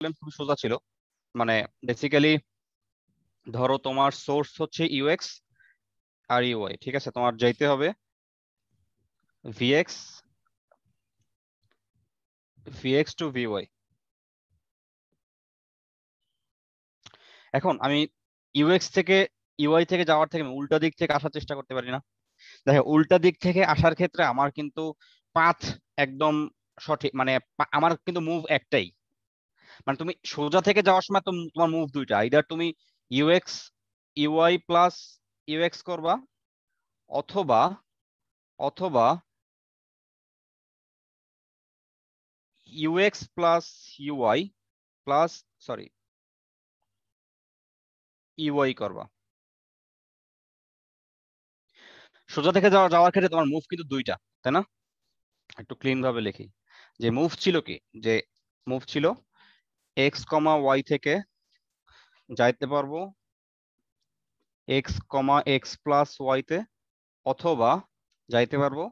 Problem খুব সোজা ছিল। মানে বেসিক্যালি ধরো তোমার সোর্স হচ্ছে ইউএক্স আর ইউআই, ঠিক আছে? তোমার যাইতে হবে ভিএক্স ভিএক্স টু ভিওয়াই। এখন আমি ইউএক্স থেকে ইউআই থেকে যাওয়ার থেকে আমি উল্টা দিক থেকে আসার চেষ্টা করতে পারি না? দেখো, উল্টা দিক থেকে আসার ক্ষেত্রে আমার কিন্তু পাথ একদম সঠিক, মানে আমার কিন্তু মুভ একটাই। মানে তুমি সোজা থেকে যাওয়ার সময় তোমার মুভ দুইটা, আইদার তুমি ইউএক্স ইউআই প্লাস ইউএক্স করবা, অথবা অথবা UX plus UI plus, sorry, UI করবা। সোজা থেকে যাওয়ার ক্ষেত্রে তোমার মুভ কিন্তু দুইটা, তাই না? একটু ক্লিন ভাবে লিখি যে মুভ ছিল কি, যে মুভ ছিল এক্স কমা ওয়াই থেকে যাইতে পারবো এক্স কমা এক্স প্লাস ওয়াইতে, অথবা যাইতে পারবো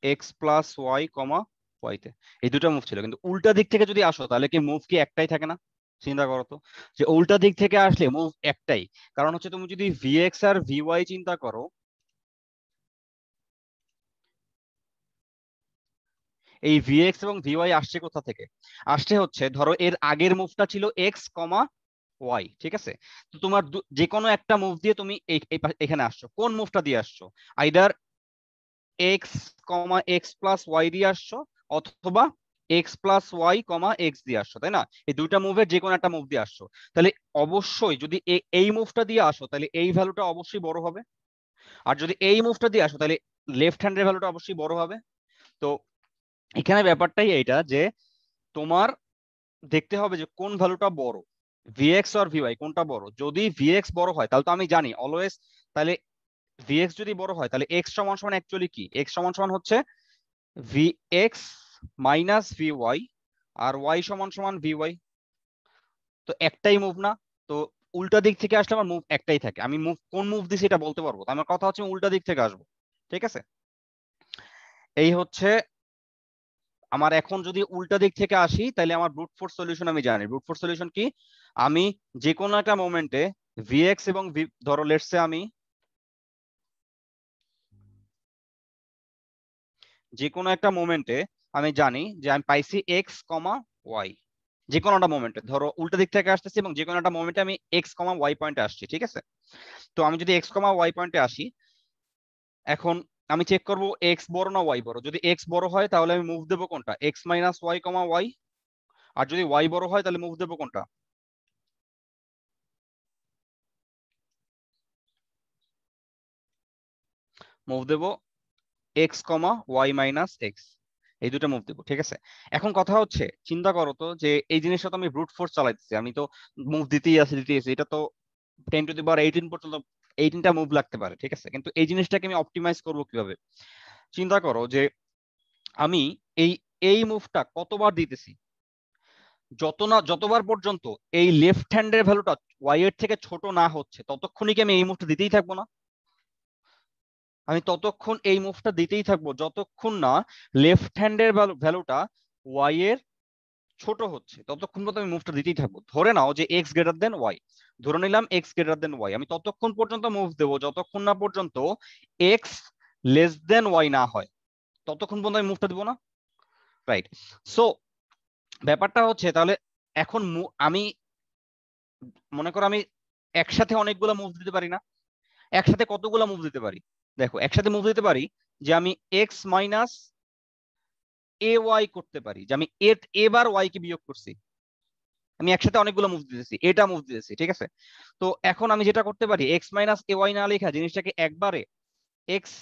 এক্স প্লাস ওয়াই কমা ওয়াইতে। এই দুটো মুভ ছিল। কিন্তু উল্টা দিক থেকে যদি আসো তাহলে কি মুভ কি একটাই থাকে না? চিন্তা করো তো, যে উল্টা দিক থেকে আসলে মুভ একটাই। কারণ হচ্ছে তুমি যদি ভিএক্স আর ভিওয়াই চিন্তা করো, এই ভিএক্স এবং ভিওয়াই আসছে কোথা থেকে? আসছে হচ্ছে ধরো এর আগের মুভটা ছিল এক্স কমা ওয়াই, ঠিক আছে? তো তোমার যে কোনো একটা মুভ দিয়ে তুমি এখানে আসছো। কোন মুভটা দিয়ে আসছো? Either x comma x plus Y দিয়ে আসছো, অথবা x plus y comma x দিয়ে আসছো, তাই না? এই দুইটা মুভের যে কোনো একটা মুভ দিয়ে আসছো। তাহলে অবশ্যই যদি এই মুভটা দিয়ে আসো তাহলে এই ভ্যালুটা অবশ্যই বড় হবে। আর যদি এই মুভটা দিয়ে আসো তাহলে লেফট হ্যান্ডের ভ্যালুটা অবশ্যই বড় হবে। তো এখানে ব্যাপারটাই এইটা যে তোমার দেখতে হবে যে কোন ভ্যালুটা বড়, ভিএক্স আর ভিওয়াই কোনটা বড়। যদি ভিএক্স বড় হয় তাহলে তো আমি জানি অলওয়েজ, তাহলে ভিএক্স যদি বড় হয় তাহলে এক্স সমান সমান অ্যাকচুয়ালি কি? এক্স সমান সমান হচ্ছে ভিএক্স মাইনাস ভিওয়াই, আর ওয়াই সমান সমান ভিওয়াই। তো একটাই মুভ না? তো উল্টা দিক থেকে আসলে আমার মুভ একটাই থাকে। আমি মুভ কোন মুভ দিছি এটা বলতে পারবো। তো আমার কথা হচ্ছে আমি উল্টা দিক থেকে আসবো, ঠিক আছে? এই হচ্ছে আমার। এখন যদি উল্টা দিক থেকে আসি তাহলে আমার ব্রুট ফোর্স সলিউশন আমি জানি। ব্রুট ফোর্স সলিউশন কি? আমি যে কোনো একটা মোমেন্টে ভিএক্স এবং ধরো লেটস সে আমি যে কোনো একটা মোমেন্টে আমি জানি যে আমি পাইছি এক্স কমা ওয়াই। যে কোনো একটা মোমেন্টে ধরো উল্টা দিক থেকে আসতেছি এবং যে কোনো একটা মোমেন্টে আমি এক্স কমা ওয়াই পয়েন্টে আসছি, ঠিক আছে? তো আমি যদি এক্স কমা ওয়াই পয়েন্টে আসি, এখন আমি চেক করব এক্স বড় না ওয়াই বড়। যদি এক্স বড় হয় তাহলে আমি মুভ দেবো কোনটা? X minus y comma Y. আর যদি ওয়াই বড় হয় তাহলে মুভ দেবো কোনটা? মুভ দেবো এক্স কমা ওয়াই মাইনাস এক্স। এই দুটো মুভ দেবো, ঠিক আছে? এখন কথা হচ্ছে চিন্তা করো তো যে এই জিনিসটা তো আমি ব্রুট ফোর্স চালাইতেছি, আমি তো মুভ দিতেই আছি। এটা তো 10⁻18 পর্যন্ত 18টা মুভ লাগতে পারে, ঠিক আছে? কিন্তু এই জিনিসটাকে আমি অপটিমাইজ করবো কিভাবে? চিন্তা করো যে আমি এই এই মুভটা কতবার দিতেছি। যতবার পর্যন্ত এই লেফট হ্যান্ডের ভ্যালুটা ওয়াই এর থেকে ছোট না হচ্ছে ততক্ষণই কি আমি এই মুভটা দিতেই থাকবো না? আমি ততক্ষণ এই মুভটা দিতেই থাকবো যতক্ষণ না লেফট হ্যান্ডের ভ্যালুটা ওয়াই এর ছোট হচ্ছে। ততক্ষণ পর্যন্ত আমি মুভটা দিতেই থাকবো। ধরে নাও যে এক্স গ্রেটার দেন ওয়াই, ধরে নিলাম এক্স গ্রেটার দেন ওয়াই। আমি ততক্ষণ পর্যন্ত মুভ দেবো যতক্ষণ না পর্যন্ত এক্স লেস দেন ওয়াই না হয়। ততক্ষণ পর্যন্ত আমি মুভটা দেবো না, রাইট? সো ব্যাপারটা হচ্ছে তাহলে এখন আমি মনে করো আমি একসাথে অনেকগুলো মুভ দিতে পারি না? একসাথে কতগুলো মুভ দিতে পারি? দেখো, একসাথে মুভ দিতে পারি যে আমি এক্স মাইনাস এ ওয়াই করতে পারি, যে আমি এবার ওয়াই কে বিয়োগ করছি। আমি একসাথে অনেকগুলো মুভ দিতেছি, এটা মুভ দিতেছি, ঠিক আছে? তো এখন আমি যেটা করতে পারি, এক্স মাইনাস এ ওয়াই না লেখা জিনিসটাকে একবারে এক্স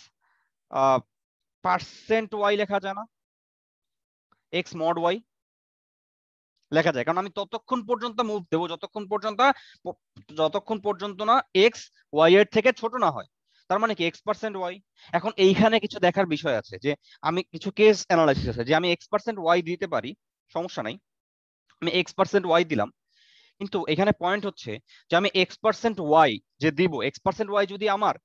পার্সেন্ট ওয়াই লেখা যায় না? এক্স মড ওয়াই লেখা যায়, কারণ আমি ততক্ষণ পর্যন্ত মুভ দেবো যতক্ষণ পর্যন্ত না এক্স ওয়াই এর থেকে ছোট না হয়। তার মানে কি এক্স পার্সেন্ট ওয়াই। এখন এইখানে কিছু দেখার বিষয় আছে, যে আমি কিছু কেস অ্যানালাইসিস আছে যে আমি এক্স পার্সেন্ট ওয়াই দিতে পারি, সমস্যা নাই, আমি এক্স পার্সেন্ট ওয়াই দিলাম। কিন্তু এখানে পয়েন্ট হচ্ছে যে আমি এক্স পার্সেন্ট ওয়াই যে দিব, এক্স পার্সেন্ট ওয়াই যদি আমার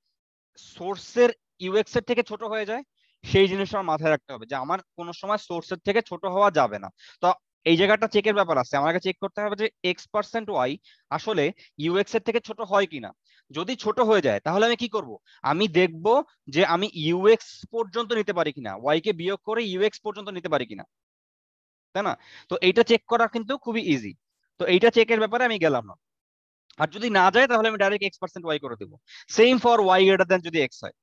সোর্সের ইউএক্স এর থেকে ছোট হয়ে যায়, সেই জিনিসটা আমার মাথায় রাখতে হবে যে আমার কোনো সময় সোর্সের থেকে ছোট হওয়া যাবে না। তো এই জায়গাটা চেকের ব্যাপার আছে, আমাকে চেক করতে হবে যে x% y আসলে ux এর থেকে ছোট হয় কিনা। যদি ছোট হয়ে যায় তাহলে আমি কি করব, আমি দেখব যে আমি ux পর্যন্ত নিতে পারি কিনা, y কে বিয়োগ করে ux পর্যন্ত নিতে পারি কিনা, তাই না? তো এইটা চেক করা কিন্তু খুবই ইজি। তো এইটা চেকের ব্যাপারে আমি গেলাম না। আর যদি না যায় তাহলে আমি ডাইরেক্ট x%y করে দেবো। Same for y greater than যদি x হয়,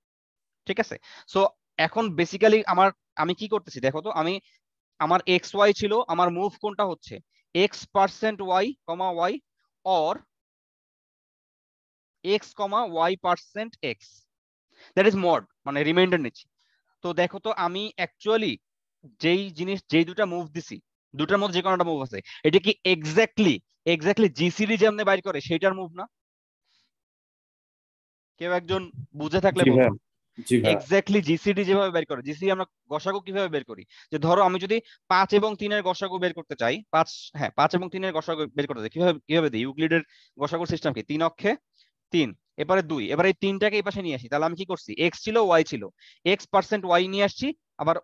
ঠিক আছে? সো এখন বেসিক্যালি আমি কি করতেছি দেখো তো, আমার এক্স ওয়াই ছিল, আমার মুভ কোনটা হচ্ছে x%y, y or x, y%x, that is mod, মানে রিমাইন্ডার নিচ্ছি। তো দেখো তো আমি অ্যাকচুয়ালি যেই দুটা মুভ দিছি, দুটার মধ্যে যে কোনো একটা মুভ আছে, এটা কি এক্স্যাক্টলি জিসিডি যেমনে বাইর করে সেইটার মুভ না? কেউ একজন বুঝে থাকলে জি বলবা। ভাইয়া। জি ভাইয়া। এক্স্যাক্টলি জিসিডি যেভাবে বের করে, জিসিডি আমরা গসাগু কিভাবে বের করি, যে ধরো আমি যদি 5 এবং 3-এর গসাগু বের করতে চাই, 5 এবং 3-এর গসাগু বের করতে চাই, কিভাবে কিভাবে দিই? ইউক্লিডের গসাগুর সিস্টেম কি, 3 অক্ষে 3, এবারে 2, এবারে এই 3টাকে এই পাশে নিয়ে আসি। তাহলে আমি কি করছি, এক্স ছিল ওয়াই ছিল, x%y নিয়ে আসছি, আবার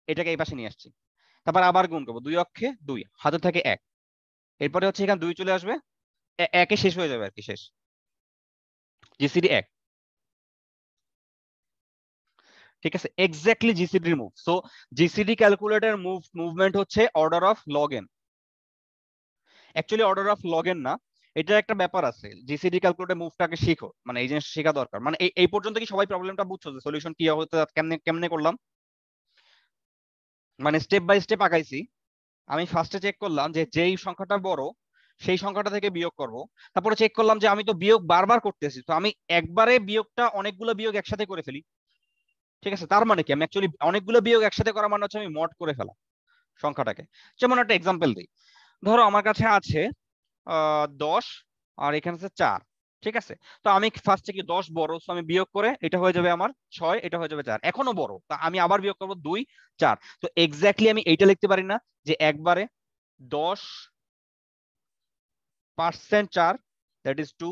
এটাকে এই পাশে নিয়ে আসছি, তারপর আবার গুণ করবো, 2 অক্ষে 2, হাতে থাকে 1, এরপরে হচ্ছে এখানে 2 চলে আসবে, একে শেষ হয়ে যাবে আর কি, শেষ, জিসিডি 1। ঠিক আছে, এক্স্যাক্টলি জিসিডির move. So GCD calculator movement হচ্ছে order of log N. Actually order of log N না, এটা একটা ব্যাপার আছে, জিসিডি ক্যালকুলেটর মুভটাকে শিখো, মানে এই জিনিস শেখা দরকার। মানে এই পর্যন্ত কি সবাই প্রবলেমটা বুঝছো, যে সলিউশন কি হতে কেমনে কেমনে করলাম, মানে স্টেপ বাই স্টেপ আগাইছি। আমি ফার্স্টে চেক করলাম যে যেই সংখ্যাটা বড় সেই সংখ্যাটা থেকে বিয়োগ করব। তারপরে চেক করলাম যে আমি তো বিয়োগ বারবার করতেছি, তো আমি একবারে বিয়োগটা অনেকগুলো বিয়োগ একসাথে করে ফেলি। ঠিক আছে, তার মানে কি, আমি অ্যাকচুয়ালি অনেকগুলো বিয়োগ একসাথে করা মানে হচ্ছে আমি মড করে ফেলা সংখ্যাটাকে। যেমন একটা এক্সাম্পল দিই, ধরো আমার কাছে আছে 10, আর এখানে আছে 4। ঠিক আছে, তো আমি ফার্স্টে কি 10 বড়, তো আমি বিয়োগ করে এটা হয়ে যাবে আমার 6, এটা হয়ে যাবে 4, এখনো বড়, তা আমি আবার বিয়োগ করবো 2, 4। তো এক্স্যাক্টলি আমি এইটা লিখতে পারি না যে একবারে 10%4, দ্যাট ইজ 2।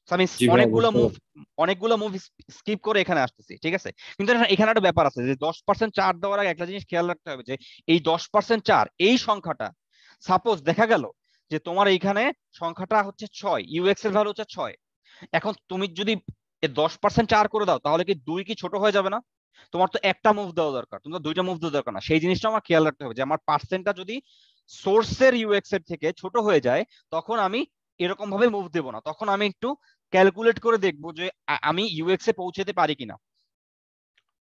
আমি জি ভাইয়া, অনেকগুলো বুঝতে মুভ পারছি। অনেকগুলো মুভ স্কিপ করে এখানে আসতেছি। ঠিক আছে, কিন্তু এখানে একটা ব্যাপার আছে যে 10% দেওয়ার আগে একটা জিনিস খেয়াল রাখতে হবে, যে এই 10% এই সংখ্যাটা, সাপোজ দেখা গেল যে তোমার এইখানে সংখ্যাটা হচ্ছে 6, ইউএক্স এর ভ্যালু হচ্ছে 6, এখন তুমি যদি 10% করে দাও তাহলে কি 2 কি ছোট হয়ে যাবে না? তোমার তো একটা মুভ দেওয়া দরকার, তোমার তো দুইটা মুভ দেওয়া দরকার না। সেই জিনিসটা আমার খেয়াল রাখতে হবে যে আমার পার্সেন্টটা যদি সোর্সের ইউএক্স এর থেকে ছোট হয়ে যায়, তখন আমি এরকম ভাবে মুভ দেবো না, তখন আমি একটু ক্যালকুলেট করে দেখবো যে আমি ইউএক্স এ পৌঁছাতে পারি কিনা।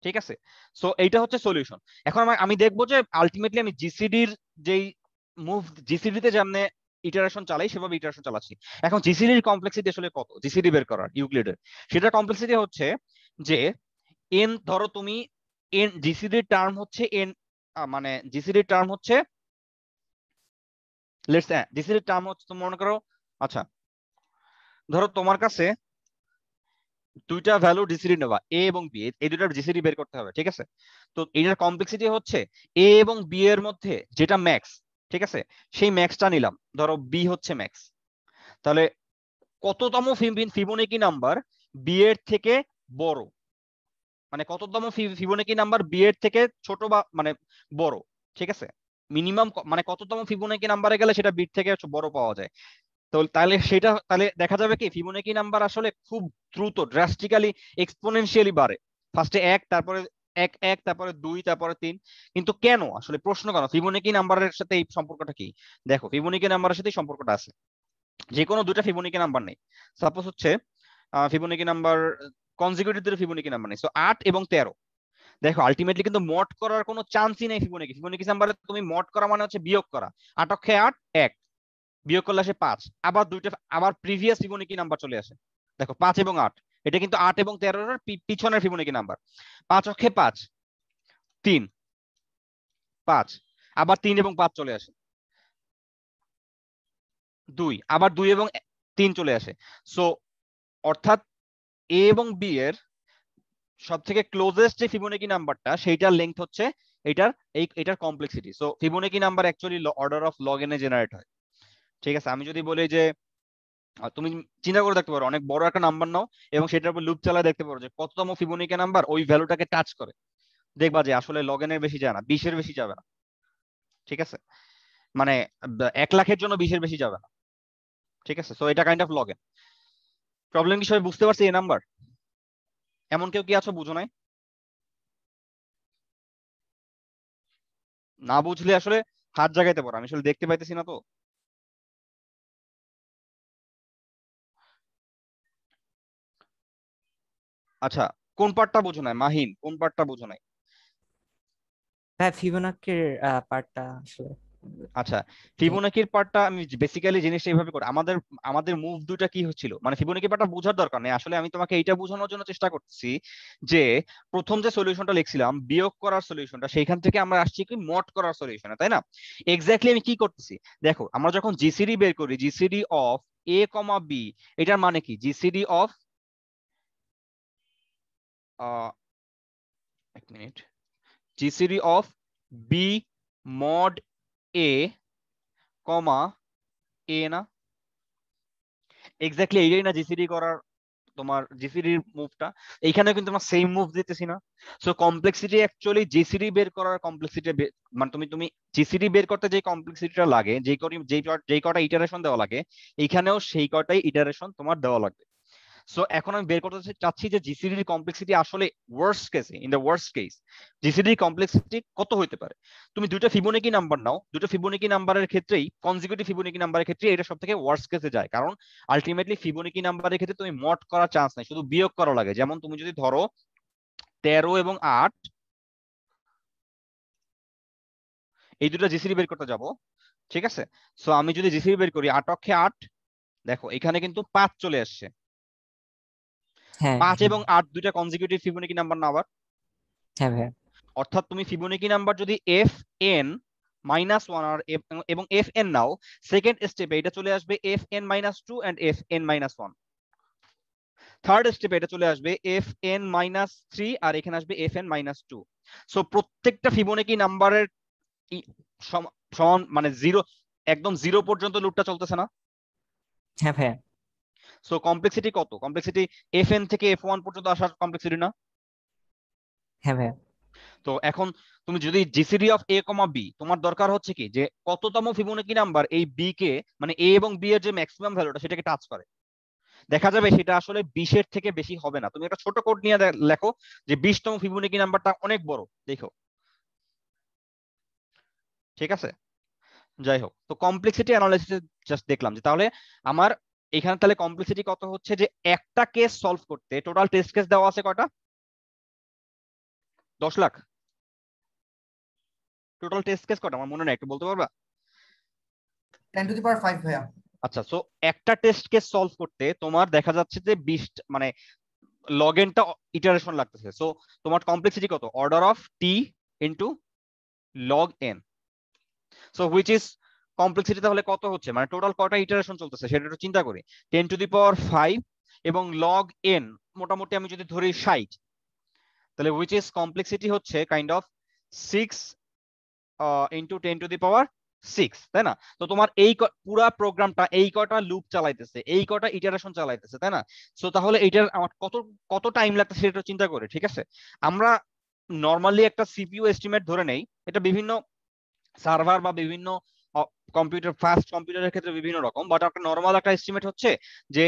ঠিক আছে, সো এইটা হচ্ছে সলিউশন। এখন আমি দেখবো যে আলটিমেটলি আমি জিসিডির যেই মুভ, জিসিডিতে যেমন ইটারেশন চালাই সেভাবে ইটারেশন চালাচ্ছি। এখন জিসিডির কমপ্লেক্সিটি আসলে কত, জিসিডি বের করার ইউক্লিডের, সেটা কমপ্লেক্সিটি হচ্ছে যে এন, ধরো তুমি এন, জিসিডির টার্ম হচ্ছে এন, মানে জিসিডির টার্ম হচ্ছে, লেটস জিসিডির টার্ম হচ্ছে, তুমি মনে করো, আচ্ছা ধরো তোমার কাছে দুইটা ভ্যালু জিসিডি নেবা, এ এবং বি, এই দুটার জিসিডি বের করতে হবে। ঠিক আছে, তো এটার কমপ্লেক্সিটি হচ্ছে এ এবং বি এর মধ্যে যেটা ম্যাক্স, ঠিক আছে, সেই ম্যাক্সটা নিলাম, ধরো বি হচ্ছে ম্যাক্স। তাহলে কততম ফিবোনাকি নাম্বার বি এর থেকে বড়, মানে কততম ফিবোনাকি নাম্বার বি এর থেকে ছোট বা মানে বড়। ঠিক আছে, মিনিমাম মানে কততম ফিবোনাকি নাম্বারে গেলে সেটা বিট থেকে বড় পাওয়া যায়। তো তাহলে দেখা যাবে কি ফিবোনাকি নাম্বার আসলে খুব দ্রুত ড্রাস্টিক্যালি এক্সপোনেনশিয়ালি বাড়ে। ফার্স্টে 1, তারপরে 1 1, তারপরে 2, তারপরে 3। কিন্তু কেন, আসলে প্রশ্ন কেন, ফিবোনাকি নাম্বারের সাথে এই সম্পর্কটা কি? দেখো ফিবোনাকি নাম্বারের সাথে সম্পর্কটা আছে, যে কোনো দুটা ফিবোনাকি নাম্বার নেই, সাপোজ হচ্ছে ফিবোনাকি নাম্বার কনজিকিউটিভ দুটো ফিবোনাকি নাম্বার নেই, সো 8 এবং 13। দেখো আলটিমেটলি কিন্তু মড করার কোনো চান্সই নেই ফিবোনাকি। ফিবোনাকি নাম্বারে তুমি মড করা মানে হচ্ছে বিয়োগ করা, 8 অক্ষে 8, 1, বিয়োগ করলে আসে 5, আবার দুইটা, আবার প্রিভিয়াস ফিবোনাকি নাম্বার চলে আসে। দেখো 5 এবং 8, এটা কিন্তু 8 এবং 13 এর পিছনের ফিবোনাকি নাম্বার। 5 অক্ষে 5, 3, 5, আবার 3 এবং 5 চলে আসে, 2, আবার 2 এবং 3 চলে আসে। সো অর্থাৎ এ এবং বি এর সব থেকে ক্লোজেস্ট যে ফিবোনাকি নাম্বারটা, সেইটার লেংথ হচ্ছে এটার complexity. So Fibonacci number actually order of log N A generate হয়। ঠিক আছে, আমি যদি বলি যে তুমি চিন্তা করে দেখতে পারো, অনেক বড় একটা নাম্বার নাও এবং সেটার উপর লুপ চালায় দেখতে পারো যে কততম ফিবোনাকি নাম্বার ওই ভ্যালুটাকে টাচ করে, দেখবা যে আসলে লগ এর বেশি যায় না, 20-এর বেশি যাবে না। ঠিক আছে, মানে 1 লাখের জন্য 20-এর বেশি যাবে না। ঠিক আছে, সো এটা kind of log N. Problem কি সবাই বুঝতে পারছি? এই নাম্বার এমন কেউ কি আছো বুঝো নাই? না বুঝলে আসলে হাত জাগাইতে পারো, আমি আসলে দেখতে পাইতেছি না তো। আচ্ছা, কোন পার্টটা বুঝো নাই মাহিন, কোন পার্টটা বুঝো নাই? হ্যাঁ, ফিবোনাকির পার্টটা আসলে আচ্ছা, বুঝাই। ফিবোনাকির পার্টটা আমি বেসিক্যালি জিনিসটা এইভাবে করি। আমাদের আমাদের মুভ দুটা কি হচ্ছিল, মানে ফিবোনাকি পার্টটা বোঝার দরকার নেই আসলে, আমি তোমাকে এইটা বোঝানোর জন্য চেষ্টা করতেছি যে প্রথম যে সলিউশনটা লিখছিলাম বিয়োগ করার সলিউশনটা, সেইখান থেকে আমরা আসছি কি মড করার সলিউশনে, তাই না? এক্স্যাক্টলি আমি কি করতেছি দেখো, আমরা যখন জিসিডি বের করি, GCD of A comma B, এটার মানে কি জিসিডি অফ, এক মিনিট, GCD of B mod A comma A না? এক্স্যাক্টলি এইটাই না জিসিডি করার তোমার জিসিডির মুভটা। এইখানে কিন্তু আমরা সেম মুভ দিতেছি না। সো কমপ্লেক্সিটি অ্যাকচুয়ালি জিসিডি বের করার কমপ্লেক্সিটি, মানে তুমি তুমি জিসিডি বের করতে যে কমপ্লেক্সিটিটা লাগে, যেই কটা ইটারেশন দেওয়া লাগে, এইখানেও সেই কটাই ইটারেশন তোমার দেওয়া লাগবে। সো এখন আমি বের করতে চাচ্ছি যে জিসিডির কমপ্লেক্সিটি আসলে ওয়ার্স্ট কেসে, ইন দ্য ওয়ার্স্ট কেস জিসিডির কমপ্লেক্সিটি কত হতে পারে। তুমি দুটো ফিবোনাকি নাম্বার নাও, দুটো ফিবোনাকি নাম্বারের ক্ষেত্রেই, কনজিকিউটিভ ফিবোনাকি নাম্বারের ক্ষেত্রে এটা সব থেকে ওয়ার্স্ট কেসে যায়, কারণ আলটিমেটলি ফিবোনাকি নাম্বারের ক্ষেত্রে তুমি মড করার চান্স নাই, শুধু বিয়োগ করা লাগে। যেমন তুমি যদি ধরো 13 এবং 8, এই দুটো জিসিডি বের করতে যাব, ঠিক আছে? সো আমি যদি জিসিডি বের করি 8 অক্ষে 8, দেখো এখানে কিন্তু 5 চলে আসছে। হ্যাঁ 5 হ্যাঁ। এবং 8 দুইটা কনজিকিউটিভ ফিবোনাকি নাম্বার না আবার? হ্যাঁ ভাইয়া। অর্থাৎ তুমি ফিবোনাকি নাম্বার যদি এফ এন -1 আর এবং এফ এন নাও, সেকেন্ড স্টেপে এটা চলে আসবে F N -2 and F N -1। Third স্টেপে এটা চলে আসবে এফ এন -3 আর এখানে আসবে এফ এন -2। সো প্রত্যেকটা ফিবোনাকি নাম্বারের সমান মানে জিরো, একদম জিরো পর্যন্ত লুপটা চলতেছে না? হ্যাঁ ভাইয়া। সো কমপ্লেক্সিটি কত? কমপ্লেক্সিটি এফ এন থেকে F1 পর্যন্ত আসার কমপ্লেক্সিটি না? হ্যাঁ ভাইয়া। তো এখন তুমি যদি GCD of A comma B, তোমার দরকার হচ্ছে কি যে কততম ফিবোনাকি নাম্বার এই বি কে, মানে এ এবং বি এর যে ম্যাক্সিমাম ভ্যালুটা সেটাকে টাচ করে। দেখা যাবে সেটা আসলে 20-এর থেকে বেশি হবে না। তুমি একটা ছোট কোড নিয়ে লেখো যে 20তম ফিবোনাকি নাম্বারটা অনেক বড়, দেখো। ঠিক আছে, যাই হোক, তো কমপ্লেক্সিটি অ্যানালাইসিস জাস্ট দেখলাম যে তাহলে আমার এখানে তাহলে কমপ্লেক্সিটি কত হচ্ছে, যে একটা কেস সলভ করতে টোটাল টেস্ট কেস দেওয়া আছে কয়টা? 10 লাখ। টোটাল টেস্ট কেস কয়টা আমার মনে নেই, একটু বলতে পারবা? 10⁵ ভাইয়া। আচ্ছা, সো একটা টেস্ট কেস সলভ করতে তোমার দেখা যাচ্ছে যে 20, মানে লগ এনটা ইটারেশন লাগতেছে। সো তোমার কমপ্লেক্সিটি কত? Order of T into log N. So which is complexity তাহলে কত হচ্ছে, মানে টোটাল কয়টা ইটারেশন চলতেছে সেটা একটু চিন্তা করি। 10⁵ এবং লগ এন মোটামুটি আমি যদি ধরি 60, তাহলে হুইচ ইজ কমপ্লেক্সিটি হচ্ছে কাইন্ড অফ 6 ইন্টু 10⁶, তাই না? তো তোমার এই পুরা প্রোগ্রামটা এই কটা লুপ চালাইতেছে, এই কটা ইটারেশন চালাইতেছে, তাই না? সো তাহলে এটার আমার কত কত টাইম লাগতেছে সেটা চিন্তা করে, ঠিক আছে? আমরা নর্মালি একটা সিপিইউ এস্টিমেট ধরে নেই, এটা বিভিন্ন সার্ভার বা বিভিন্ন কম্পিউটার, ফাস্ট কম্পিউটারের ক্ষেত্রে বিভিন্ন রকম, বাট একটা নর্মাল একটা এস্টিমেট হচ্ছে যে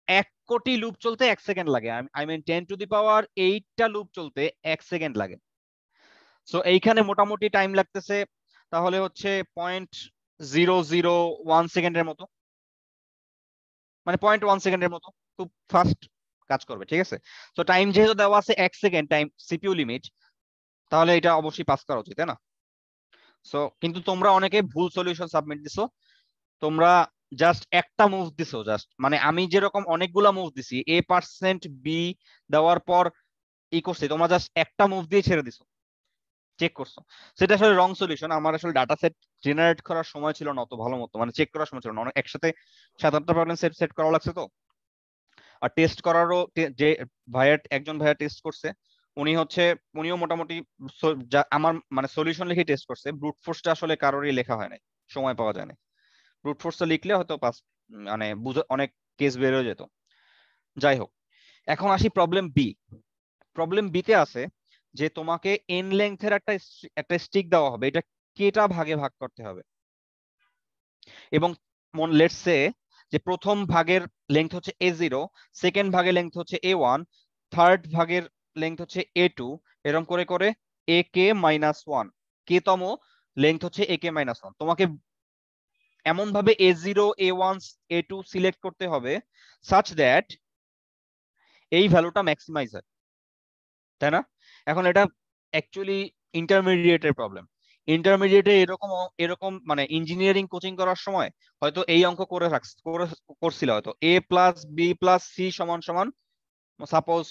1 কোটি লুপ চলতে 1 সেকেন্ড লাগে। আই মিন 10⁸টা লুপ চলতে 1 সেকেন্ড লাগে। সো এইখানে মোটামুটি টাইম লাগতেছে তাহলে হচ্ছে 0.001 সেকেন্ডের মতো, মানে 0.1 সেকেন্ডের মতো, খুব ফাস্ট কাজ করবে, ঠিক আছে? তো টাইম যেহেতু দেওয়া আছে 1 সেকেন্ড টাইম সিপিইউ লিমিট, তাহলে এটা অবশ্যই পাস করা উচিত, তাই না? সো কিন্তু তোমরা অনেকে ভুল সলিউশন সাবমিট দিছো। তোমরা জাস্ট একটা মুভ দিছো, জাস্ট মানে আমি যেরকম অনেকগুলা মুভ দিছি A%B দেওয়ার পর করছি, তোমরা জাস্ট একটা মুভ দিয়ে ছেড়ে দিছো, চেক করছো। সেটা আসলে রং সলিউশন। আমার আসলে ডাটা সেট জেনারেট করার সময় ছিল না অত ভালো মতো, মানে চেক করার সময় ছিল না, অনেক একসাথে 7-8টা প্রবলেম সেট সেট করা লাগছে তো। আর টেস্ট করারও যে একজন ভাইয়া টেস্ট করছে, উনি হচ্ছে উনিও মোটামুটি আমার মানে সলিউশন লিখে টেস্ট করছে। ব্রুট ফোর্সটা আসলে কারোরই লেখা হয় নাই, সময় পাওয়া যায় না। ব্রুট ফোর্সটা লিখলে হয়তো পাস, মানে বুঝে অনেক কেস বের হয়ে যেত। যাই হোক, এখন আসি প্রবলেম বি। প্রবলেম বিতে আছে যে তোমাকে এন লেংথের একটা একটা স্টিক দেওয়া হবে। এটা কেটা ভাগে ভাগ করতে হবে। এবং লেটস সে যে প্রথম ভাগের লেংথ হচ্ছে a0, সেকেন্ড ভাগের লেংথ হচ্ছে a1, থার্ড ভাগের লেংথ হচ্ছে a2, এরকম করে করে ak-1 কেতম লেংথ হচ্ছে ak-1। তোমাকে এমন ভাবে a0, a1, a2 সিলেক্ট করতে হবে সাচ দ্যাট এই ভ্যালুটা ম্যাক্সিমাইজ হয়, তাই না? এখন এটা অ্যাকচুয়ালি ইন্টারমিডিয়েটের প্রবলেম। ইন্টারমিডিয়েটে এরকম এরকম মানে ইঞ্জিনিয়ারিং কোচিং করার সময় হয়তো এই অঙ্ক করছিল, হয়তো a plus B plus C সমান সমান suppose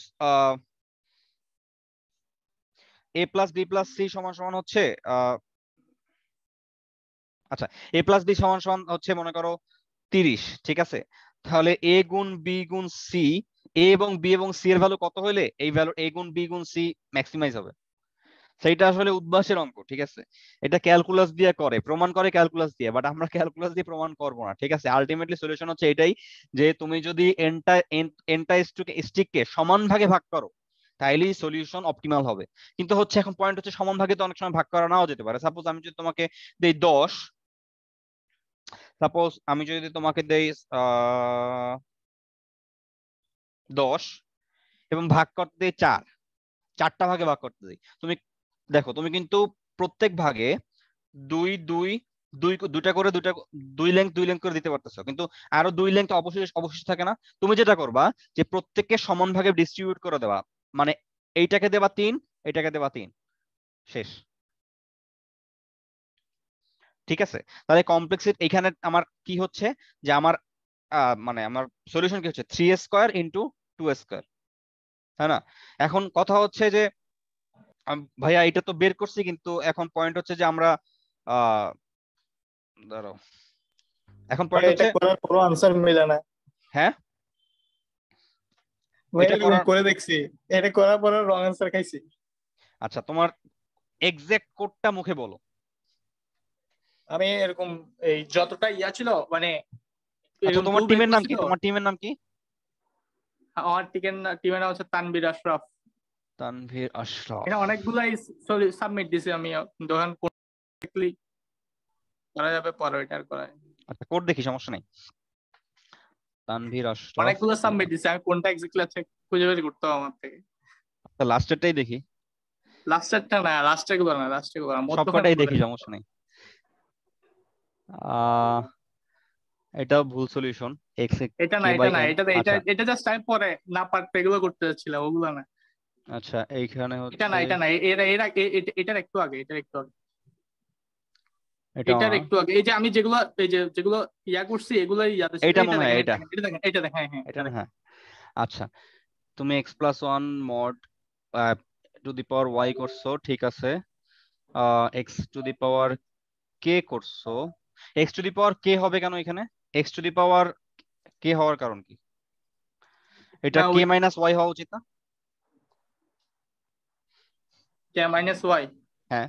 a plus B plus C সমান সমান হচ্ছে আচ্ছা a প্লাস বি সমান সমান হচ্ছে মনে করো 30, ঠিক আছে? তাহলে a গুণ বি গুণ সি, a এবং বি এবং সি এর ভ্যালু কত হলে এই ভ্যালু a গুণ বি গুণ সি ম্যাক্সিমাইজ হবে? সেইটা আসলে উদ্ভাসের অঙ্ক, ঠিক আছে? এটা ক্যালকুলাস দিয়ে করে, প্রমাণ করে ক্যালকুলাস দিয়ে, বাট আমরা ক্যালকুলাস দিয়ে প্রমাণ করবো না, ঠিক আছে? আলটিমেটলি সলিউশন হচ্ছে এটাই, যে তুমি যদি এনটা স্টিককে সমান ভাগে ভাগ করো তাইলেই সলিউশন অপটিমাল হবে। কিন্তু হচ্ছে এখন পয়েন্ট হচ্ছে সমান ভাগে তো অনেক সময় ভাগ করা নাও যেতে পারে। সাপোজ আমি যদি তোমাকে দেই 10, সাপোজ আমি যদি তোমাকে দেই 10 এবং ভাগ করতে দেই 4, 4টা ভাগে ভাগ করতে দিই, তুমি দেখো তুমি কিন্তু প্রত্যেক ভাগে দুই দুই দুই দুটা করে দুই লেংথ করে দিতে পারতেছো, কিন্তু আরো দুই লেংথ অবশিষ্ট থাকে না? তুমি যেটা করবা যে প্রত্যেককে সমান ভাগে ডিস্ট্রিবিউট করে দেবা, মানে এইটাকে দেবা 3, এটাকে দেবা 3, শেষ। ঠিক আছে? তাহলে কমপ্লেক্সিটি এখানে আমার কি হচ্ছে, যে আমার মানে আমার সলিউশন কি হচ্ছে 3 স্কোয়ার ইন্টু 2 স্কোয়ার, তাই না? এখন কথা হচ্ছে যে ভাইয়া এটা তো বের করছি, কিন্তু এখন পয়েন্ট হচ্ছে যে আমরা দাঁড়াও, এখন ভাই পয়েন্ট এটা হচ্ছে করার পরও আনসার মিলে না। হ্যাঁ ভাই এটা এরকম করার করে দেখছি, এটা করার পরও রং আনসার খাইছি। আচ্ছা তোমার এক্সাক্ট কোডটা মুখে বলো। আমি এরকম এই যতটা ইয়া ছিল মানে আচ্ছা এরকম তোমার ক্লু বের টিমের নাম করছি কি? তো। তোমার টিমের নাম কি? আমার টিমের নাম হচ্ছে তানভীর আশরাফ। তানভীর আশরাফ। এটা অনেকগুলাই সাবমিট দিছি আমি, যখন correctly করা যাবে পরে এটা আর করা যাবে না। আচ্ছা কোড দেখি, সমস্যা নেই। তানভীর আশরাফ, অনেকগুলো সাবমিট দিছি, আমি কোনটা এক্স্যাক্টলি আছে খুঁজে বের করতে হবে আমার থেকে। আচ্ছা লাস্টেরটাই দেখি, লাস্টেরটা না, লাস্টের গুলো না, লাস্টের গুলো না, মধ্যখানে সবকটাই গুলো দেখি, দেখো। সমস্যা নেই। আহ এটাও ভুল সলিউশন, এক্স এটা না, কে এটা বাই না, এন। এটা এটা আচ্ছা এটা জাস্ট আমি পরে না পারতে এগুলো করতে যাচ্ছিলাম, ওগুলো না। আচ্ছা এইখানে এটা হচ্ছে না, এটা না, এটার একটু আগে, এটার একটু আগে, এটাও এটার না, একটু আগে। এই যে আমি যেগুলো যেগুলো ইয়া করছি এগুলাই ইয়াদ ছিল। এইটা এইটা মনে হয় দেখেন, এটা এটা, দেখেন, এটা দেখেন, এটা দেখেন, হ্যাঁ হ্যাঁ, এটা এটা না, দেখেন। হ্যাঁ। আচ্ছা তুমি X plus one mod two the power Y করছো, ঠিক আছে। এক্স টু দি পাওয়ার কে করছো, এক্স টু দি পাওয়ার কে হবে কেন এখানে? এক্স টু দি পাওয়ার কে হওয়ার কারণ কি? এটা না কে ওই মাইনাস ওয়াই হওয়া উচিত না? কে মাইনাস ওয়াই। হ্যাঁ,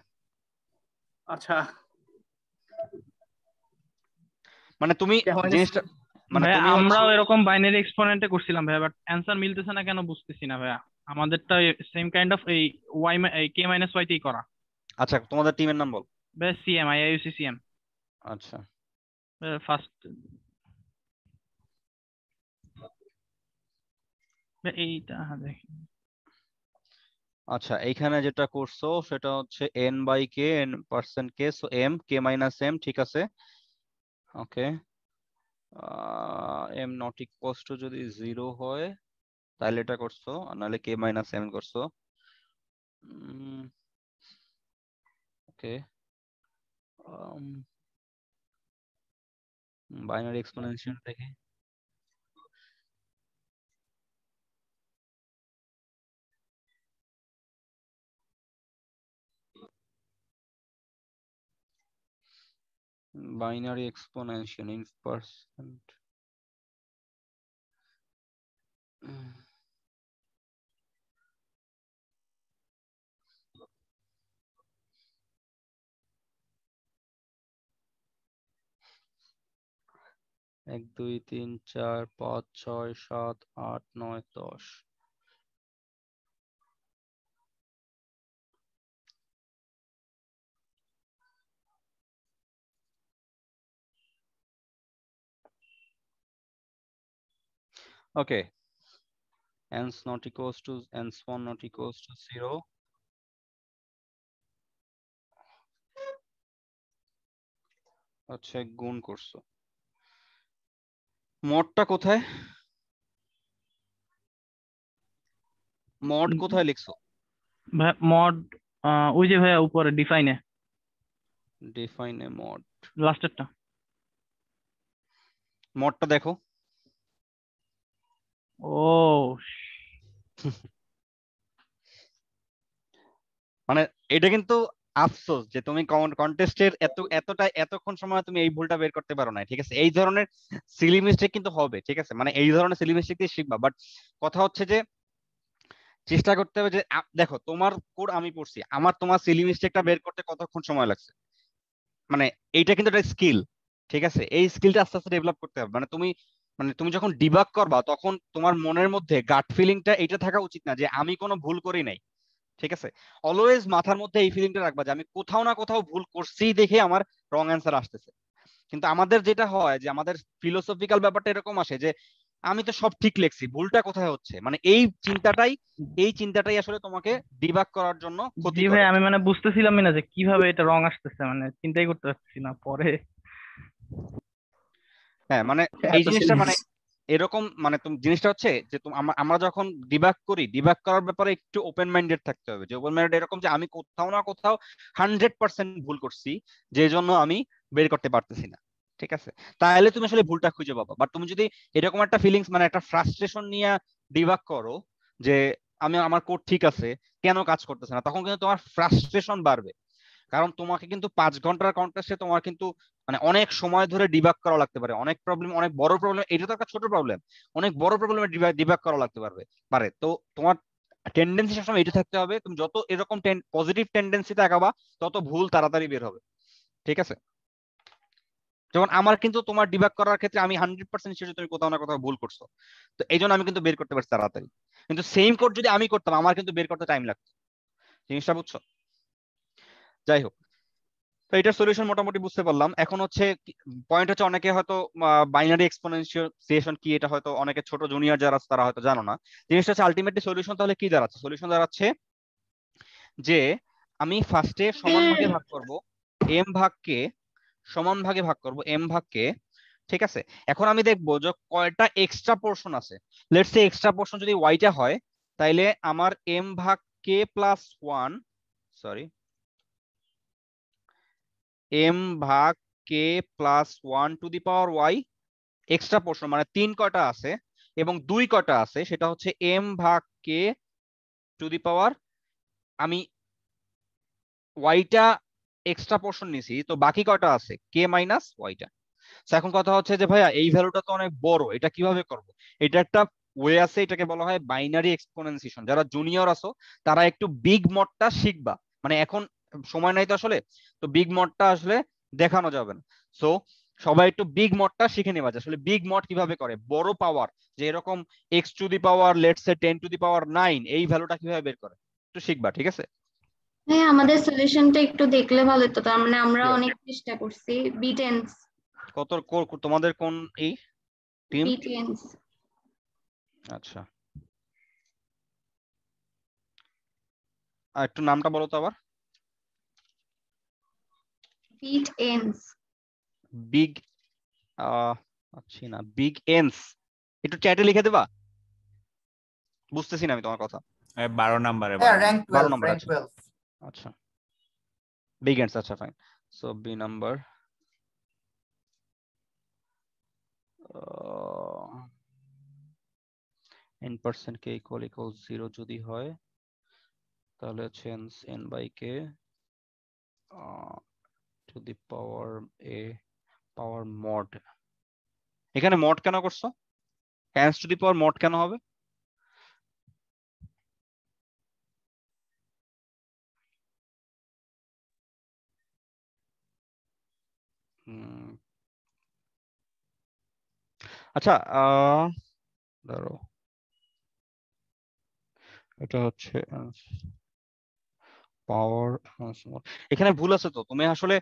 আচ্ছা, মানে তুমি কে মাইনাস, জিনিসটা মানে ভাইয়া তুমি হচ্ছে আমরাও এরকম বাইনারি এক্সপোনেন্টে করছিলাম ভাইয়া, বাট অ্যান্সার মিলতেছে না কেন বুঝতেছি না ভাইয়া। আমাদেরটা সেম কাইন্ড অফ এই ওয়াই এই কে মাইনাস ওয়াই তেই করা। আচ্ছা তোমাদের টিমের নাম বল। ভাইয়া সিএম, আইআইইউসি সিএম আচ্ছা ফার্স্ট। এইটা দেখি। আচ্ছা এইখানে যেটা করছো সেটা হচ্ছে N by K, N percent K, so M K minus M, ঠিক আছে। Okay, M not equals to যদি 0 হয় তাহলে এটা করছো, আর নাহলে কে মাইনাস এম করছো। ওকে, বাইনারি এক্সপোনেনশিয়াল দেখে binary exponential in percent. 1 2 3 4 5 6 7 8 9 10। Okay, n's not equals to n1 not equals to 0, আচ্ছা গুণ করছো, মডটা কোথায়, মড কোথায় লিখছো? মড ওই যে ভাইয়া উপরে ডিফাইনে ডিফাইনে মড, লাস্টেরটা। মডটা দেখো। ও মানে এটা কিন্তু আফসোস যে তুমি কন্টেস্টের এতক্ষণ সময় তুমি এই ভুলটা বের করতে পারো না, ঠিক আছে? এই ধরনের সিলি মিস্টেক কিন্তু হবে, ঠিক আছে? মানে এই ধরনের সিলি মিস্টেক দিয়ে শিখবা, বাট কথা হচ্ছে যে চেষ্টা করতে হবে যে দেখো তোমার কোড আমি পড়ছি, আমার তোমার সিলি মিস্টেকটা বের করতে কতক্ষণ সময় লাগছে, মানে এইটা কিন্তু একটা স্কিল, ঠিক আছে? এই স্কিলটা আস্তে আস্তে ডেভেলপ করতে হবে। মানে তুমি যখন ডিবাগ করবা তখন তোমার মনের মধ্যে গাট ফিলিংটা এটা থাকা উচিত না যে আমি কোনো ভুল করি নাই, ঠিক আছে? অলওয়েজ মাথার মধ্যে এই ফিলিংটা রাখবা যে আমি কোথাও না কোথাও ভুল করছি দেখে আমার রং অ্যান্সার আসতেছে। কিন্তু আমাদের যেটা হয় যে আমাদের ফিলোসফিক্যাল ব্যাপারটা এরকম আসে যে আমি তো সব ঠিক লিখছি, ভুলটা কোথায় হচ্ছে, মানে এই চিন্তাটাই আসলে তোমাকে ডিবাগ করার জন্য ক্ষতি জি ভাই, করে। আমি মানে বুঝতেছিলাম না যে কিভাবে এটা রং আসতেছে, মানে চিন্তাই করতে পারছি না পরে। হ্যাঁ, মানে এই এত জিনিসটা সিরিয়াস। মানে এরকম, মানে তুমি জিনিসটা হচ্ছে যে আমরা যখন ডিবাগ করি, ডিবাগ করার ব্যাপারে একটু ওপেন মাইন্ডেড থাকতে হবে, যে ওপেন মাইন্ডেড এরকম যে আমি কোথাও না কোথাও 100% ভুল করছি, যে জন্য আমি বের করতে পারতেছি না, ঠিক আছে? তাহলে তুমি আসলে ভুলটা খুঁজে পাবা। বাট তুমি যদি এরকম একটা ফিলিংস, মানে একটা ফ্রাস্ট্রেশন নিয়ে ডিবাগ করো যে আমার কোড ঠিক আছে, কেন কাজ করতেছে না, তখন কিন্তু তোমার ফ্রাস্ট্রেশন বাড়বে। কারণ তোমাকে কিন্তু 5 ঘন্টার কন্টেস্টে তোমার কিন্তু মানে অনেক সময় ধরে ডিবাগ করা লাগতে পারে, অনেক প্রবলেম, অনেক বড় প্রবলেম, এটা তো একটা ছোট প্রবলেম, অনেক বড় প্রবলেমে ডিবাগ করা লাগতে পারে। তো তোমার টেন্ডেন্সি সবসময় এটা থাকতে হবে, তুমি যত এরকম পজিটিভ টেন্ডেন্সিতে আগাবা তত ভুল তাড়াতাড়ি বের হবে, ঠিক আছে? যেমন আমার কিন্তু তোমার ডিবাগ করার ক্ষেত্রে আমি 100% শিওর তুমি কোথাও না কোথাও ভুল করছো, তো এই জন্য আমি কিন্তু বের করতে পারছি তাড়াতাড়ি। কিন্তু সেম কোড যদি আমি করতাম আমার কিন্তু বের করতে টাইম লাগতো, জিনিসটা বুঝছো? যাই হোক, তো এটার সলিউশন মোটামুটি বুঝতে পারলাম। এখন হচ্ছে পয়েন্ট হচ্ছে অনেকে হয়তো বাইনারি এক্সপোনেনশিয়াল কি এটা হয়তো অনেকে ছোট জুনিয়র যারা আছে তারা হয়তো জানো না। জিনিসটা হচ্ছে আলটিমেটলি সলিউশন তাহলে কি দাঁড়াচ্ছে? সলিউশন দাঁড়াচ্ছে যে আমি ফার্স্টে সমান ভাগে ভাগ করব এম ভাগকে, সমান ভাগে ভাগ করব এম ভাগকে, ঠিক আছে? এখন আমি দেখবো যে কয়টা এক্সট্রা পোর্শন আছে। লেটস সে এক্সট্রা পোর্শন যদি ওয়াইটা হয়, তাইলে আমার এম ভাগ কে প্লাস 1, সরি, এম ভাগ K plus 1 to the power Y extra portion, মানে 3 কয়টা আছে এবং 2 কয়টা আছে, সেটা হচ্ছে এম ভাগ কে টু দি পাওয়ার, আমি ওয়াইটা এক্সট্রা পোর্শন নিছি, তো বাকি কয়টা আছে কে মাইনাস ওয়াইটা। এখন কথা হচ্ছে যে ভাইয়া এই ভ্যালুটা তো অনেক বড়, এটা কিভাবে করব? এটা একটা ওয়ে আছে, এটাকে বলা হয় বাইনারি এক্সপোনেনশিয়েশন। যারা জুনিয়র আছো তারা একটু বিগ মডটা শিখবা, মানে এখন সময় নাই তো আসলে, তো বিগ মডটা আসলে দেখানো যাবে না। সো সবাই একটু বিগ মডটা শিখে নেবা, যে আসলে বিগ মড কিভাবে করে, বড় পাওয়ার, যে এরকম X to the power let's say 10 to the power 9 এই ভ্যালুটা কিভাবে বের করে, একটু শিখবা, ঠিক আছে? হ্যাঁ, আমাদের সলিউশনটা একটু দেখলে ভালো হতো। তার মানে আমরা Sure. অনেক চেষ্টা করছি। বিটেন্স তোমাদের কোন এই টিম? বিটেন্স আচ্ছা, আর একটু নামটা বলো তো আবার। বিটেন্স বিগ, আচ্ছা না, বিগ এন্স, একটু চ্যাটে লিখে দেবা, বুঝতেছি না আমি তোমার কথা। 12 নম্বরে র্যাঙ্ক 12 12 নম্বর, র্যাঙ্ক আচ্ছা 12 আচ্ছা, বিগ এন্স, আচ্ছা fine. So B number, n% k equal 0 যদি হয় তাহলে হচ্ছে n by k to the power a power mod. এখানে মড কেন করছো? n to the power mod কেন হবে? আচ্ছা, ধরো এটা হচ্ছে পাওয়ার, এখানে ভুল আছে তো, তুমি আসলে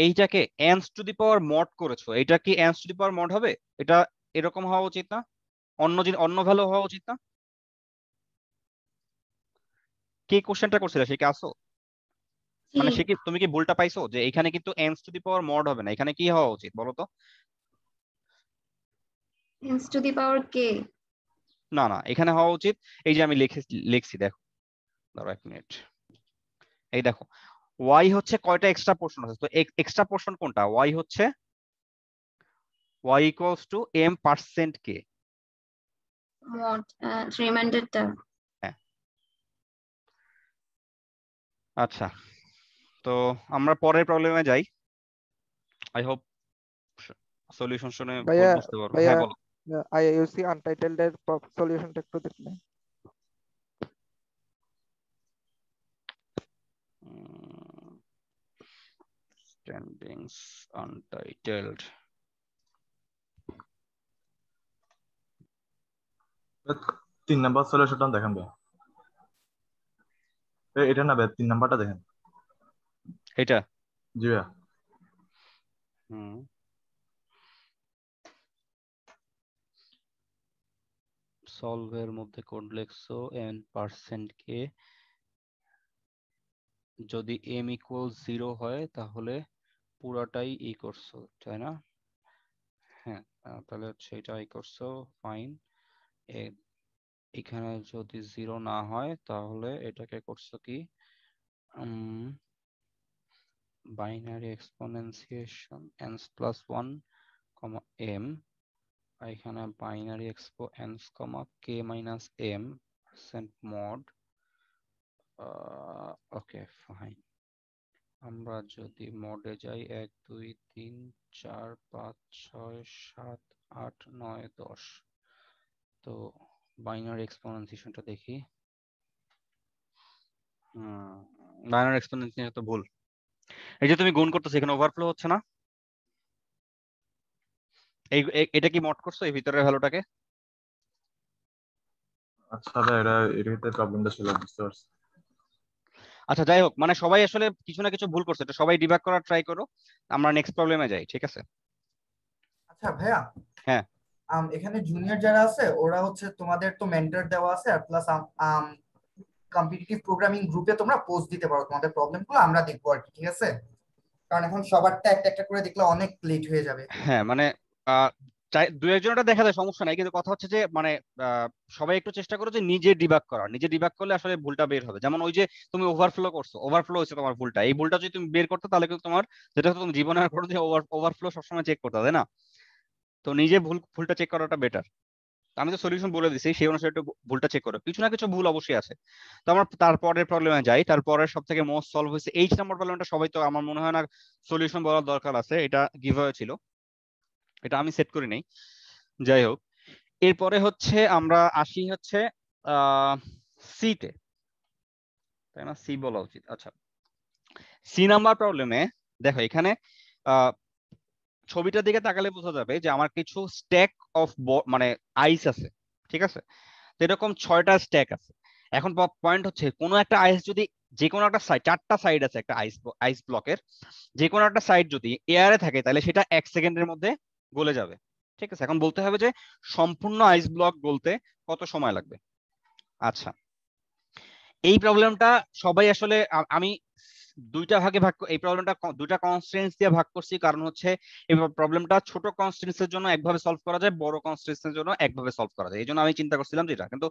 এইটাকে n's two the power mod করেছো, এটা কি n's two the power mod হবে? এটা এরকম হওয়া উচিত না? অন্য ভ্যালু হওয়া উচিত না? কে কোশ্চেনটা করছিল, সে কি আসো? জি, মানে সে কি, তুমি কি ভুলটা পাইছো যে এখানে কিন্তু nth two the power mod হবে না, এখানে কি হওয়া উচিত বলো তো? টেন্স টু দি পাওয়ার কে। না না, এখানে হওয়া উচিত, এই যে আমি লিখছি দেখো, ধরো 1 মিনিট, এই দেখো y হচ্ছে কয়টা এক্সট্রা পোর্শন আছে, তো এক্সট্রা পোর্শন কোনটা? y হচ্ছে y equals to m% k। Mod রিমাইন্ডারটা। হ্যাঁ, আচ্ছা, তো আমরা পরের প্রবলেমে যাই। আই হোপ সলিউশন শুনে ভাইয়া বুঝতে পারবো। ভাইয়া হ্যাঁ বলো। আইইউসি আনটাইটেলড এর সলিউশনটা একটু দেখলে। স্ট্যান্ডিংস আনটাইটেলড, তিন নাম্বার সলিউশনটা দেখেন ভাই, এটা না ভাই, 3 নাম্বারটা দেখেন। এটা জি ভাইয়া। হুম, সলভের মধ্যে কোড লিখছো n% কে, যদি m ইকুয়াল 0 হয় তাহলে পুরাটাই ই করছো, তাই না? হ্যাঁ, তাহলে হচ্ছে এটা ই করছো, ফাইন। এখানে যদি 0 না হয় তাহলে এটাকে করছো কি, বাইনারি এক্সপোনেনশিয়েশন n প্লাস 1 m, এখানে binary expo n k minus m percent mod। Okay fine, আমরা যদি মোডে যাই 1 2 3 4 5 6 7 8 9 10, তো বাইনারি এক্সপোনেনশিয়েশনটা দেখি। বাইনারি এক্সপোনেনশিয়েশন তো ভুল, এই যে তুমি গুণ করতেছো এখানে ওভারফ্লো হচ্ছে না, এটা কি মড করছো এই ভিতরের ভ্যালুটাকে? আচ্ছা ভাই, এর ভিতরে প্রবলেমটা ছিল, বুঝতে পারছি। আচ্ছা যাই হোক, মানে সবাই আসলে কিছু না কিছু ভুল করছে, এটা সবাই ডিবাগ করার ট্রাই করো, আমরা নেক্সট প্রবলেমে যাই, ঠিক আছে? আচ্ছা ভাইয়া, হ্যাঁ, এখানে জুনিয়র যারা আছে ওরা হচ্ছে তোমাদের তো মেন্টর দেওয়া আছে, আর প্লাস কম্পিটিটিভ প্রোগ্রামিং গ্রুপে তোমরা পোস্ট দিতে পারো তোমাদের প্রবলেমগুলো, আমরা দেখবো আর কি, ঠিক আছে? কারণ এখন সবারটা একটা একটা করে দেখলে অনেক লেট হয়ে যাবে। হ্যাঁ মানে দু একজনটা দেখা যায় সমস্যা নাই, কিন্তু কথা হচ্ছে যে মানে সবাই একটু চেষ্টা করো যে নিজে ডিবাগ করা, নিজে ডিবাগ করলে আসলে ভুলটা বের হবে। যেমন ওই যে তুমি ওভারফ্লো করছো, ওভারফ্লো হয়েছে তোমার ভুলটা, এই ভুলটা যদি তুমি বের করতে তাহলে কিন্তু তোমার, যেটা তুমি জীবনে আর করো যে ওভারফ্লো সবসময় চেক করতে, তাই না? তো নিজে ভুলটা চেক করাটা বেটার। আমি তো সলিউশন বলে দিছি, সেই অনুসারে একটু ভুলটা চেক করো, কিছু না কিছু ভুল অবশ্যই আছে। তো আমরা তারপরের প্রবলেমে যাই। তারপরের সব থেকে মোস্ট সলভ হয়েছে 8 নম্বর প্রবলেমটা, সবাই তো আমার মনে হয় না সলিউশন বলার দরকার আছে, এটা গিভঅ্যাওয়ে ছিল, এটা আমি সেট করি নাই। যাই হোক, এরপরে হচ্ছে আমরা আসি হচ্ছে সি তে, তাই না? সি বলা উচিত। আচ্ছা, সি নাম্বার প্রবলেমে দেখো, এখানে ছবিটার দিকে তাকালে বোঝা যাবে যে আমার কিছু স্ট্যাক অফ মানে আইস আছে, ঠিক আছে? তো এরকম 6টা স্ট্যাক আছে। এখন পয়েন্ট হচ্ছে, কোনো একটা আইস যদি, যে কোনো একটা সাইড, 4টা সাইড আছে একটা আইস ব্লকের, যে কোনো একটা সাইড যদি এয়ারে থাকে তাহলে সেটা 1 সেকেন্ডের মধ্যে গলে যাবে, ঠিক আছে? এখন বলতে হবে যে সম্পূর্ণ আইস ব্লক গলতে কত সময় লাগবে। আচ্ছা, এই প্রবলেমটা সবাই আসলে আমি দুইটা ভাগে এই প্রবলেমটা দুইটা কনস্ট্রেন্টস দিয়ে ভাগ করছি, কারণ হচ্ছে এই প্রবলেমটা ছোট কনস্ট্রেন্টস এর জন্য একভাবে সলভ করা যায়, বড় কনস্ট্রেন্টস এর জন্য একভাবে সলভ করা যায়। এই জন্য আমি চিন্তা করছিলাম যেটা, কিন্তু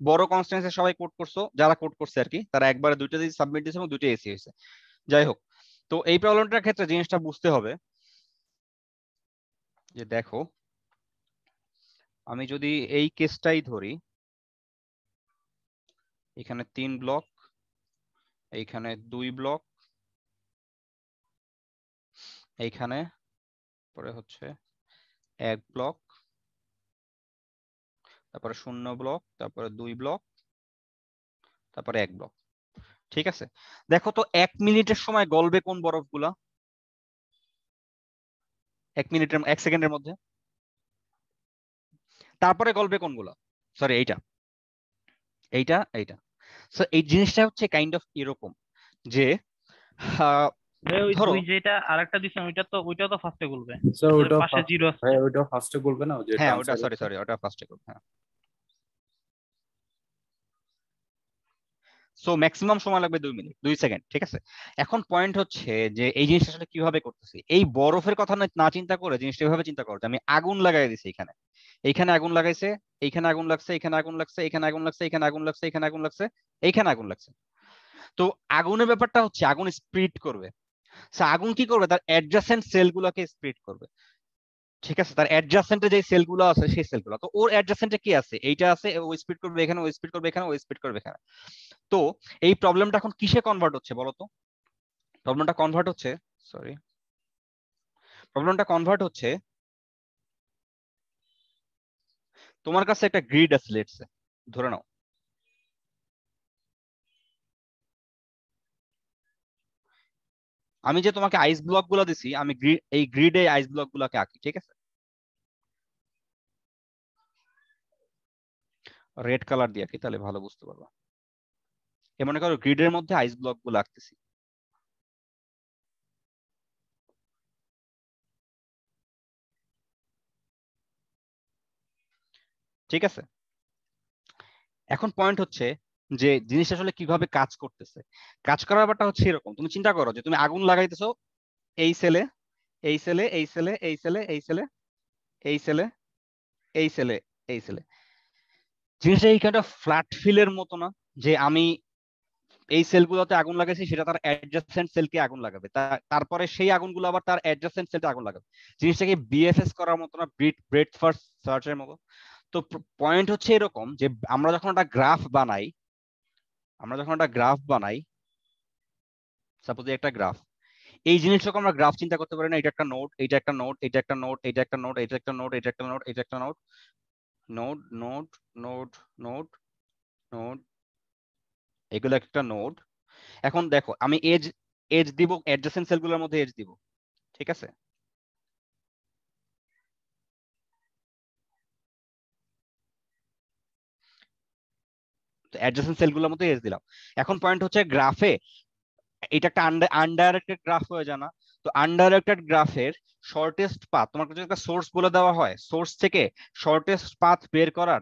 বড় কনস্ট্রেন্টস এ সবাই কোড করছো, যারা কোড করছে আর কি, তারা একবারে দুইটা দিয়ে সাবমিট দিয়েছে এবং দুইটা এসি হয়েছে। যাই হোক, তো এই প্রবলেমটার ক্ষেত্রে জিনিসটা বুঝতে হবে যে দেখো, আমি যদি এই কেসটাই ধরি, এখানে 3 ব্লক, এইখানে 2 ব্লক, এইখানে পরে হচ্ছে 1 ব্লক, তারপরে 0 ব্লক, তারপরে 2 ব্লক, তারপরে 1 ব্লক, ঠিক আছে? দেখো তো 1 মিনিটের সময় গলবে কোন বরফগুলা 1 সেকেন্ডের মধ্যে? তারপরে গলবে কোনগুলা? সরি, এইটা, এইটা, এইটা। সো এই জিনিসটা হচ্ছে কাইন্ড অফ এরকম যে ভাই ওই ধরো দুই যেটা আরেকটা দিছেন ওইটা তো ফার্স্টে বলবে, স্যার ওইটা পাশে জিরো আছে। ভাই ওইটা ফার্স্টে বলবে না, ওই যে হ্যাঁ ওটা ট্রান্সফার সরি সরি ওটা ফার্স্টে করব। হ্যাঁ, সো ম্যাক্সিমাম সময় লাগবে 2 মিনিট 2 সেকেন্ড, ঠিক আছে। এখন পয়েন্ট হচ্ছে যে এই জিনিসটা আসলে কিভাবে করতেছি, এই বরফের কথা না চিন্তা করে জিনিসটা এভাবে চিন্তা করো যে আমি আগুন লাগাই দিছি এখানে, এইখানে আগুন লাগাইছে, এইখানে আগুন লাগছে, এখানে আগুন লাগছে, এখানে আগুন লাগছে, এখানে আগুন লাগছে, এখানে আগুন লাগছে, এইখানে আগুন লাগছে। তো আগুনের ব্যাপারটা হচ্ছে আগুন স্প্রিড করবে। আগুন কি করবে, তার অ্যাডজাসেন্ট সেলগুলোকে স্প্রিড করবে, ঠিক আছে। তার অ্যাডজাসেন্টে যে সেলগুলো আছে সেই সেলগুলো, তো ওর অ্যাডজাসেন্টে কি আছে, এইটা আছে, ও স্পিড করবে এখানে, ও স্পিড করবে এখানে, ও স্পিড করবে এখানে। তো এই প্রবলেমটা এখন কিসে কনভার্ট হচ্ছে বলো তো? প্রবলেমটা কনভার্ট হচ্ছে, সরি, প্রবলেমটা কনভার্ট হচ্ছে, তোমার কাছে একটা গ্রিড আছে, লেটস সে, ধরে নাও আমি যে তোমাকে আইস ব্লক গুলো দিছি, আমি এই গ্রিডে আইস ব্লক গুলোকে আঁকি, ঠিক আছে। রেড কালার দিয়ে আঁকি, তাহলে ভালো বুঝতে পারবা। এ মনে করো গ্রিডের মধ্যে আইস ব্লক গুলো আঁকতেছি, ঠিক আছে। এখন পয়েন্ট হচ্ছে যে জিনিসটা আসলে কিভাবে কাজ করতেছে। কাজ করার ব্যাপারটা হচ্ছে এরকম, তুমি চিন্তা করো যে তুমি আগুন লাগাইতেছো এই সেলে, এই সেলে, এই সেলে, এই সেলে, এই সেলে, এই সেলে, এই সেলে, এই সেলে। জিনিসটা এই kind of ফ্ল্যাট ফিলের মতো না, যে আমি এই সেলগুলোতে আগুন লাগাইছি, সেটা তার অ্যাডজাসেন্ট সেলকে আগুন লাগাবে, তারপরে সেই আগুনগুলো আবার তার অ্যাডজাসেন্ট সেলটা আগুন লাগাবে। জিনিসটাকে বিএফএস করার মতো না, ব্রেডথ ফার্স্ট সার্চের মতো। তো পয়েন্ট হচ্ছে এরকম যে আমরা যখন একটা গ্রাফ বানাই, সাপোজ একটা গ্রাফ, এই জিনিসটাকে আমরা গ্রাফ চিন্তা করতে পারি না, এটা একটা নোড, এটা একটা নোড, এটা একটা নোড, এটা একটা নোড, এটা একটা নোড, এটা একটা নোড, এটা একটা node, node node node node node, এগুলো একটা নোড। এখন দেখো আমি এজ এজ দিব, অ্যাডজেসেন্ট সেলগুলোর মধ্যে এজ দিব, ঠিক আছে। তো অ্যাডজেসেন্ট সেলগুলোর মধ্যে এজ দিলাম। এখন পয়েন্ট হচ্ছে গ্রাফে এটা একটা আনডাইরেক্টেড গ্রাফ হয়ে যায় না? তো আনডাইরেক্টেড গ্রাফের শর্টেস্ট পাথ, তোমার কাছে একটা সোর্স বলে দেওয়া হয়, সোর্স থেকে শর্টেস্ট পাথ বের করার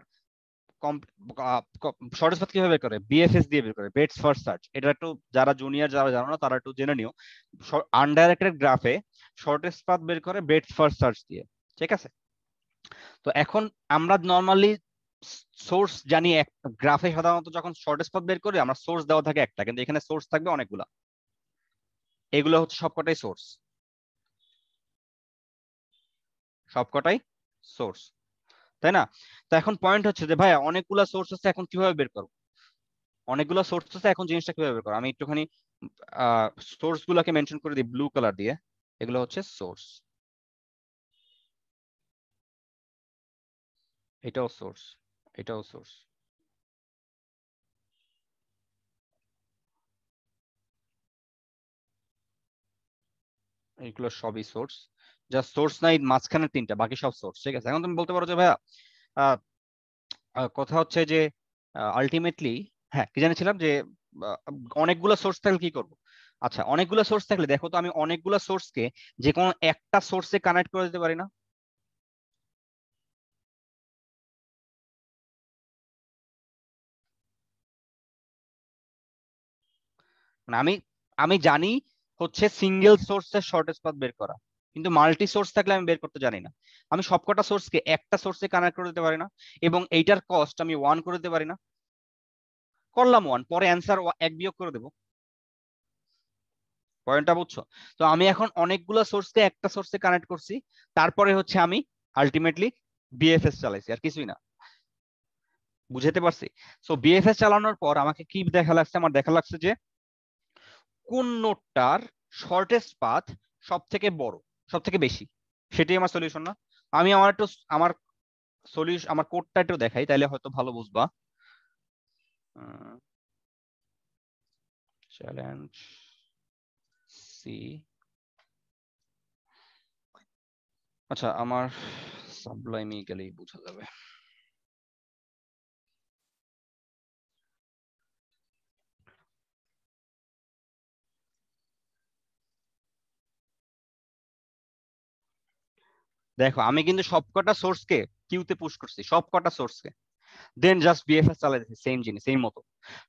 শর্টেস্ট পাথ কিভাবে বের করে, বিএফএস দিয়ে বের করে, বেডস ফার্স্ট সার্চ। এটা একটু যারা জুনিয়র যারা জানো না তারা একটু জেনে নিও। আনডাইরেক্টেড গ্রাফে শর্টেস্ট পাথ বের করে বেডস ফার্স্ট সার্চ দিয়ে, ঠিক আছে। তো এখন আমরা নর্মালি সোর্স জানি, এক গ্রাফে সাধারণত যখন শর্টেস্ট পাথ বের করি আমরা সোর্স দেওয়া থাকে একটা, কিন্তু এখানে সোর্স থাকবে অনেকগুলা, এগুলো হচ্ছে সবকটাই সোর্স, সবকটাই সোর্স, তাই না? তো এখন পয়েন্ট হচ্ছে যে ভাইয়া অনেকগুলা সোর্স আছে, এখন কিভাবে বের করবো, অনেকগুলো সোর্স আছে, এখন জিনিসটা কিভাবে বের করবো। আমি একটুখানি সোর্স গুলাকে মেনশন করে দিই ব্লু কালার দিয়ে, এগুলো হচ্ছে সোর্স, এটাও সোর্স, এটাও সোর্স, এগুলো সবই সোর্স। যা সোর্স নাই মাঝখানে তিনটা, বাকি সব সোর্স, ঠিক আছে। এখন তুমি বলতে পারো যে ভাইয়া কথা হচ্ছে যে আলটিমেটলি, হ্যাঁ কি জানিছিলাম যে আহ, অনেকগুলো সোর্স থাকলে কি করব। আচ্ছা অনেকগুলো সোর্স থাকলে দেখো তো আমি অনেকগুলো সোর্সকে যে কোনো একটা সোর্সে কানেক্ট করে দিতে পারি না? মানে আমি আমি জানি হচ্ছে সিঙ্গেল সোর্সের শর্টেস্ট পাথ বের করা, কিন্তু মাল্টি সোর্স থাকলে আমি বের করতে জানি না। আমি সবকটা সোর্সকে একটা সোর্সে কানেক্ট করে দিতে পারি না, এবং এইটার কস্ট আমি 1 করে দিতে পারি না? করলাম 1, পরে অ্যান্সার 1 বিয়োগ করে দেবো। পয়েন্টটা বুঝছো? তো আমি এখন অনেকগুলো সোর্সকে একটা সোর্সে কানেক্ট করছি, তারপরে হচ্ছে আমি আলটিমেটলি বিএফএস চালাইছি, আর কিছুই না। বুঝতে পারছি? সো বিএফএস চালানোর পর আমাকে কি দেখা লাগছে, আমার দেখা লাগছে যে কোন নোডটার শর্টেস্ট পাথ সব থেকে বড়, সব থেকে বেশি, সেটাই আমার সলিউশন না? আমি আমার সলিউশন, আমার কোডটা একটু দেখাই, তাইলে হয়তো ভালো বুঝবা। চ্যালেঞ্জ সি, আচ্ছা আমার সাবলাইমে গেলেই বোঝা যাবে। দেখো আমি কিন্তু সবকটা সোর্সকে কিউতে পুশ করছি, সবকটা সোর্সকে, দেন জাস্ট বিএফএস চালাই দিচ্ছি, সেম জিনিস সেম মতো।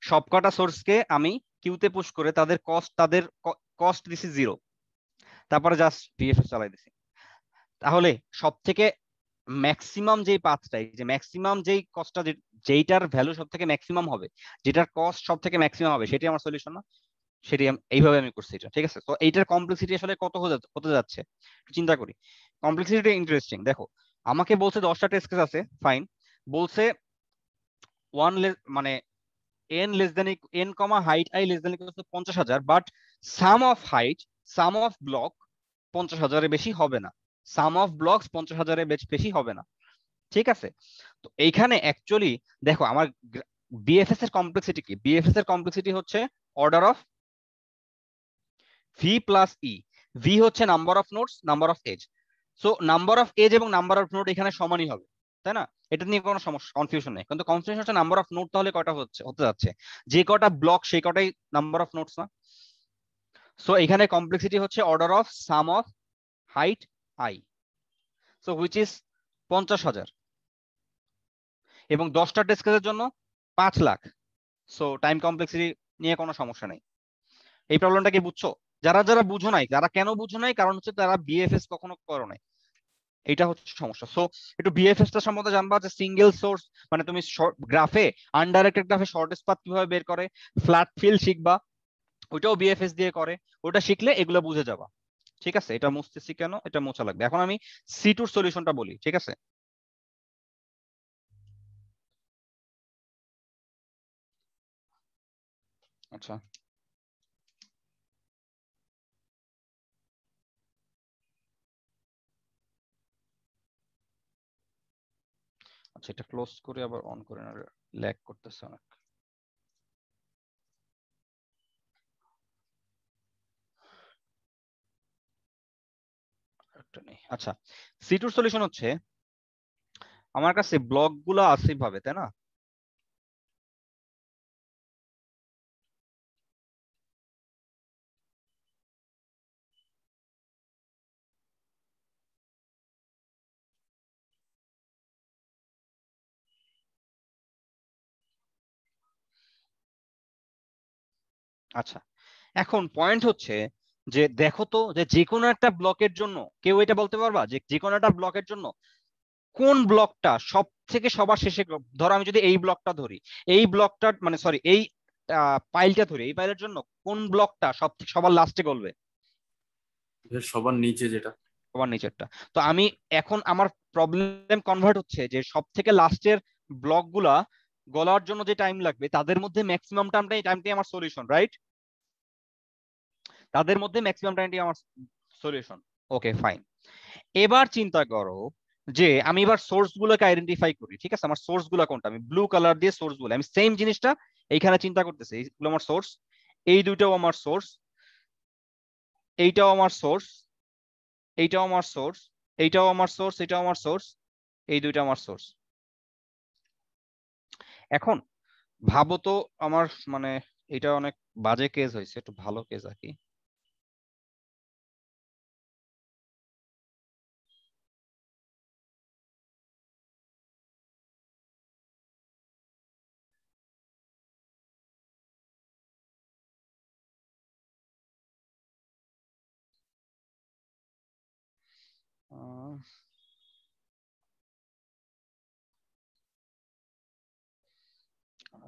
সবকটা সোর্সকে আমি কিউতে পুশ করে তাদের কস্ট দিছি 0, তারপরে জাস্ট বিএফএস চালাই দিছি। তাহলে সব থেকে ম্যাক্সিমাম যেই পাথটাই, যে ম্যাক্সিমাম যেই কস্টটা, যেইটার ভ্যালু সব থেকে ম্যাক্সিমাম হবে, যেটার কস্ট সব থেকে ম্যাক্সিমাম হবে, সেটাই আমার সলিউশন না? সেটি এইভাবে আমি করছি এটা, ঠিক আছে? তো এইটার কমপ্লেক্সিটি আসলে কত হতে যাচ্ছে চিন্তা করি। Complexity interesting. দেখো আমাকে বলছে 10টা টেস্ট কেস আছে, ফাইন। বলছে মানে n less than n comma height i less than 50,000, but sum of height, sum of block 50,000-এর বেশি হবে না, সাম অফ ব্লকস 50,000-এর বেশি হবে না, ঠিক আছে? তো এইখানে অ্যাকচুয়ালি দেখো আমার বিএফএস এর কমপ্লেক্সিটি কি? বিএফএস এর কমপ্লেক্সিটি হচ্ছে order of V plus E. V হচ্ছে number of nodes, number of edge. So number of edge এবং নাম্বার অফ নোড এখানে সমানই হবে, তাই না? এটা নিয়ে কোনো সমস্যা, কনফিউশন নেই। কিন্তু কনফিউশন হচ্ছে নাম্বার অফ নোড তাহলে কয়টা হতে যাচ্ছে, যে কটা ব্লক সেই কটাই নাম্বার অফ নোডস না? সো এখানে কমপ্লেক্সিটি হচ্ছে order of some of height I, so which is 50,000, এবং 10টা টেস্ট কেসের জন্য 5 লাখ। সো টাইম কমপ্লেক্সিটি নিয়ে কোনো সমস্যা নেই। এই প্রবলেমটা কি বুঝছো? যারা যারা বুঝো নাই, তারা কেন বুঝো নাই? কারণ হচ্ছে তারা বিএফএস কখনো করো নাই, এটা হচ্ছে সমস্যা। সো একটু বিএফএস টা সম্বন্ধে জানবা, যে সিঙ্গেল সোর্স মানে তুমি গ্রাফে, আনডাইরেক্টেড গ্রাফে শর্টেস্ট পাথ কিভাবে বের করে, ফ্ল্যাট ফিল শিখবা, ওইটাও বিএফএস দিয়ে করে। ওটা শিখলে এগুলো বুঝে যাবা, ঠিক আছে? এটা মুছতেছি কেন, এটা মোছা লাগবে। এখন আমি C2 সলিউশনটা বলি, ঠিক আছে? আচ্ছা আচ্ছা, এটা ক্লোজ করে আবার অন করে না, ল্যাগ করতেছে অনেক। একটা নেই। আচ্ছা, C2 সলিউশন হচ্ছে, আমার কাছে ব্লক গুলো আছে ভাবে, তাই না? আচ্ছা, এখন পয়েন্ট হচ্ছে যে দেখো তো, যে কোনো একটা ব্লকের জন্য কেউ এটা বলতে পারবা যে কোনো একটা ব্লকের জন্য কোন ব্লকটা সব থেকে সবার শেষে, ধরো আমি যদি এই ব্লকটা ধরি, এই ব্লকটা মানে সরি এই পাইলটা ধরি, এই পাইলের জন্য কোন ব্লকটা সবার লাস্টে গলবে? সবার নিচে যেটা, সবার নিচেরটা। তো আমি এখন আমার প্রবলেম কনভার্ট হচ্ছে যে সব থেকে লাস্টের ব্লক গুলা গলার জন্য যে টাইম লাগবে, তাদের মধ্যে ম্যাক্সিমাম টাইমটাই আমার সলিউশন, রাইট? তাদের মধ্যে ম্যাক্সিমাম টাইমটাই আমার সলিউশন। Okay fine. এবার চিন্তা করো যে আমি এবার সোর্স গুলোকে আইডেন্টিফাই করি, ঠিক আছে? আমার সোর্স গুলো কোনটা, আমি ব্লু কালার দিয়ে সোর্স গুলো, আমি সেম জিনিসটা এইখানে চিন্তা করতেছি। এইগুলো আমার সোর্স, এই দুইটাও আমার সোর্স, এইটাও আমার সোর্স, এইটাও আমার সোর্স, এইটাও আমার সোর্স, এটাও আমার সোর্স, এই দুইটা আমার সোর্স। এখন ভাবো তো আমার মানে এটা অনেক বাজে কেস হয়েছে, একটু ভালো কেস আঁকি।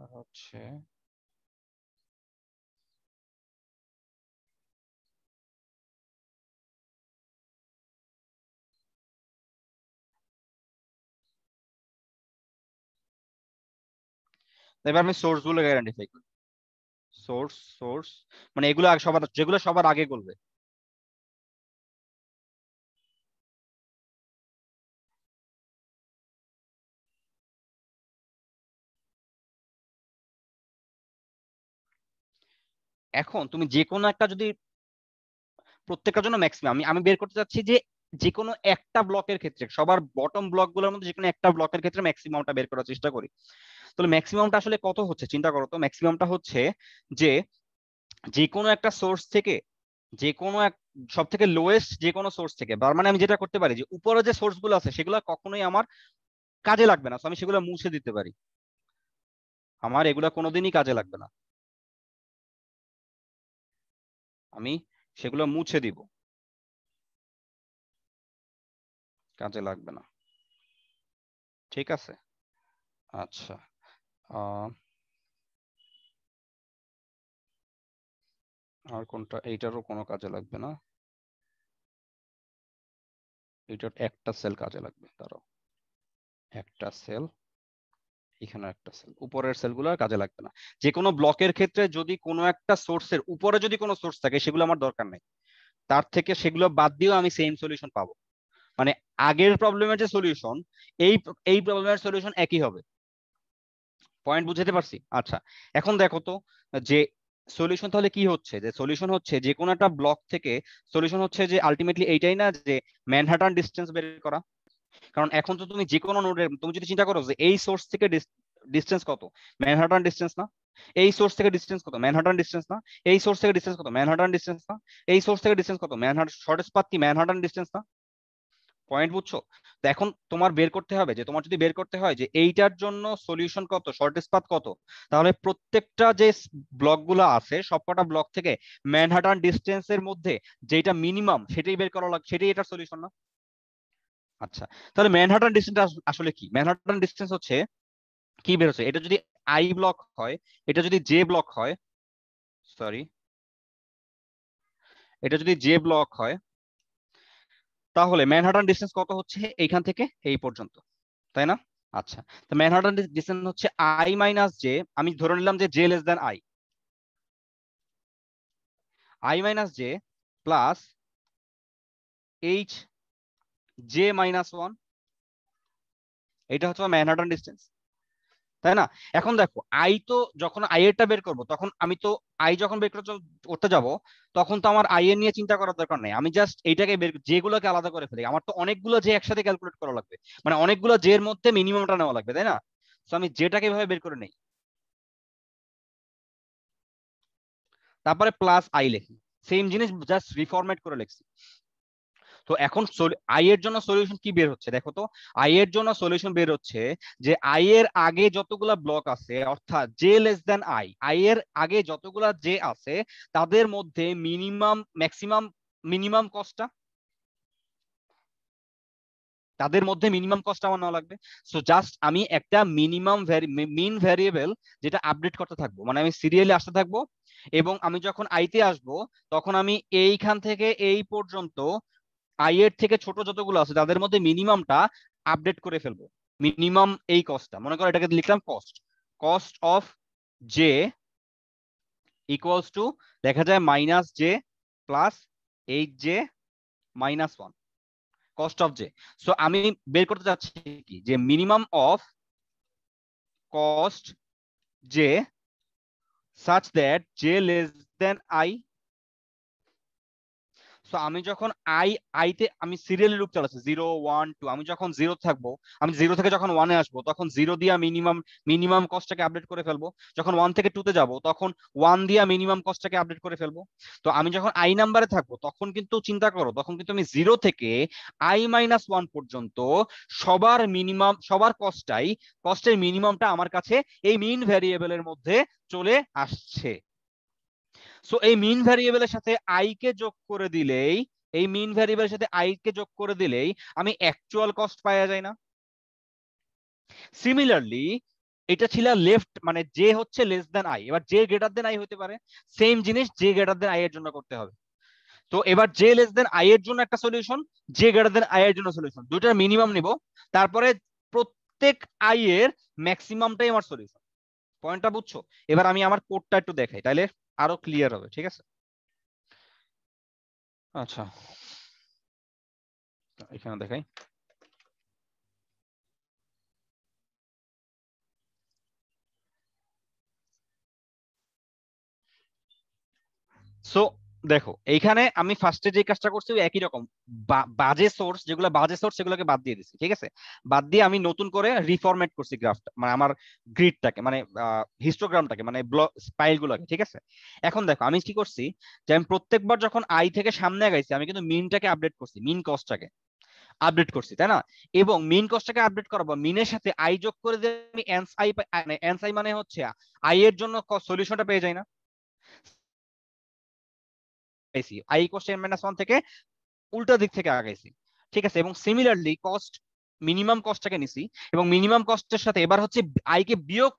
আর হচ্ছে এবার আমি সোর্স গুলো আইডেন্টিফাই করি। সোর্স মানে এগুলো যেগুলো সবার আগে বলবে। এখন তুমি যে কোনো একটা যদি প্রত্যেকটার জন্য ম্যাক্সিমাম আমি বের করতে চাচ্ছি, যে কোনো একটা ব্লকের ক্ষেত্রে, সবার বটম ব্লক গুলোর মধ্যে যে কোনো একটা ব্লকের ক্ষেত্রে ম্যাক্সিমামটা বের করার চেষ্টা করি। তাহলে ম্যাক্সিমামটা আসলে কত হচ্ছে চিন্তা করো তো। ম্যাক্সিমামটা হচ্ছে যে কোনো একটা সোর্স থেকে, যে কোনো এক সব থেকে লোয়েস্ট যে কোনো সোর্স থেকে, তার মানে আমি যেটা করতে পারি যে উপরে যে সোর্স গুলো আছে সেগুলো কখনোই আমার কাজে লাগবে না, তো আমি সেগুলো মুছে দিতে পারি, আমার এগুলা কোনোদিনই কাজে লাগবে না, আমি সেগুলো মুছে দিব, কাজে লাগবে না। ঠিক আছে, আচ্ছা আর কোনটা, এইটারও কোনো কাজে লাগবে না, এইটার একটা সেল কাজে লাগবে, তারও একটা সেল, এখানে একটা সেল, উপরের সেলগুলো আর কাজে লাগবে না। যে কোনো ব্লকের ক্ষেত্রে যদি কোনো একটা সোর্সের উপরে যদি কোনো সোর্স থাকে সেগুলো আমার দরকার নেই, তার থেকে সেগুলো বাদ দিয়েও আমি সেম সলিউশন পাবো, মানে আগের প্রবলেমের যে সলিউশন এই এই প্রবলেমের সলিউশন একই হবে। পয়েন্ট বুঝতে পারছি? আচ্ছা এখন দেখো তো যে সলিউশন তাহলে কি হচ্ছে, যে সলিউশন হচ্ছে যে কোনো একটা ব্লক থেকে সলিউশন হচ্ছে যে আলটিমেটলি এইটাই না, যে ম্যানহাটন ডিসটেন্স বের করা। কারণ এখন তো তুমি যে কোনো নোডের, তুমি যদি চিন্তা করো যে এই সোর্স থেকে ডিসটেন্স কত, ম্যানহাটন ডিসটেন্স না, এই সোর্স থেকে ডিসটেন্স কত, ম্যানহাটন ডিসটেন্স না, এই সোর্স থেকে ডিসটেন্স কত, ম্যানহাটন ডিসটেন্স না, এই সোর্স থেকে ডিসটেন্স কত, ম্যানহাটন, শর্টেস্ট পাথ কি ম্যানহাটন ডিসটেন্স না? পয়েন্ট বুঝছো? তো এখন তোমার বের করতে হবে যে তোমার যদি বের করতে হয় যে এইটার জন্য সলিউশন কত, শর্টেস্ট পাথ কত, তাহলে প্রত্যেকটা যে ব্লক গুলো আছে সবকটা ব্লক থেকে ম্যানহাটন ডিসটেন্সের মধ্যে যেটা মিনিমাম সেটাই বের করা লাগবে, সেটাই এটার সলিউশন না? আচ্ছা তাহলে ম্যানহাটন ডিসটেন্স আসলে কি? ম্যানহাটন ডিসটেন্স হচ্ছে কি বের হচ্ছে, এটা যদি আই ব্লক হয়, এটা যদি জে ব্লক হয়, সরি এটা যদি জে ব্লক হয়, তাহলে ম্যানহাটন ডিসটেন্স কত হচ্ছে এইখান থেকে এই পর্যন্ত, তাই না? আচ্ছা তো ম্যানহাটন ডিসটেন্স হচ্ছে আই মাইনাস জে, আমি ধরে নিলাম যে j less than i, i minus j plus h j minus one, এটা হচ্ছে ম্যানহাটন ডিসটেন্স, তাই না? এখন দেখো আই তো যখন আই এরটা বের করবো তখন আমি তো আই যখন বের করতে যাব তখন তো আমার আই এর নিয়ে চিন্তা করার দরকার নেই, আমি জাস্ট এইটাকে বের যেগুলোকে আলাদা করে ফেলি, আমার তো অনেকগুলো যে একসাথে ক্যালকুলেট করা লাগবে, মানে অনেকগুলো জে এর মধ্যে মিনিমামটা নেওয়া লাগবে, তাই না? তো আমি যেটাকে এভাবে বের করে নেই, তারপরে প্লাস আই লিখি, সেম জিনিস জাস্ট রিফরম্যাট করে লিখছি। তো এখন আই এর জন্য সলিউশন কি বের হচ্ছে দেখো তো, আই এর জন্য সলিউশন বের হচ্ছে যে আই এর আগে যতগুলা ব্লক আছে অর্থাৎ j less than i, i এর আগে যতগুলা জে আছে তাদের মধ্যে মিনিমাম ম্যাক্সিমাম মিনিমাম কস্টটা, তাদের মধ্যে মিনিমাম কস্ট আমার নেওয়া লাগবে। সো জাস্ট আমি একটা মিনিমাম মিন ভ্যারিয়েবল যেটা আপডেট করতে থাকবো, মানে আমি সিরিয়ালি আসতে থাকবো, এবং আমি যখন আইতে আসবো তখন আমি এইখান থেকে এই পর্যন্ত আই এর থেকে ছোট যতগুলো আছে তাদের মধ্যে মিনিমামটা আপডেট করে ফেলবো, মিনিমাম এই কস্টটা, মনে করো এটাকে লিখলাম cost, cost of j equals to দেখা যায় minus j plus h j minus one, cost of j. So আমি বের করতে চাচ্ছি কি যে minimum of cost j such that j less than i. So আমি যখন আইতে আমি সিরিয়ালি লুপ চালাচ্ছি 0 1 2, আমি যখন 0 থাকবো, আমি 0 থেকে যখন 1 এ আসবো তখন 0 দিয়া মিনিমাম কস্টটাকে আপডেট করে ফেলবো, যখন 1 থেকে 2 তে যাবো তখন 1 দিয়া মিনিমাম কস্টটাকে আপডেট করে ফেলবো। তো আমি যখন আই নাম্বারে থাকবো তখন কিন্তু চিন্তা করো, তখন কিন্তু আমি 0 থেকে আই মাইনাস 1 পর্যন্ত সবার কস্টের মিনিমামটা আমার কাছে এই মিন ভ্যারিয়েবলের মধ্যে চলে আসছে। সো এই মিন ভ্যারিয়েবলের সাথে আই কে যোগ করে দিলেই, এই মিন ভ্যারিয়েবলের সাথে আই কে যোগ করে দিলেই আমি অ্যাকচুয়াল কস্ট পাওয়া যায় না? সিমিলারলি এটা ছিল লেফট, মানে জে হচ্ছে লেস দেন আই, এবার জে গ্রেটার দেন আই হতে পারে, সেম জিনিস জে গ্রেটার দেন আই এর জন্য করতে হবে। তো এবার জে লেস দেন আই এর জন্য একটা solution, j greater than i এর জন্য সলিউশন, দুটার মিনিমাম নিব, তারপরে প্রত্যেক আই এর ম্যাক্সিমামটাই আমার সলিউশন। পয়েন্টটা বুঝছো? এবার আমি আমার কোডটা একটু দেখাই তাহলে আরো ক্লিয়ার হবে, ঠিক আছে? আচ্ছা এখানে দেখাই, সো দেখো এইখানে আমি ফার্স্টে যে কাজটা করছি ওই একই রকম, বাজে সোর্স যেগুলো বাজে সোর্স সেগুলোকে বাদ দিয়ে দিছি, ঠিক আছে। বাদ দিয়ে আমি নতুন করে রিফরম্যাট করছি গ্রাফটা, মানে আমার গ্রিডটাকে, মানে হিস্টোগ্রামটাকে, মানে স্পাইল গুলোকে, ঠিক আছে। এখন দেখো আমি কি করছি, যে আমি প্রত্যেকবার যখন আই থেকে সামনে আগাইছি আমি কিন্তু মিনটাকে আপডেট করছি, মিন কস্টটাকে আপডেট করছি, তাই না? এবং মিন কস্টটাকে আপডেট করাবো, মিনের সাথে আই যোগ করে দিয়ে আমি এনস আই, এনস আই মানে হচ্ছে আই এর জন্য সলিউশনটা পেয়ে যাই না, আই ইকুয়াল এন মাইনাস 1 থেকে উল্টা দিক থেকে আগাইছি, ঠিক আছে। এবং সিমিলারলি কস্ট, মিনিমাম কস্টটাকে নিছি এবং মিনিমাম কস্টের সাথে এবার হচ্ছে আই কে বিয়োগ,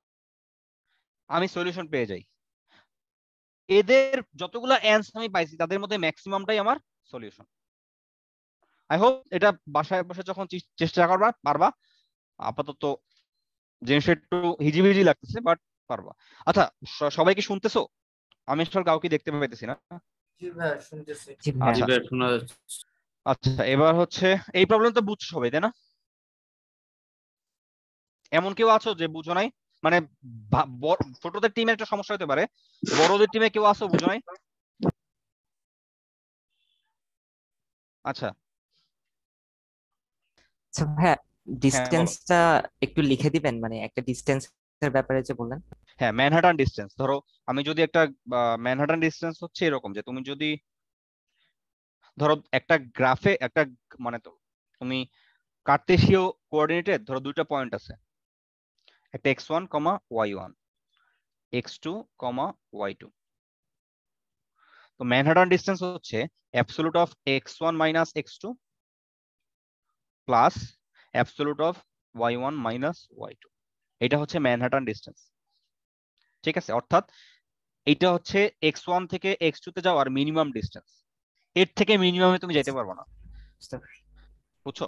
আমি সলিউশন পেয়ে যাই। এদের যতগুলো অ্যান্স আমি পাইছি তাদের মধ্যে ম্যাক্সিমামটাই আমার সলিউশন। আই হোপ এটা বাসায় বসে যখন চেষ্টা করবা পারবা। আপাতত জিনিসটা একটু হিজিবিজি লাগতেছে, বাট পারবা। আচ্ছা, সবাই কি শুনতেছো? আমি আসলে কাউকে দেখতে পাইতেছি না। জি ভাই শুনতেছি। জি ভাইয়া। জি ভাই শোনা যাচ্ছে। আচ্ছা, এবার হচ্ছে এই প্রবলেম তো বুঝছো সবাই, তাই না? এমন কেউ আছো যে বুঝো নাই? মানে ছোটদের টিমে একটা সমস্যা হতে পারে, বড়দের টিমে কেউ আছো বুঝো নাই? আচ্ছা আচ্ছা ভাইয়া, হ্যাঁ বলো। ডিস্টেন্সটা একটু লিখে দিবেন, মানে একটা ডিস্টেন্সের ব্যাপারে যে বললেন। হ্যাঁ, ম্যানহাটন ডিস্টেন্স, ধরো আমি যদি একটা ম্যানহাটন ডিস্টেন্স হচ্ছে এরকম, যে তুমি যদি ধরো একটা গ্রাফে একটা, মানে তো তুমি কার্তেশীয় কোঅর্ডিনেটে ধরো দুইটা পয়েন্ট আছে, একটা x1, y1, x2, y2। তো ম্যানহাটন ডিস্টেন্স হচ্ছে absolute of x1 minus x2 plus absolute of y1 minus y2। এটা হচ্ছে ম্যানহাটন ডিস্টেন্স, ঠিক আছে। অর্থাৎ এটা হচ্ছে x1 থেকে x2 তে যাওয়ার মিনিমাম ডিস্টেন্স, এর থেকে মিনিমামে তুমি যেতে পারবে না, বুঝতে পারছি। বুঝছো?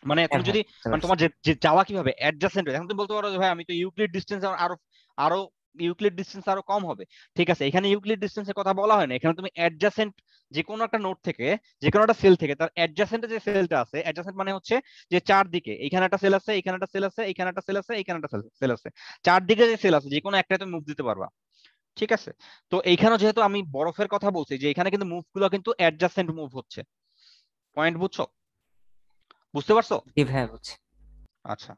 মানে হ্যাঁ তুমি ভাইয়া, যদি, বুঝতে মানে পারছি। তোমার যে যাওয়া কিভাবে অ্যাডজাসেন্ট, এখন তুমি বলতে পারো যে ভাই আমি তো ইউক্লিড ডিস্টেন্স আরো আরো ইউক্লিড ডিস্টেন্স আরো কম হবে, ঠিক আছে। এখানে ইউক্লিড ডিস্টেন্সের কথা বলা হয় না, এখানে তুমি অ্যাডজাসেন্ট যে কোনো একটা নোড থেকে, যে কোনো একটা সেল থেকে তার অ্যাডজাসেন্টে যে সেলটা আছে, অ্যাডজাসেন্ট মানে হচ্ছে যে চারদিকে, এখানে একটা সেল আছে, এখানে একটা সেল আছে, এখানে একটা সেল আছে, এখানে একটা সেল আছে, চারদিকে যে সেল আছে যে কোনো একটাতে মুভ দিতে পারবা, ঠিক আছে। তো এইখানে যেহেতু আমি বরফের কথা বলছি, যে এখানে কিন্তু মুভ গুলো কিন্তু অ্যাডজাসেন্ট মুভ হচ্ছে, পয়েন্ট বুঝছো? বুঝতে পারছো? জি ভাইয়া বুঝছি। আচ্ছা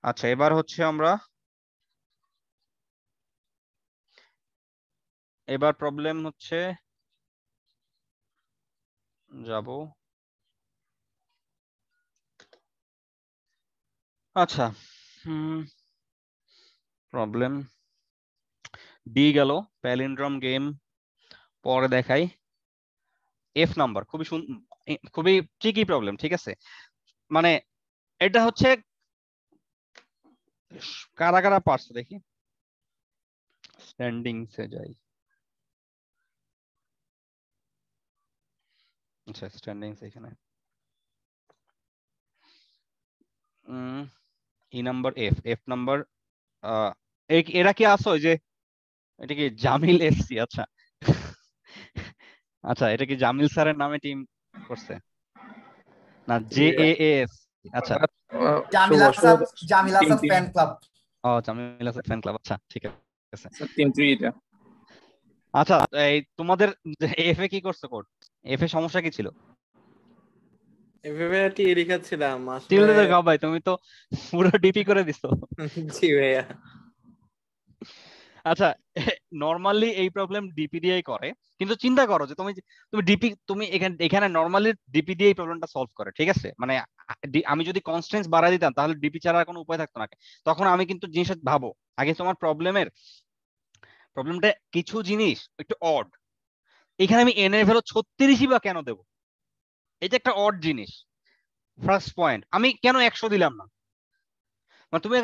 আচ্ছা, এবার হচ্ছে আমরা এবার প্রবলেম হচ্ছে যাব। আচ্ছা, প্রবলেম ডি গেল, প্যালিন্ড্রম গেম পরে দেখাই। এফ নাম্বার খুবই ট্রিকি প্রবলেম, ঠিক আছে। মানে এটা হচ্ছে কারা কারা পারছো দেখি, স্ট্যান্ডিংসে যাই। আচ্ছা, স্ট্যান্ডিংস এখানে ই নাম্বার এফ নাম্বার, এরা কি আসো যে এটা কি জামিল এফসি? আচ্ছা আচ্ছা, এটা কি জামিল স্যারের নামে টিম করছে না? JAAS। আচ্ছা, জামিল আসাদ, জামিল আসাদ ফ্যান ক্লাব। ও জামিল আসাদ ফ্যান ক্লাব, আচ্ছা ঠিক আছে। টিম 3 এটা। আচ্ছা, এই তোমাদের এফ এ কি করছো কোড? এফ এ সমস্যা কি ছিল? এভাবে টি লিখাচ্ছিলাম আসলে। টিল দে গাও ভাই, তুমি তো পুরো ডিপি করে দিছো। জি ভাইয়া। আচ্ছা, নরমালি এই প্রবলেম ডিপি দিয়েই করে, কিন্তু চিন্তা করো যে তুমি ডিপি, তুমি এখানে নরমালি ডিপি দিয়ে এই প্রবলেমটা সলভ করে, ঠিক আছে। মানে আমি যদি কনস্ট্যান্স বাড়াই দিতাম তাহলে ডিপি ছাড়া আর কোনো উপায় থাকতো না। তখন আমি কিন্তু জিনিসটা ভাবো আগে, তোমার প্রবলেমটা কিছু জিনিস একটু অড, এখানে আমি এন এর ভ্যালু 36ই বা কেন দেবো? এটা একটা অড জিনিস। ফার্স্ট পয়েন্ট, আমি কেন 100 দিলাম না? মানে তুমি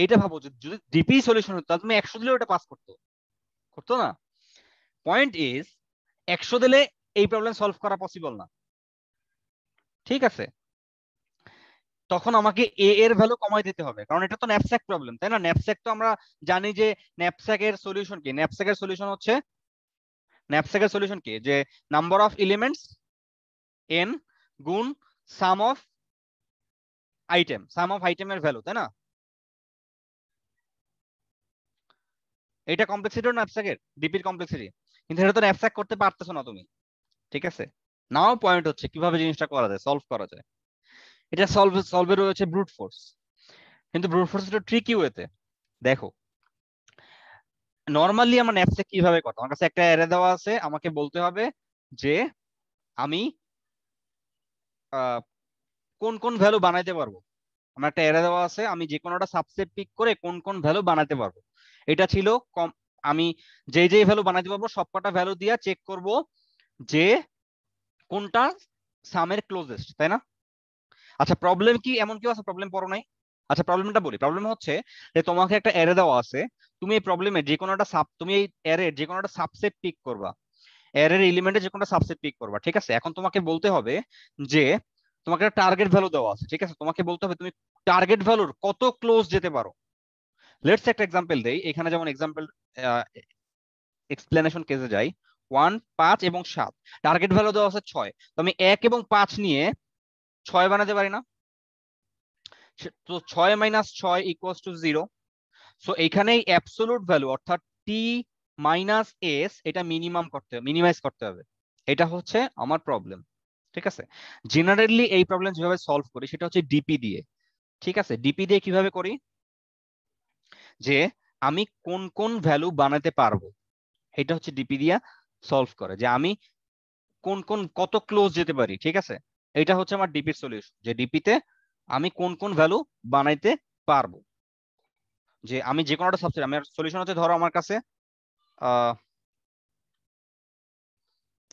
এটা ভাবো যে যদি ডিপি সলিউশন হতো তাহলে তুমি 100 দিলেও এটা পাস করতো না। পয়েন্ট ইজ 100 দিলে এই প্রবলেম সলভ করা পসিবল না, ঠিক আছে। তখন আমাকে এ এর ভ্যালু কমাই দিতে হবে, কারণ এটা তো ন্যাপস্যাক প্রবলেম, তাই না? ন্যাপস্যাক তো আমরা জানি যে ন্যাপস্যাকের সলিউশন কি, ন্যাপস্যাকের সলিউশন কি, যে নাম্বার অফ এলিমেন্টস n গুণ সাম অফ আইটেমের ভ্যালু, তাই না? এটা কমপ্লেক্সিটি ন্যাপস্যাকের, ডিপির কমপ্লেক্সিটি। কিন্তু এটা তো অ্যাবস্ট্রাক্ট করতে পারতেছো না তুমি, ঠিক আছে? নাও পয়েন্ট হচ্ছে কিভাবে জিনিসটা করা যায়, সলভ করা যায়। এটা সলভে রয়েছে ব্রুট ফোর্স, কিন্তু ব্রুট ফোর্স একটু ট্রিকি ওয়েতে। দেখো নরমালি আমার ন্যাপসে কিভাবে করতে, আমার কাছে একটা অ্যারে দেওয়া আছে, আমাকে বলতে হবে যে আমি কোন কোন ভ্যালু বানাইতে পারবো। আমার একটা অ্যারে দেওয়া আছে, আমি যে কোনোটা সাবসেট পিক করে কোন কোন ভ্যালু বানাতে পারবো। এটা ছিল কম, আমি যেই ভ্যালু বানাইতে পারবো সবকটা ভ্যালু দিয়ে চেক করব যে কোনটা সামের ক্লোজেস্ট, তাই না? আচ্ছা প্রবলেম কি, এমন কেউ আছে প্রবলেম পড়ো নাই? আচ্ছা প্রবলেমটা বলি। প্রবলেম হচ্ছে যে তোমাকে একটা অ্যারে দেওয়া আছে, তুমি এই প্রবলেমে যে কোনো একটা তুমি এই অ্যারে যে কোনো একটা সাবসেট পিক করবা, অ্যারের এলিমেন্টে যে কোনো সাবসেট পিক করবা, ঠিক আছে? এখন তোমাকে বলতে হবে যে তোমাকে একটা টার্গেট ভ্যালু দেওয়া আছে, ঠিক আছে? তোমাকে বলতে হবে তুমি টার্গেট ভ্যালুর কত ক্লোজ যেতে পারো। লেটস একটা এক্সাম্পল দেই, এখানে যেমন এক্সাম্পল এক্সপ্লেনেশন কেসে যাই। 1, 5 এবং 7 টার্গেট ভ্যালু দেওয়া আছে 6, তো আমি 1 এবং 5 নিয়ে 6 বানাতে পারি না? তো 6 - 6 = 0। সো এইখানেই অ্যাবসোলুট ভ্যালু অর্থাৎ টি মাইনাস এস এটা মিনিমাইজ করতে হবে। এটা হচ্ছে আমার প্রবলেম, ঠিক আছে? জেনারেলি এই প্রবলেম যেভাবে সলভ করি সেটা হচ্ছে ডিপি দিয়ে, ঠিক আছে? ডিপি দিয়ে কিভাবে করি, যে আমি কোন কোন ভ্যালু বানাতে পারবো, এটা হচ্ছে ডিপি দিয়া সলভ করে, যে আমি কোন কোন কত ক্লোজ যেতে পারি, ঠিক আছে? এটা হচ্ছে আমার ডিপির সলিউশন, যে ডিপিতে আমি কোন কোন ভ্যালু বানাইতে পারবো। যে আমি যে কোনো একটা সাবসেট, আমার সলিউশন হচ্ছে ধরো আমার কাছে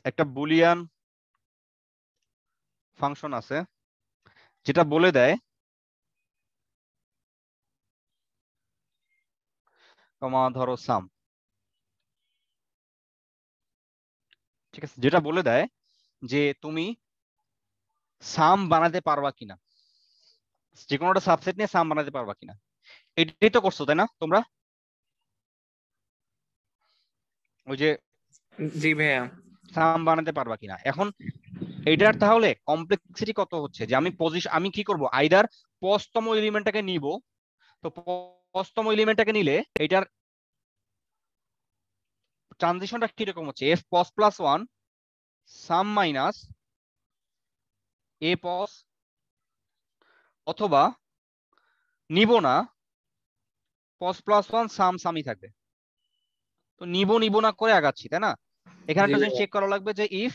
একটা বুলিয়ান ফাংশন আছে যেটা বলে দেয় ধরো সাম, ঠিক আছে? যেটা বলে দেয় যে তুমি সাম বানাতে পারবা কিনা, যে কোনো একটা সাবসেট নিয়ে সাম বানাতে পারবা কিনা। এটাই তো করছো তাই না তোমরা? ওই যে জি ভাইয়া। সাম বানাতে পারবা কিনা। এখন এটার তাহলে কমপ্লেক্সিটি কত হচ্ছে, যে আমি কি করব, আইদার পজতম এলিমেন্টটাকে নিব, তো পজতম এলিমেন্টটাকে নিলে এটার ট্রানজিশনটা কিরকম হচ্ছে, f pos plus 1 sum minus এ পজ, অথবা নিব না পজ প্লাস 1 সামই থাকবে। তো নিব না করে আগাচ্ছি, তাই না? এখানে একটা জিনিস চেক করা লাগবে যে if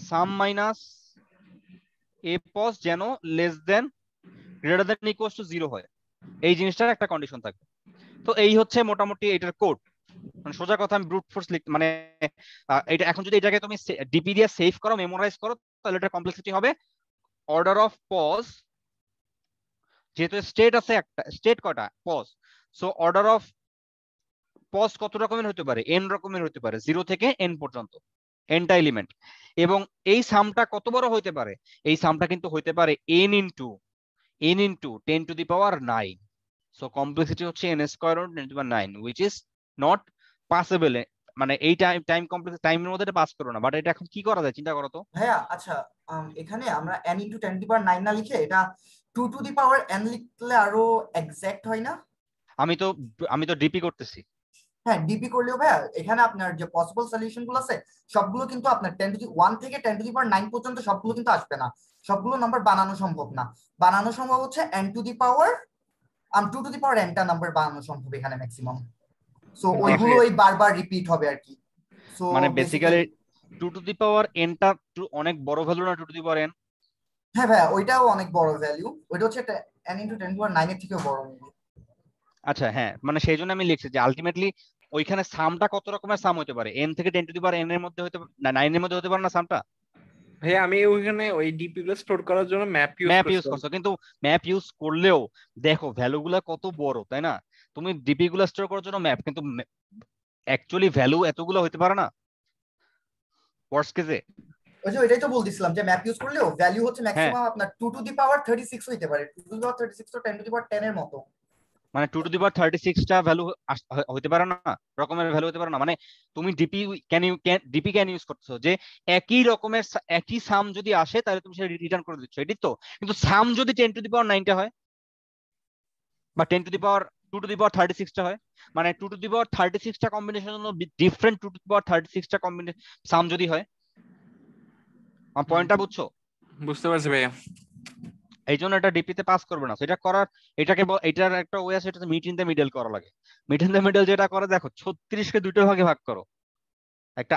sum minus A pos যেন less than greater than equals to 0 হয়, এই জিনিসটার একটা কন্ডিশন থাকবে। তো এই হচ্ছে মোটামুটি এটার কোড। মানে সোজা কথা আমি ব্রুট ফোর্স মানে এটা এখন যদি এটাকে তুমি ডিপি দিয়ে সেভ করো, মেমোরাইজ করো, তাহলে এটার কমপ্লেক্সিটি হবে অর্ডার অফ পজ, যেহেতু স্টেট আছে একটা, স্টেট কয়টা pos, so order of pos কত রকমের হতে পারে, এন রকমের হতে পারে, 0 থেকে এন পর্যন্ত এনটা এলিমেন্ট। এবং এই সামটা কত বড় হইতে পারে, এই সামটা কিন্তু হইতে পারে n into 10 to the power 9। So complexity হচ্ছে n² 10 to the power 9 which is not possible। মানে এই টাইম কমপ্লেক্স টাইমের মধ্যে এটা পাস করো না, বাট এটা এখন কি করা যায় চিন্তা করো তো ভাইয়া। আচ্ছা এখানে আমরা n × 10 টু দি পাওয়ার 9 না লিখে এটা 2 টু দি পাওয়ার n লিখলে আরো এক্সাক্ট হয় না? আমি তো ডিপি করতেছি। হ্যাঁ ডিপি করলেও ভাইয়া এখানে আপনার যে পসিবল সলিউশন গুলো আছে সবগুলো কিন্তু আপনার 10 টু দি 1 থেকে 10 টু দি পাওয়ার 9 পর্যন্ত সবগুলো কিন্তু আসবে না, সবগুলো নাম্বার বানানো সম্ভব না। বানানো সম্ভব হচ্ছে n to the power 2 to the power n টা নাম্বার বানানো সম্ভব এখানে ম্যাক্সিমাম। সো ওইগুলো এই বারবার রিপিট হবে আর কি। সো মানে basically 2 to the power n টা অনেক বড় ভ্যালু না 2 টু দি পাওয়ার n? হ্যাঁ ভাইয়া ওইটাও অনেক বড় ভ্যালু, ওইটা হচ্ছে n × 10 টু দি পাওয়ার 9 এর থেকেও বড়। আচ্ছা হ্যাঁ, মানে সেই জন্য আমি লিখছি যে আলটিমেটলি ওইখানে সামটা কত রকমের সাম হতে পারে, n থেকে 10 টু দি পাওয়ার n এর মধ্যে হতে না 9 এর মধ্যে হতে পারে না সামটা। ভাইয়া আমি ওইখানে ওই ডিপি গুলো স্টোর করার জন্য ম্যাপ ইউজ করছো, কিন্তু ম্যাপ ইউজ করলেও দেখো ভ্যালু গুলা কত বড়, তাই না? তুমি ডিপি গুলা স্টোর করার জন্য ম্যাপ, কিন্তু অ্যাকচুয়ালি ভ্যালু এতগুলো হতে পারে না ওয়ার্স্ট কেসে। ওই যে এটাই তো বলতেছিলাম যে ম্যাপ ইউজ করলেও ভ্যালু হচ্ছে ম্যাক্সিমাম আপনার 2 টু দি পাওয়ার 36 হইতে পারে। 2 টু দি পাওয়ার 36 তো 10 টু দি পাওয়ার 10 এর মতো, মানে 2 টু দি পাওয়ার 36 টা ভ্যালু হতে পারে না, রকমের ভ্যালু হতে পারে না। মানে তুমি ডিপি ক্যান ইউজ করতেছো যে একই রকমের একই সাম যদি আসে তাহলে তুমি সেটা রিটার্ন করে দিচ্ছ, এটাই তো। কিন্তু সাম যদি 10 টু দি পাওয়ার 9 টা হয় বা 10 to the power 2 to the power 36টা হয়, মানে 2 টু দি পাওয়ার 36টা কম্বিনেশনের জন্য ডিফারেন্ট 2 টু দি পাওয়ার 36টা কম্বিনেশন সাম যদি হয়। আমার পয়েন্টটা বুঝছো? বুঝতে পারছি ভাইয়া। এই জন্য এটা ডিপিতে পাস করবে না। এটা করার এটার একটা ওয়ে আছে, এটা মিট ইন দ্য মিডল করা লাগে। মিট ইন দ্য মিডল যেটা করে দেখো, 36কে দুটো ভাগে ভাগ করো, একটা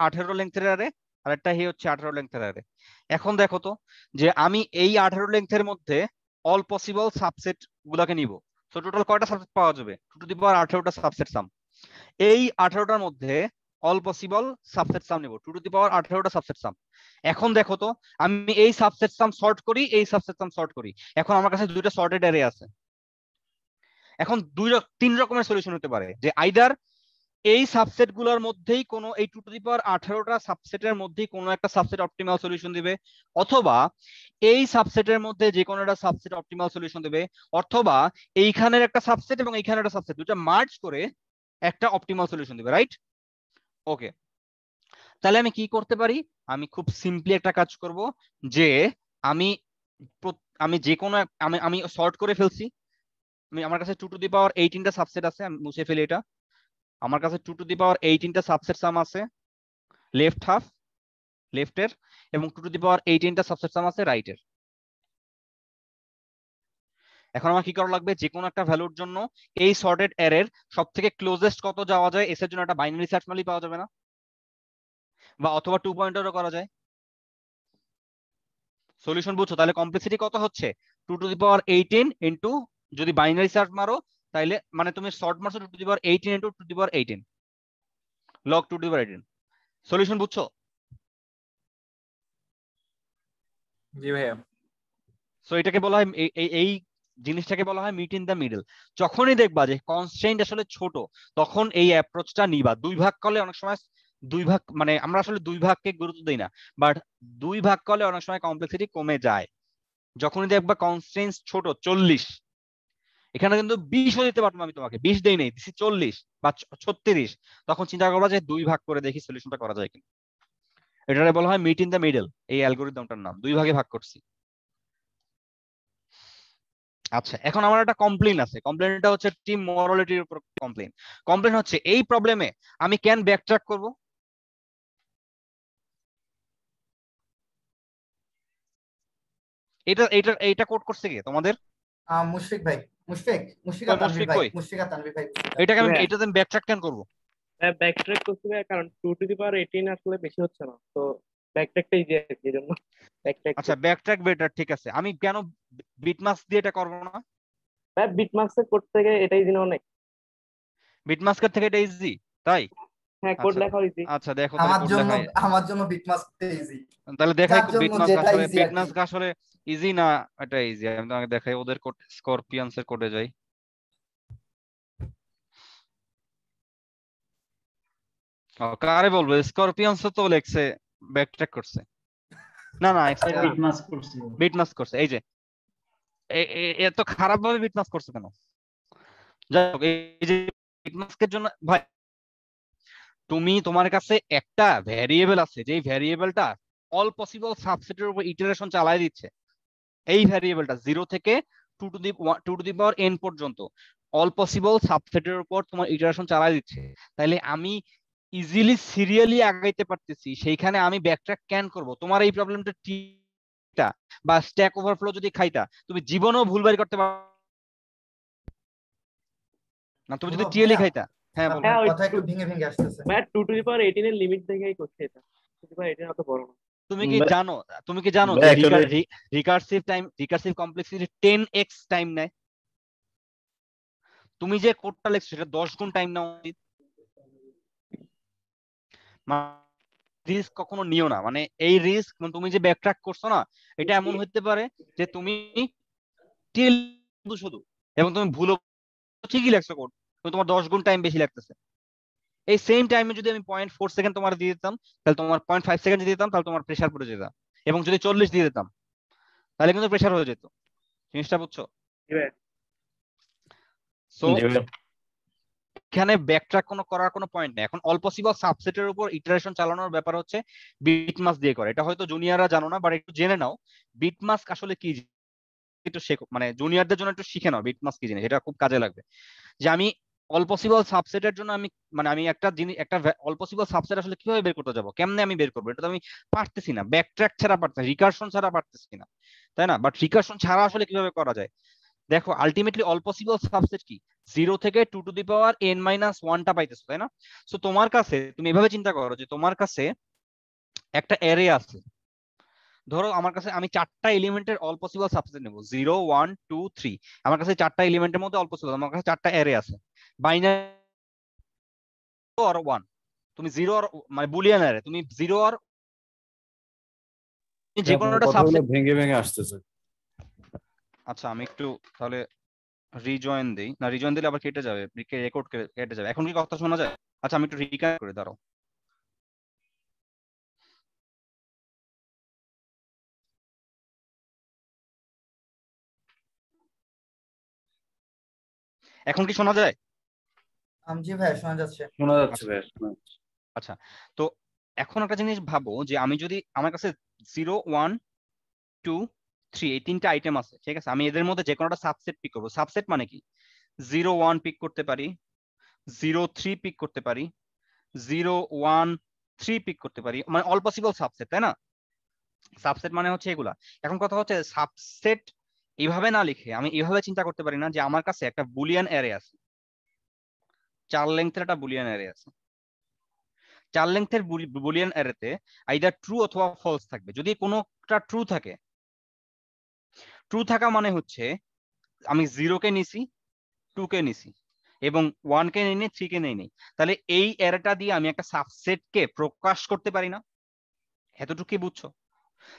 18 লেন্থের অ্যারে আর একটা হচ্ছে 18 লেন্থের অ্যারে। এখন দেখো তো যে আমি এই 18 লেন্থের মধ্যে অল পসিবল সাবসেট গুলাকে নিব। সো টোটাল কয়টা সাবসেট পাওয়া যাবে? 2 টু দি পাওয়ার 18টা সাবসেট সাম। এই 18টার মধ্যে অল পসিবল সাবসেট সাম নিব, 2 টু দি পাওয়ার 18টা সাবসেট সাম। এখন দেখো তো আমি এই সাবসেট সাম সর্ট করি, এই সাবসেট সাম সর্ট করি। এখন আমার কাছে দুইটা সর্টেড অ্যারে আছে। এখন তিন রকমের সলিউশন হতে পারে, যে আইদার এই সাবসেট গুলোর মধ্যেই কোনো এই 2 টু দি পাওয়ার 18টা সাবসেটের মধ্যেই কোনো একটা সাবসেট অপটিমাল সলিউশন দিবে, অথবা এই সাবসেটের মধ্যে যে কোনো একটা সাবসেট অপটিমাল সলিউশন দেবে, অথবা এইখানের একটা সাবসেট এবং এইখানের একটা সাবসেট দুটো মার্জ করে একটা অপটিমাল সলিউশন দিবে, রাইট? ওকে, তাহলে আমি কি করতে পারি? আমি খুব সিম্পলি একটা কাজ করব, যে আমি যে কোনো আমি সর্ট করে ফেলছি। আমার কাছে 2 টু দি পাওয়ার 18টা সাবসেট আছে, আমি মুছে ফেলি এটা। আমার কাছে 2 টু দি পাওয়ার 18টা সাবসেট সাম আছে লেফট হাফ, লেফটের, এবং 2 টু দি পাওয়ার 18টা সাবসেট সাম আছে রাইটের। এখন আমার কি করা লাগবে? যে কোনো একটা ভ্যালুর জন্য এই সর্টেড অ্যারের সব থেকে ক্লোজেস্ট কত যাওয়া যায়, এর জন্য একটা বাইনারি সার্চ মারলেই পাওয়া যাবে না? বা অথবা 2 পয়েন্টারও করা যায়। সলিউশন বুঝছো? তাহলে কমপ্লেক্সিটি কত হচ্ছে? 2 টু দি পাওয়ার 18 ইনটু, যদি বাইনারি সার্চ মারো তাহলে মানে তুমি শর্ট মারছো 2 to the power 18 into 2 to the power 18 log 2 to the power 18। Solution বুঝছো? জি ভাইয়া। সো এটাকে বলা হয় এই জিনিসটাকে বলা হয় মিট ইন দ্য মিডল। যখনই দেখবা যে কনস্ট্রেইন্ট আসলে ছোট, তখন এই অ্যাপ্রোচটা নিবা। দুই ভাগ করলে অনেক সময় মানে আমরা আসলে দুই ভাগকে গুরুত্ব দেই না, বাট দুই ভাগ করলে অনেক সময় কমপ্লেক্সিটি কমে যায়। যখনই দেখবা কনস্ট্রেইন্ট ছোট 40, এখানে কিন্তু 20ও দিতে পারতাম, আমি তোমাকে 20 দেই নাই, দিছি 40 বা 36, তখন চিন্তা করবা যে দুই ভাগ করে দেখি সলিউশনটা করা যায় কিনা। এটাকে বলা হয় মিট ইন দ্য মিডল। এই অ্যালগরিদমটার নাম, দুই ভাগে ভাগ করছি। আচ্ছা, এখন আমার একটা কমপ্লেইন আছে। কমপ্লেইনটা হচ্ছে টিম মরালিটির উপর কমপ্লেইন। কমপ্লেইন হচ্ছে এই প্রবলেমে আমি কেন ব্যাকট্র্যাক করব? এটা কোড করছে কি তোমাদের? মুশফিক ভাই, মুশফিকা তানভীর ভাই, মুশফিকা তানভীর ভাই। এটাকে আমি ব্যাকট্র্যাক কেন করব? ব্যাকট্র্যাক করতে হবে কারণ 2 টু দি পাওয়ার 18 আসলে বেশি হচ্ছে না, তো ব্যাকট্র্যাকটা ইজি আছে এই জন্য ব্যাকট্র্যাক। আচ্ছা, ব্যাকট্র্যাক বেটার, ঠিক আছে। আমি কেন বিটমাস্ক দিয়ে এটা করব না? ভাই বিটমার্কস এর করতে গিয়ে এটাই ইজি না অনেক? বিটমাস্কের থেকে এটা ইজি, তাই? হ্যাঁ, কোড লেখা ইজি। আচ্ছা দেখো, তাহলে কোড লেখা আমার জন্য বিটমাস্কটা ইজি। তাহলে দেখাই বিটমাস্ক আসলে ইজি না এটা ইজি। আমি তোমাকে দেখাই ওদের কোড, স্করপিয়ন্স এর কোডে যাই। কারে বলবো? স্করপিয়ন্স তো লেখছে ব্যাকট্র্যাক করছে না, বিটমাস্ক করছে। এই যে এত খারাপ ভাবে বিটমাস্ক করছে কেন? যাই হোক, এই যে বিটমাস্কের জন্য ভাই, তোমার কাছে একটা ভ্যারিয়েবল আছে, যে ভ্যারিয়েবলটা অল পসিবল সাবসেটের উপর ইটারেশন চালায় দিচ্ছে। এই ভ্যারিয়েবলটা 0 থেকে 2 টু দি পাওয়ার n পর্যন্ত অল পসিবল সাবসেটের উপর তোমার ইটারেশন চালায় দিচ্ছে। তাহলে আমি ইজিলি সিরিয়ালি আগাইতে পারতেছি, সেইখানে আমি ব্যাকট্র্যাক কেন করব? তোমার এই প্রবলেমটা ঠিকটা বা স্ট্যাক ওভারফ্লো যদি খাইতা, তুমি জীবনেও ভুল বাড়ি করতে পার না। তুমি যদি টিএলই খাইতা। হ্যাঁ বলো। কথা একটু ভেঙে ভেঙে আসতেছে। ভাই 2 টু দি পাওয়ার 18 এর লিমিট দেখেই করছে এটা। 2 টু দি পাওয়ার 18 অত বড় না। তুমি কি জানো যে রিকার্সিভ কমপ্লেক্সিটি 10x টাইম নেয়? তুমি যে কোডটা লিখছো সেটা 10 গুণ টাইম নাও। রিস্ক কখনো নিও না, মানে এই রিস্ক তুমি যে ব্যাকট্র্যাক করছো না, এটা এমন হতে পারে যে তুমি শুধু এবং তুমি ভুলও ঠিকই লেখছো কোড, তোমার 10 গুণ টাইম বেশি লাগতেছে। এই সেম টাইমে যদি আমি 0.4 সেকেন্ড তোমার দিয়ে দিতাম, তাহলে তোমার 0.5 সেকেন্ড দিয়ে দিতাম, তাহলে তোমার প্রেসার পড়ে যেত। এবং যদি 40 দিয়ে দিতাম তাহলে কিন্তু প্রেসার হয়ে যেত। জিনিসটা বুঝছো? সো এখানে ব্যাকট্র্যাক করার কোনো পয়েন্ট নেই। এখন অল পসিবল সাবসেটের উপর ইটারেশন চালানোর ব্যাপার হচ্ছে বিটমাস্ক দিয়ে করে। এটা হয়তো জুনিয়ররা জানো না, বাট একটু জেনে নাও বিটমাস্ক আসলে কি একটু শেখো, মানে জুনিয়রদের জন্য একটু শিখে নাও বিটমাস কি জিনিস, এটা খুব কাজে লাগবে। যে আমি অল পসিবল সাবসেটের জন্য আমি মানে আমি একটা জিনিস একটা অল পসিবল সাবসেট আসলে কিভাবে বের করতে যাবো, কেমনে আমি বের করবো, এটা তো আমি পারতেছি না, ব্যাকট্র্যাক ছাড়া পারতেছি, রিকারশন ছাড়া পারতেছি না, তাই না? বাট রিকারশন ছাড়া আসলে কিভাবে করা যায়? দেখো আলটিমেটলি অল পসিবল সাবসেট কি, 0 থেকে 2 টু দি পাওয়ার n-1 টা পাইতেছো, তাই না? সো তোমার কাছে তুমি এভাবে চিন্তা করো যে তোমার কাছে একটা অ্যারে আছে, ধরো আমার কাছে আমি 4টা এলিমেন্টের অল পসিবল সাবসেট নেব, 0 1 2 3। আমার কাছে 4টা এলিমেন্টের মধ্যে অল পসিবল, আমার কাছে 4টা অ্যারে আছে, বাইনারি আর 1, তুমি 0 আর মানে বুলিয়ান অ্যারে, তুমি 0 আর যে কোনো একটা কথাগুলো সাবসেট। ভেঙে ভেঙে আসতেছে। আচ্ছা আমি একটু তাহলে রিজয়েন দেই, না রিজয়েন দিলে আবার কেটে যাবে, রেকর্ড কেটে যাবে। এখন কি কথা শোনা যায়? আচ্ছা আমি একটু রিকানেক্ট করে দাঁড়াও। এখন কি শোনা যায়? জি ভাই শোনা যাচ্ছে। শোনা যাচ্ছে ভাই, শোনা যাচ্ছে। আচ্ছা তো এখন একটা জিনিস ভাবো যে আমি যদি আমার কাছে 0 1 2 3 এই 3টা আইটেম আছে, ঠিক আছে, আমি এদের মধ্যে যে কোনোটা সাবসেট পিক করবো। সাবসেট মানে কি, 0 1 পিক করতে পারি, 0 3 পিক করতে পারি, 0 1 3 পিক করতে পারি, মানে অল পসিবল সাবসেট, তাই না? সাবসেট মানে হচ্ছে এগুলা। এখন কথা হচ্ছে সাবসেট এইভাবে না লিখে আমি এইভাবে চিন্তা করতে পারি না যে আমার কাছে একটা বুলিয়ান অ্যারে আছে, 4 লেংথের একটা বুলিয়ান অ্যারে আছে। 4 লেংথের বুলিয়ান অ্যারেতে আইদার ট্রু অথবা ফলস থাকবে। যদি কোনোটা ট্রু থাকে, ট্রু থাকা মানে হচ্ছে আমি 0 কে নিছি, 2 কে নিছি এবং 1 কে নেই, 3 কে নেই, তাহলে এই অ্যারেটা দিয়ে আমি একটা সাবসেটকে প্রকাশ করতে পারি না। এতটুকু কি বুঝছো?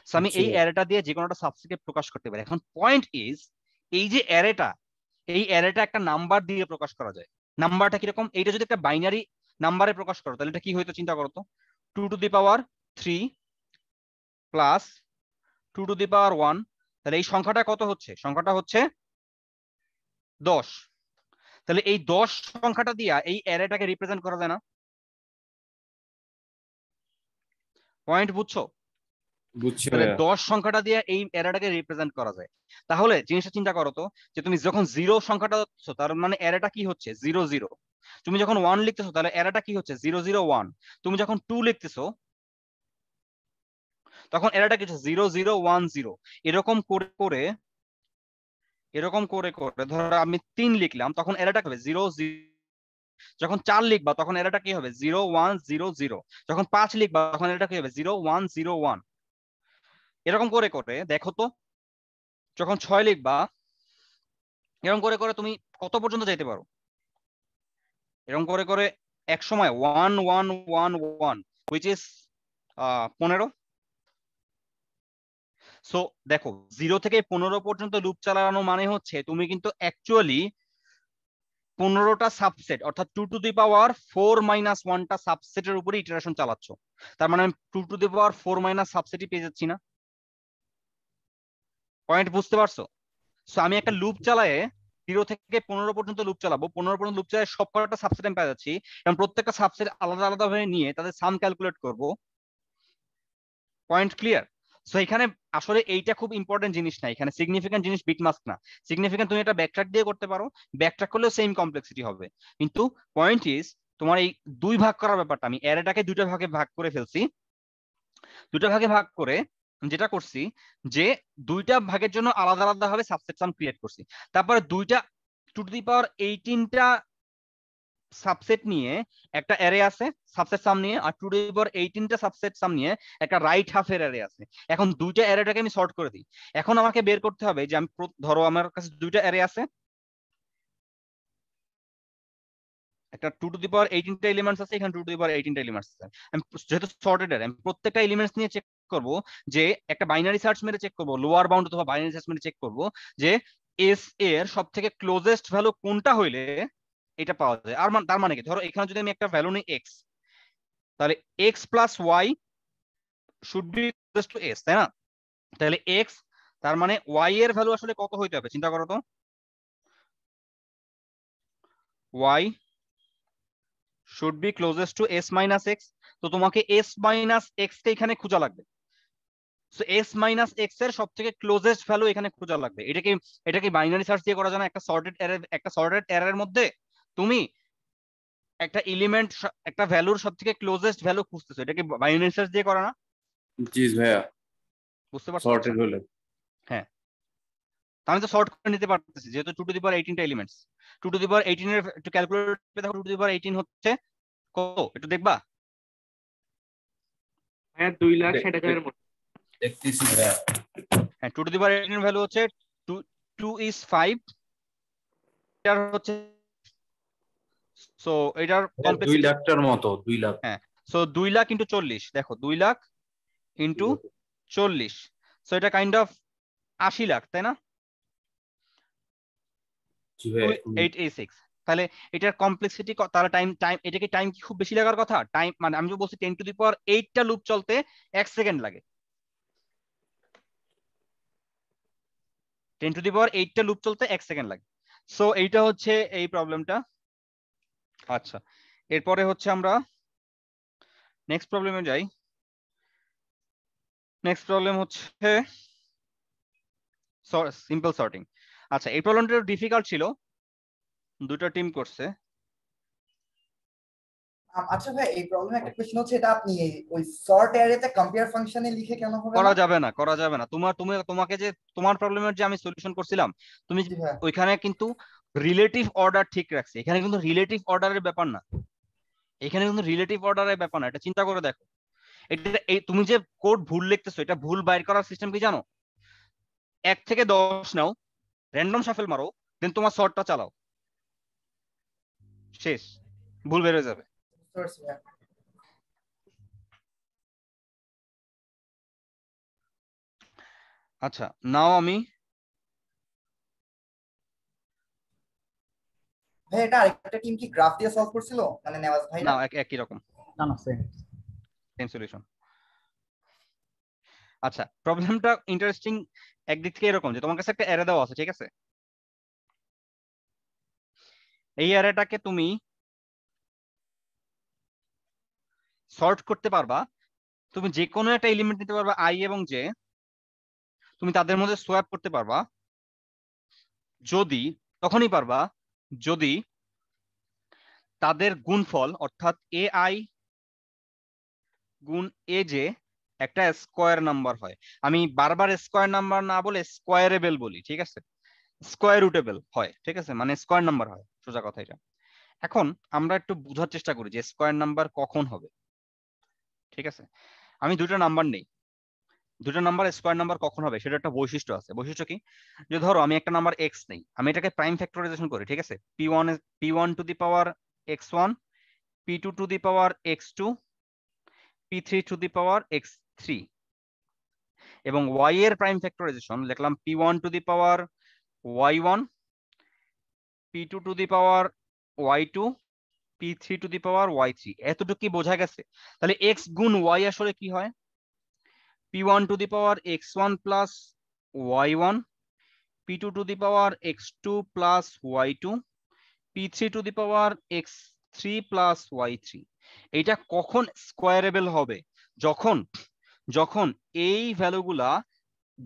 সো আমি এই অ্যারেটা দিয়ে যে কোনো একটা সাবসেটকে প্রকাশ করতে পারি। এখন পয়েন্ট ইজ, এই যে অ্যারেটা, এই অ্যারেটা একটা নাম্বার দিয়ে প্রকাশ করা যায়। নাম্বারটা কিরকম, এইটা যদি একটা বাইনারি নাম্বারে প্রকাশ করো তাহলে এটা কি হইতো চিন্তা করো তো, 2 to the power 3 plus 2 to the power 1, তাহলে এই সংখ্যাটা কত হচ্ছে? সংখ্যাটা হচ্ছে 10। তাহলে এই 10 সংখ্যাটা দিয়ে এই অ্যারেটাকে রিপ্রেজেন্ট করা যায় না? পয়েন্ট বুঝছো? বুঝছি তাহলে ভাইয়া। 10 সংখ্যাটা দিয়ে এই অ্যারেটাকে রিপ্রেজেন্ট করা যায়। তাহলে জিনিসটা চিন্তা করো তো, যে তুমি যখন 0 সংখ্যাটা দিচ্ছ তার মানে অ্যারেটা কি হচ্ছে 0 0। তুমি যখন 1 লিখতেছো তাহলে অ্যারেটা কি হচ্ছে 0 0 1। তুমি যখন 2 লিখতেছো তখন অ্যারেটা কি হচ্ছে 0 0 1 0। এরকম করে করে ধরো আমি 3 লিখলাম তখন অ্যারেটা কি হবে 0 0। যখন 4 লিখবা তখন অ্যারেটা কি হবে 0 1 0 0। যখন 5 লিখবা তখন অ্যারেটা কি হবে 0 1 0 1। এরকম করে করে দেখো তো, যখন 6 লিখবা এরকম করে করে তুমি কত পর্যন্ত যেতে পারো? এরকম করে করে এক সময় 1 1 1 1 which is 15। সো দেখো 0 থেকে 15 পর্যন্ত লুপ চালানো মানে হচ্ছে তুমি কিন্তু অ্যাকচুয়ালি 15টা সাবসেট অর্থাৎ 2 টু দি পাওয়ার 4 মাইনাস 1টা সাবসেটের উপরে ইটারেশন চালাচ্ছ। তার মানে আমি 2 টু দি পাওয়ার 4 মাইনাস সাবসেটই পেয়ে যাচ্ছি না। পয়েন্ট বুঝতে পারছো? সো আমি একটা লুপ চালায়ে 0 থেকে 15 পর্যন্ত লুপ চালাবো, 15 পর্যন্ত লুপ চালায় সব কটা সাবসেট আমি পেয়ে যাচ্ছি এবং প্রত্যেকটা সাবসেট আলাদা আলাদা ভাবে নিয়ে তাদের সাম ক্যালকুলেট করব। Point clear? সো এখানে আসলে এইটা খুব ইম্পর্টেন্ট জিনিস না, এখানে সিগনিফিকেন্ট জিনিস বিটমাস্ক না। সিগনিফিকেন্ট তুমি এটা ব্যাকট্র্যাক দিয়ে করতে পারো, ব্যাকট্র্যাক করলেও সেম কমপ্লেক্সিটি হবে। কিন্তু পয়েন্ট ইজ তোমার এই দুই ভাগ করার ব্যাপারটা, আমি অ্যারেটাকে দুইটা ভাগে ভাগ করে ফেলছি। দুইটা ভাগে ভাগ করে যেটা করছি যে দুইটা ভাগের জন্য আলাদা আলাদা ভাবে সাবসেট সাম ক্রিয়েট করছি। তারপরে দুইটা 2 টু দি পাওয়ার 18টা সাবসেট নিয়ে একটা অ্যারে আছে সাবসেট সাম নিয়ে, আর 2 টু দি পাওয়ার 18টা সাবসেট সাম নিয়ে একটা রাইট হাফের অ্যারে আছে। এখন দুইটা অ্যারেটাকে আমি সর্ট করে দিই। এখন আমাকে বের করতে হবে যে আমি ধরো আমার কাছে দুইটা অ্যারে আছে, একটা 2 টু দি পাওয়ার 18টা এলিমেন্টস আছে, এখানে 2 টু দি পাওয়ার 18টা এলিমেন্টস আছে। আমি যেহেতু সর্টেড অ্যারে আমি প্রত্যেকটা এলিমেন্টস নিয়ে চেক করব, যে একটা বাইনারি সার্চ মেরে চেক করব, লোয়ার বাউন্ড অথবা বাইনারি সার্চ মেরে চেক করব যে এস এর সবথেকে ক্লোজেস্ট ভ্যালু কোনটা হইলে এটা পাওয়া যায়। আর তার মানে কি, ধরো এখানে যদি আমি একটা ভ্যালু নিই এক্স, তাহলে x plus why should be closest to S, তাই না? তাহলে এক্স তার মানে ওয়াই এর ভ্যালু আসলে কত হইতে হবে চিন্তা করো তো। Why should be closest to S minus x. তো তোমাকে এস মাইনাস এক্স কে এখানে খোঁজা লাগবে। সো এস মাইনাস এক্স এর সব থেকে ক্লোজেস্ট ভ্যালু এখানে খোঁজা লাগবে। এটা কি বাইনারি সার্চ দিয়ে করা যায় না? একটা সর্টেড অ্যারের মধ্যে তুমি একটা এলিমেন্ট একটা ভ্যালুর সব থেকে ক্লোজেস্ট ভ্যালু খুঁজতেছো, এটা কি বাইনারি সার্চ দিয়ে করা না? জি ভাইয়া, বুঝতে পারছো? সর্টেড হলে হ্যাঁ, আমি তো সর্ট করে নিতে পারতেছি যেহেতু 2 টু দি পাওয়ার 18 টা এলিমেন্টস। 2 টু দি পাওয়ার 18 এর একটু ক্যালকুলেট করে দেখো 2 টু দি পাওয়ার 18 হচ্ছে কত, একটু দেখবা? হ্যাঁ 2,60,000 এর মতো। দেখতেছি ভাইয়া। হ্যাঁ, 2 টু দি পাওয়ার 18 ভ্যালু হচ্ছে 2 is 5, এটার হচ্ছে সো এটার 2 কমপ্লেক্সিটি লাখটার মতো, 2 লাখ। হ্যাঁ, সো 2 লাখ ইনটু 40, দেখো 2 লাখ ইনটু 40, সো এটা কাইন্ড অফ 80 লাখ, তাই না? জি ভাইয়া, 886। তাহলে এটার কমপ্লেক্সিটি তাহলে টাইম এটা কি টাইম কি খুব বেশি লাগার কথা? টাইম মানে আমি যে বলছি 10 টু দি পাওয়ার 8 টা লুপ চলতে 1 সেকেন্ড লাগে। 10 টু দি পাওয়ার 8 টা লুপ চলতে 1 সেকেন্ড লাগে। সো এইটা হচ্ছে এই প্রবলেমটা। আচ্ছা, এরপরে হচ্ছে আমরা নেক্সট প্রবলেমে যাই। নেক্সট প্রবলেম হচ্ছে সিম্পল সর্টিং। আচ্ছা, এই প্রবলেমটা ডিফিকাল্ট ছিল, দুটো টিম করছে। আচ্ছা ভাই, এই প্রবলেমে একটা কোশ্চেন হচ্ছে, এটা আপনি ওই সর্ট অ্যারেতে কম্পেয়ার ফাংশনে লিখে কেন হবে করা না? যাবে না, করা যাবে না। তোমাকে যে তোমার প্রবলেমের যে আমি সলিউশন করছিলাম, তুমি জি ভাই। ওইখানে কিন্তু রিলেটিভ অর্ডার ঠিক রাখছি, এখানে কিন্তু রিলেটিভ অর্ডারের ব্যাপার না। এখানে কিন্তু রিলেটিভ অর্ডারের ব্যাপার না, এটা চিন্তা করে দেখো। এটা তুমি যে কোড ভুল লিখতেছো, এটা ভুল বাইর করার সিস্টেম কি জানো? 1 থেকে 10 নাও, র্যান্ডম শাফেল মারো, দেন তোমার সর্টটা চালাও, শেষ, ভুল বের হয়ে যাবে। বুঝতে পারছি ভাই। আচ্ছা, নাও আমি ভাই এটা আরেকটা টিম কি গ্রাফ দিয়ে সলভ করছিল, মানে নেওয়াজ ভাই না? নাও একই রকম, না না সেম। Same solution. আচ্ছা, প্রবলেমটা ইন্টারেস্টিং একদিক থেকে এরকম যে তোমার কাছে একটা অ্যারে দেওয়া আছে, ঠিক আছে? এই অ্যারেটাকে তুমি সর্ট করতে পারবা, তুমি যে কোনো একটা এলিমেন্ট নিতে পারবা আই এবং জে, তুমি তাদের মধ্যে সোয়াপ করতে পারবা তখনই পারবা যদি তাদের গুণফল অর্থাৎ এ আই গুণ এ জে একটা স্কোয়ার নাম্বার হয়। আমি বারবার স্কোয়ার নাম্বার না বলে স্কোয়ারেবল বলি, ঠিক আছে? স্কোয়ার রুটেবল হয়, ঠিক আছে, মানে স্কোয়ার নাম্বার হয়, সোজা কথা এটা। এখন আমরা একটু বোঝার চেষ্টা করি যে স্কোয়ার নাম্বার কখন হবে, ঠিক আছে? আমি দুটো নাম্বার নেই, দুটো নাম্বার স্কোয়ার নাম্বার কখন হবে সেটা একটা বৈশিষ্ট্য আছে। বৈশিষ্ট্য কি? যে ধরো আমি একটা নাম্বার এক্স নেই, আমি এটাকে প্রাইম ফ্যাক্টরাইজেশন করি, ঠিক আছে? p1 two the power x1, p2 two the power x2, p3 two the power x3, এবং y এর প্রাইম ফ্যাক্টরাইজেশন লিখলাম p1 two the power y1, p2 two the power y2, p3 two the power y3। এতটুকু কি বোঝা গেছে? তাহলে x গুণ y আসলে কি হয়? p1 two the power x1 plus y1, p2 two the power x2 plus y2, p3 two the power x3 plus y3। এটা কখন স্কোয়ারেবল হবে? যখন এই ভ্যালুগুলা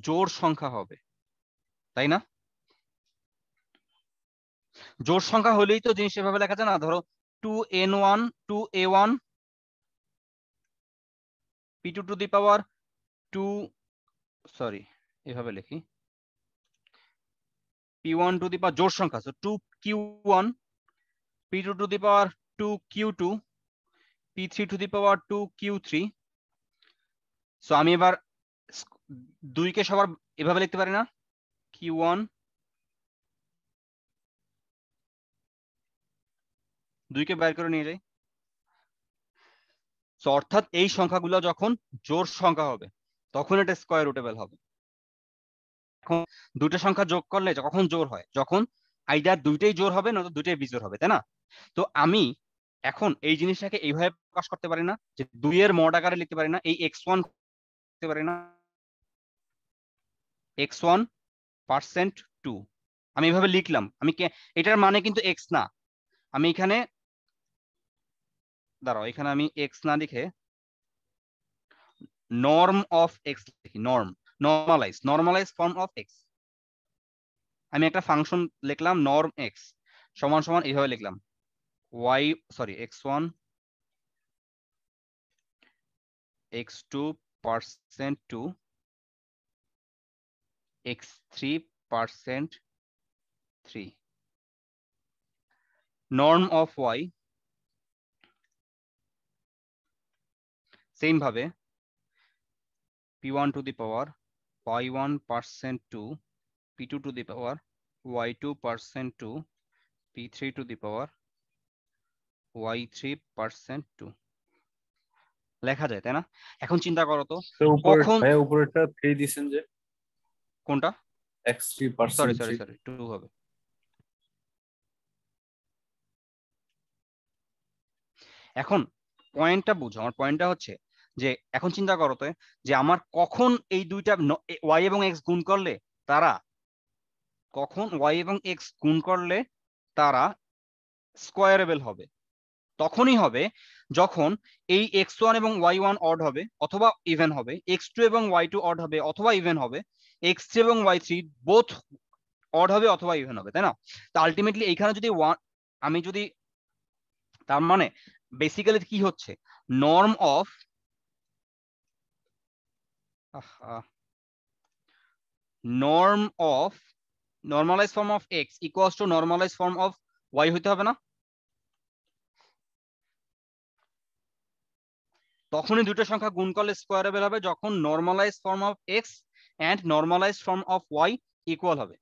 জোড় সংখ্যা হবে, তাই না? জোড় সংখ্যা হলেই তো জিনিস এভাবে লেখা যায় না, ধরো 2n1 2a1 p2 two the power 2, sorry এভাবে লিখি, p1 টু দি পাওয়ার জোড় সংখ্যা, so 2q1, p2 two the power 2q2, p3 two the power 2q3। So আমি এবার 2 কে সবার এভাবে লিখতে পারি না, q1, 2 কে বের করে নিয়ে যাই। সো অর্থাৎ এই সংখ্যাগুলো যখন জোড় সংখ্যা হবে তখন এটা স্কয়ার রুটেবল হবে। এখন দুটো সংখ্যা যোগ করলে কখন জোড় হয়? যখন আইদার দুইটাই জোড় হবে নয়তো দুইটাই বিজোড় হবে, তাই না? তো আমি এখন এই জিনিসটাকে এইভাবে প্রকাশ করতে পারি না যে 2 এর মড আকারে লিখতে পারি না, এই x1 লিখতে পারি না x1% 2, আমি এইভাবে লিখলাম। এটার মানে কিন্তু x না, আমি এখানে দাঁড়াও, এখানে আমি x না লিখে নর্ম অফ এক্স লিখি, নর্মালাইজ ফর্ম অফ এক্স। আমি একটা ফাংশন লিখলাম নর্ম এক্স সমান সমান এইভাবে লিখলাম x1 x2 % 2 x3 % 3 norm of y same ভাবে p1 two the power y1 % 2 p2 two the power y2 % 2 p3 two the power y3 % 2 লেখা যায়, তাই না? এখন চিন্তা করো তো কখন উপরেরটা 3 দিবেন যে কোনটা x3% সরি 2 হবে। এখন পয়েন্টটা বুঝো, আমার পয়েন্টটা হচ্ছে যে এখন চিন্তা করো তো যে আমার কখন এই দুইটা y এবং x গুণ করলে তারা তারা স্কোয়ারেবল হবে। তখনই হবে যখন এই x1 এবং y1 অড হবে অথবা ইভেন হবে, x2 এবং y2 অড হবে অথবা ইভেন হবে, x3 এবং y3 বোথ অড হবে অথবা ইভেন হবে, তাই না? তো আলটিমেটলি এইখানে যদি আমি যদি তার মানে বেসিক্যালি কি হচ্ছে norm of normalise form of x equals to normalise form of y হইতে হবে না? তখনই দুটো সংখ্যা গুণ করলে স্কোয়ারেবল হবে যখন normalize form of x and normalize form of y equal হবে।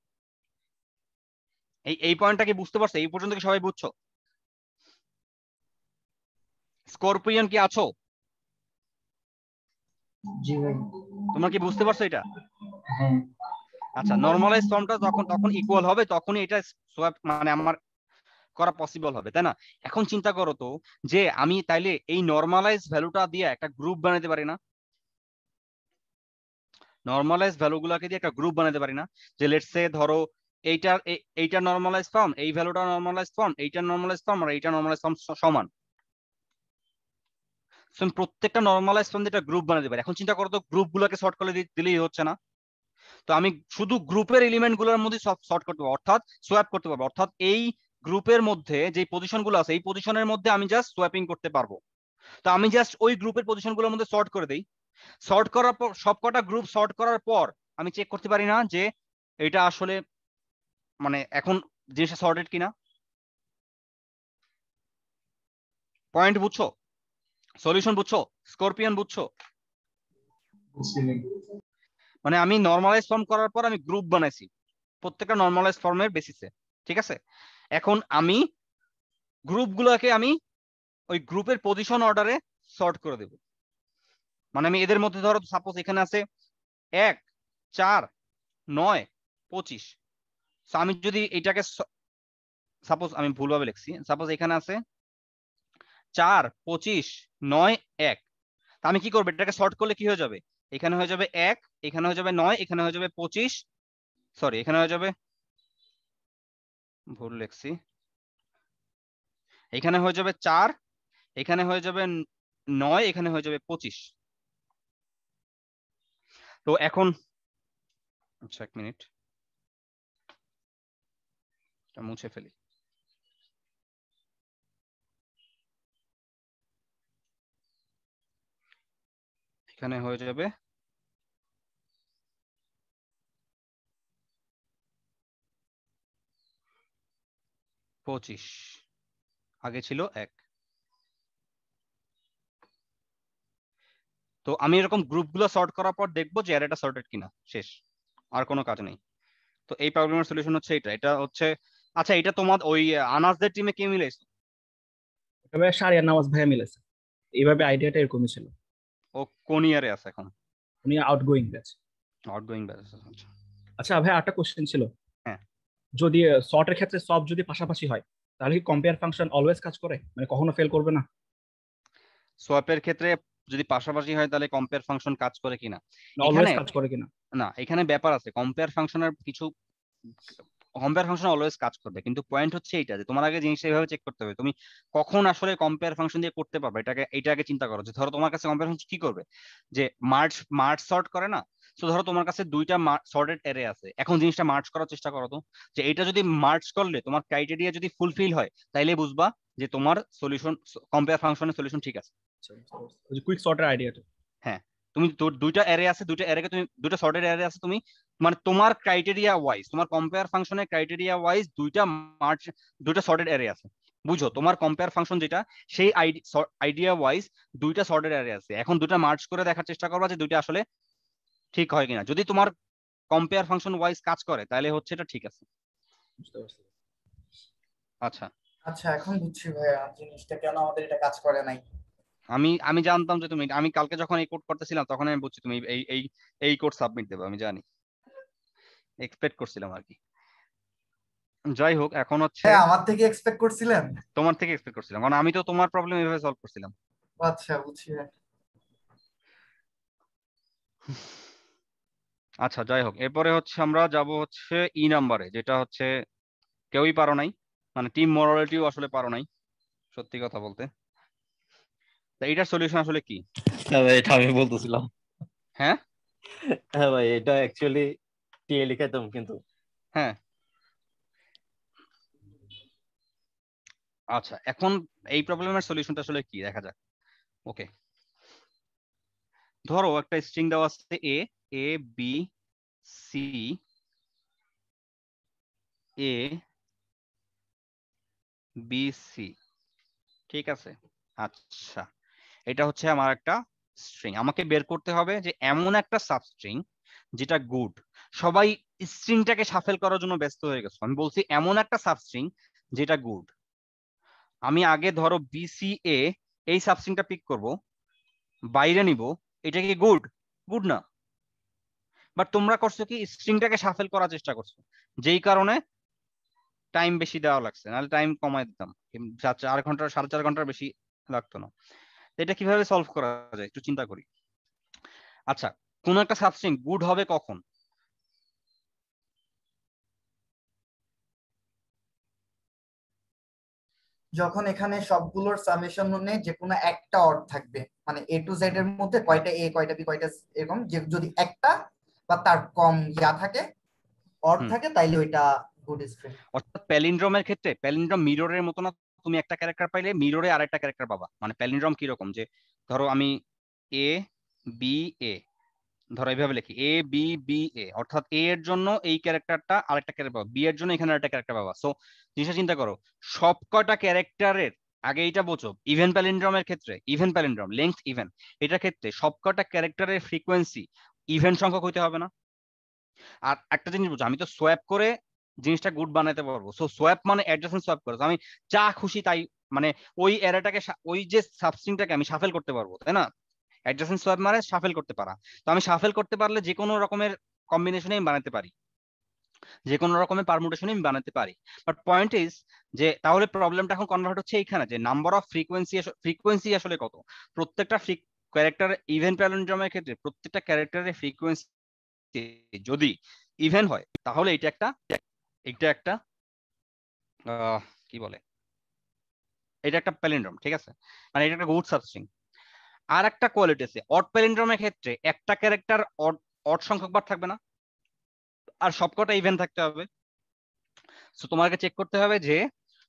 এই পয়েন্টটা কি বুঝতে পারছো? এই পর্যন্ত কি সবাই বুঝছো? স্করপিয়ন কি আছো? জি ভাই। তোমরা কি বুঝতে পারছো এটা? আচ্ছা, নর্মালাইজ ফর্মটা তখন ইকুয়াল হবে, তখনই এটা সোয়াপ মানে আমার করা পসিবল হবে, তাই না? এখন চিন্তা করো তো যে আমি তাইলে এই নর্মালাইজ ভ্যালুটা দিয়ে একটা গ্রুপ বানাতে পারি না? নর্মালাইজ ভ্যালুগুলোকে দিয়ে একটা গ্রুপ বানাতে পারি না? যে লেটস সে ধরো এইটা নর্মালাইজ ফর্ম, এই ভ্যালুটা নর্মালাইজ ফর্ম, এইটা নর্মালাইজ ফর্ম আর এইটা নর্মালাইজ ফর্ম সমান। প্রত্যেকটা নর্মালাইজ ফর্ম দিয়ে একটা গ্রুপ বানাতে পারি। এখন চিন্তা করো তো গ্রুপগুলোকে শর্ট করে দিলেই হচ্ছে না? তো আমি শুধু গ্রুপের এলিমেন্ট গুলোর মধ্যে শর্ট করতে পারবো, অর্থাৎ সোয়াপ করতে পারবো, অর্থাৎ এই গ্রুপের মধ্যে যে পজিশন গুলো আছে এই পজিশনের মধ্যে আমি জাস্ট সোয়াপিং করতে পারবো। তো আমি জাস্ট ওই গ্রুপের পজিশন গুলোর মধ্যে শর্ট করে দেই, শর্ট করার পর সবকটা গ্রুপ শর্ট করার পর আমি চেক করতে পারি না যে এটা আসলে মানে এখন জিনিসটা সর্টেড কিনা। পয়েন্ট বুঝছো? সলিউশন বুঝছো? স্করপিয়ন বুঝছো? মানে আমি নর্মালাইজ ফর্ম করার পর আমি গ্রুপ বানাইছি প্রত্যেকটা নর্মালাইজ ফর্মের বেসিসে, ঠিক আছে? এখন আমি গ্রুপগুলোকে আমি ওই গ্রুপের পজিশন অর্ডারে সর্ট করে দেব। মানে আমি এদের মধ্যে ধরো সাপোজ এখানে আছে 1 4 9 25, আমি যদি এটাকে সাপোজ আমি ভুলভাবে লিখছি, সাপোজ এখানে আছে 4 25 9 1, আমি কি করবো এটাকে শর্ট করলে কি হয়ে যাবে? এখানে হয়ে যাবে 1, এখানে হয়ে যাবে 9, এখানে হয়ে যাবে 25, সরি এখানে হয়ে যাবে ভুল লিখছি, এখানে হয়ে যাবে 4, এখানে হয়ে যাবে 9, এখানে হয়ে যাবে 25। তো এখন আচ্ছা এক মিনিট এটা মুছে ফেলি। এখানে হয়ে যাবে 25, আগে ছিল 1। তো আমি এরকম গ্রুপগুলো সর্ট করার পর দেখবো যে অ্যারেটা সর্টেড কিনা, শেষ, আর কোনো কাজ নেই। তো এই প্রবলেমের সলিউশন হচ্ছে এটা হচ্ছে আচ্ছা এটা তোমার ওই আনাসদের টিমে কে মিলাইছো? এভাবে শারিয়ার নামাজ ভাইয়া মিলেছে, এইভাবে আইডিয়াটা এরকমই ছিল। ও কোন ইয়ারে আছে এখন? উনি আউটগোয়িং ব্যাচ। আউটগোয়িং ব্যাচ, আচ্ছা। আচ্ছা ভাই একটা কোশ্চেন ছিল, হ্যাঁ যদি সর্টের ক্ষেত্রে সব যদি পাশাপাশি হয় তাহলে কি কম্পেয়ার ফাংশন অলওয়েজ কাজ করে, মানে কখনো ফেল করবে না? সোয়াপের ক্ষেত্রে যদি পাশাপাশি হয় তাহলে কম্পেয়ার ফাংশন কাজ করে কিনা অলওয়েজ এখানে কাজ করে কিনা? না, এখানে ব্যাপার আছে। কম্পেয়ার ফাংশনের কিছু কম্পেয়ার ফাংশন অলওয়েজ কাজ করবে, কিন্তু পয়েন্ট হচ্ছে এইটা যে তোমার আগে জিনিসটা এইভাবে চেক করতে হবে তুমি কখন আসলে কম্পেয়ার ফাংশন দিয়ে করতে পারবে। এটা আগে চিন্তা করো যে ধরো তোমার কাছে কম্পেয়ার ফাংশন কি করবে, যে মার্জ সর্ট করে না। তো ধরো তোমার কাছে দুইটা সর্টেড অ্যারে আছে, এখন জিনিসটা মার্জ করার চেষ্টা করো তো, যে এটা যদি মার্জ করলে তোমার ক্রাইটেরিয়া যদি ফুলফিল হয় তাইলে বুঝবা যে তোমার সলিউশন কম্পেয়ার ফাংশনের সলিউশন ঠিক আছে। কুইক সর্টের আইডিয়াটা। হ্যাঁ, তুমি দুইটা অ্যারে আছে, দুইটা অ্যারেকে তুমি দুইটা সর্টেড অ্যারে আছে, তুমি মানে তোমার ক্রাইটেরিয়া ওয়াইজ, তোমার কম্পেয়ার ফাংশনের ক্রাইটেরিয়া ওয়াইজ দুইটা সর্টেড অ্যারে আছে। বুঝো তোমার কম্পেয়ার ফাংশন যেটা সেই আইডিয়া ওয়াইজ দুইটা সর্টেড অ্যারে আছে। এখন দুইটা মার্জ করে দেখার চেষ্টা করবা যে দুইটা আসলে ঠিক হয় কিনা। যদি তোমার কম্পেয়ার ফাংশন ওয়াইজ কাজ করে তাহলে হচ্ছে এটা ঠিক আছে। বুঝতে পারছি। আচ্ছা আচ্ছা, এখন বুঝছি ভাইয়া জিনিসটা কেন আমাদের এটা কাজ করে নাই। আমি জানতাম যে তুমি, আমি কালকে যখন এই কোড করতেছিলাম তখন আমি বুঝছি তুমি এই কোড সাবমিট দেবে, আমি জানি, এক্সপেক্ট করছিলাম আর কি। যাই হোক, এখন হচ্ছে হ্যাঁ, আমার থেকে এক্সপেক্ট করছিলেন? তোমার থেকে এক্সপেক্ট করছিলাম, কারণ আমি তো তোমার প্রবলেম এভাবে সলভ করছিলাম। আচ্ছা, বুঝছি ভাই। আচ্ছা যাই হোক, এরপরে হচ্ছে আমরা যাব হচ্ছে ই নাম্বারে, যেটা হচ্ছে কেউই পারো নাই, মানে টিম মোরালিটিও আসলে পারো নাই সত্যি কথা বলতে। তা এটার সলিউশন আসলে কি? হ্যাঁ ভাই, এটা আমি বলতেছিলাম। হ্যাঁ হ্যাঁ ভাই, এটা অ্যাকচুয়ালি টিএ লিখাইতাম কিন্তু। হ্যাঁ আচ্ছা, এখন এই প্রবলেমের সলিউশনটা আসলে কি দেখা যাক। ওকে, ধরো একটা স্ট্রিং দেওয়া আছে A B C A B C, ঠিক আছে। আচ্ছা, এটা হচ্ছে আমার একটা স্ট্রিং, আমাকে বের করতে হবে যে এমন একটা সাবস্ট্রিং যেটা গুড। সবাই স্ট্রিংটাকে শাফেল করার জন্য ব্যস্ত হয়ে গেছে, আমি বলছি এমন একটা সাবস্ট্রিং যেটা গুড। আমি আগে ধরো বিসিএ এই সাবস্ট্রিংটা পিক করব, বাইরে নিব, এটা কি গুড? গুড না। বাট তোমরা করছো কি, স্ট্রিংটাকে শাফেল করার চেষ্টা করছো, যেই কারণে টাইম বেশি দেওয়া লাগছে, নাহলে টাইম কমাই দিতাম, 4 ঘন্টা 4.5 ঘন্টার বেশি লাগতো না। এটা কিভাবে সলভ করা যায় একটু চিন্তা করি। আচ্ছা, কোন একটা সাবস্ট্রিং গুড হবে কখন? যখন এখানে সবগুলোর সামেশন নেই, যে কোনো একটা অড থাকবে, মানে এ টু জেড এর মধ্যে কয়টা এ কয়টা বি কয়টা এরকম, যে যদি একটা বা তার কম ইয়া থাকে, অড থাকে, তাইলে ওইটা গুড স্ট্রিং। অর্থাৎ প্যালিন্ড্রোমের ক্ষেত্রে প্যালিন্ড্রোম মিররের মতো না, তুমি একটা ক্যারেক্টার পাইলে মিররে আরেকটা ক্যারেক্টার পাবা। মানে প্যালিন্ড্রোম কি রকম, যে ধরো আমি এ বি এ, ধরো এইভাবে লিখি এ বি বি এ, অর্থাৎ এ এর জন্য এই ক্যারেক্টারটা আরেকটা ক্যারেক্টার পাবা, বি এর জন্য এখানে আরেকটা ক্যারেক্টার পাবা। সো জিনিসটা চিন্তা করো, সবকটা ক্যারেক্টারের আগে এইটা বোঝো, ইভেন প্যালিন্ড্রোমের ক্ষেত্রে, ইভেন প্যালিন্ড্রোম লেংথ ইভেন, এটার ক্ষেত্রে সবকটা ক্যারেক্টারের ফ্রিকোয়েন্সি ইভেন সংখ্যক হইতে হবে না। আর একটা জিনিস বুঝো, আমি তো সোয়াপ করে জিনিসটা গুড বানাতে পারবো। সো সোয়াপ মানে অ্যাডজাসেন্ট সোয়াপ করে, আমি যা খুশি তাই, মানে ওই অ্যারেটাকে ওই যে সাবস্ট্রিংটাকে আমি শাফেল করতে পারবো, তাই না? অ্যাডজাসেন্ট সোয়াপ মানে শাফেল করতে পারা। তো আমি শাফেল করতে পারলে যে কোনো রকমের কম্বিনেশনে আমি বানাতে পারি, যে কোনো রকমের পারমুটেশনে আমি বানাতে পারি। বাট পয়েন্ট ইজ যে তাহলে প্রবলেমটা এখন কনভার্ট হচ্ছে এইখানে, যে নাম্বার অফ ফ্রিকোয়েন্সি আসলে কত। প্রত্যেকটা ক্যারেক্টার ইভেন প্যালিন্ড্রোমের ক্ষেত্রে প্রত্যেকটা ক্যারেক্টারের ফ্রিকোয়েন্সি যদি ইভেন হয় তাহলে এটা একটা কি বলে, এটা একটা প্যালিন্ড্রোম, ঠিক আছে, মানে এটা একটা গুড সাবস্ট্রিং। আর একটা কোয়ালিটি আছে, অড প্যালিন্ড্রোমের ক্ষেত্রে একটা ক্যারেক্টার অড সংখ্যক বার থাকবে না, আর সবকটা ইভেন থাকতে হবে। সো তোমাকে চেক করতে হবে যে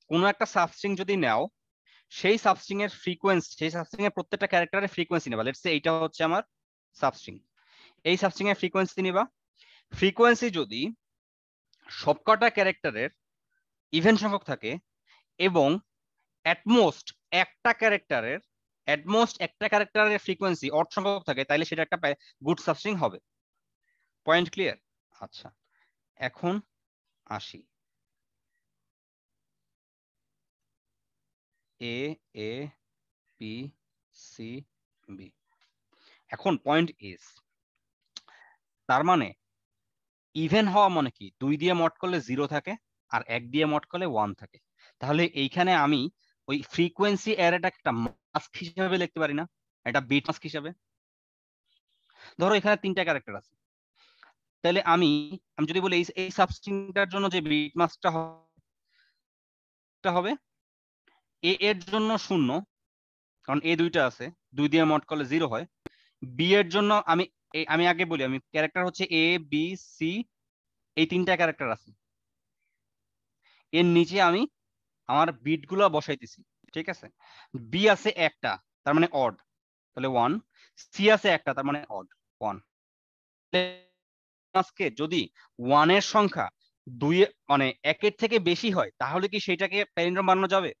কোনো একটা সাবস্ট্রিং যদি নাও, সেই সাবস্ট্রিং এর ফ্রিকোয়েন্সি, সেই সাবস্ট্রিং এর প্রত্যেকটা ক্যারেক্টারের ফ্রিকোয়েন্সি নেবা। লেটস সে এইটা হচ্ছে আমার সাবস্ট্রিং, এই সাবস্ট্রিং এর ফ্রিকোয়েন্সি নিবা। ফ্রিকোয়েন্সি যদি সবকটা ক্যারেক্টারের ইভেন সংখ্যক থাকে এবং অ্যাটমোস্ট একটা ক্যারেক্টারের ফ্রিকোয়েন্সি অড সংখ্যক থাকে, তাহলে সেটা একটা গুড সাবস্ট্রিং হবে। Point clear? আচ্ছা, এখন আসি এ এ বি সি বি। এখন পয়েন্ট ইজ, তার মানে ইভেন হওয়া মানে কি, 2 দিয়ে মড করলে 0 থাকে আর 1 দিয়ে মড করলে 1 থাকে। তাহলে এইখানে আমি ওই ফ্রিকোয়েন্সি অ্যারেটা একটা মাস্ক হিসেবে লিখতে পারি না, এটা বিট মাস্ক হিসেবে। ধরো এখানে 3টা ক্যারেক্টার আছে, তাহলে আমি আমি যদি বলি এই সাবস্ট্রিংটার জন্য যে বিট মাসটা হবে এ এর জন্য 0, কারণ এ দুইটা আছে, 2 দিয়ে মড করলে 0 হয়। বি এর জন্য আমি আগে বলি, আমি ক্যারেক্টার হচ্ছে এ বি সি, এই 3টা ক্যারেক্টার আছে। এর নিচে আমি আমার বিট গুলো বসাইতেছি, ঠিক আছে। বি আছে একটা, তার মানে অড, তাহলে 1। সি আছে একটা, তার মানে অড 1। আজকে যদি 1 এর সংখ্যা 2 মানে 1 এর থেকে বেশি হয়, তাহলে কি সেটাকে প্যালিন্ড্রোম বানানো যাবে?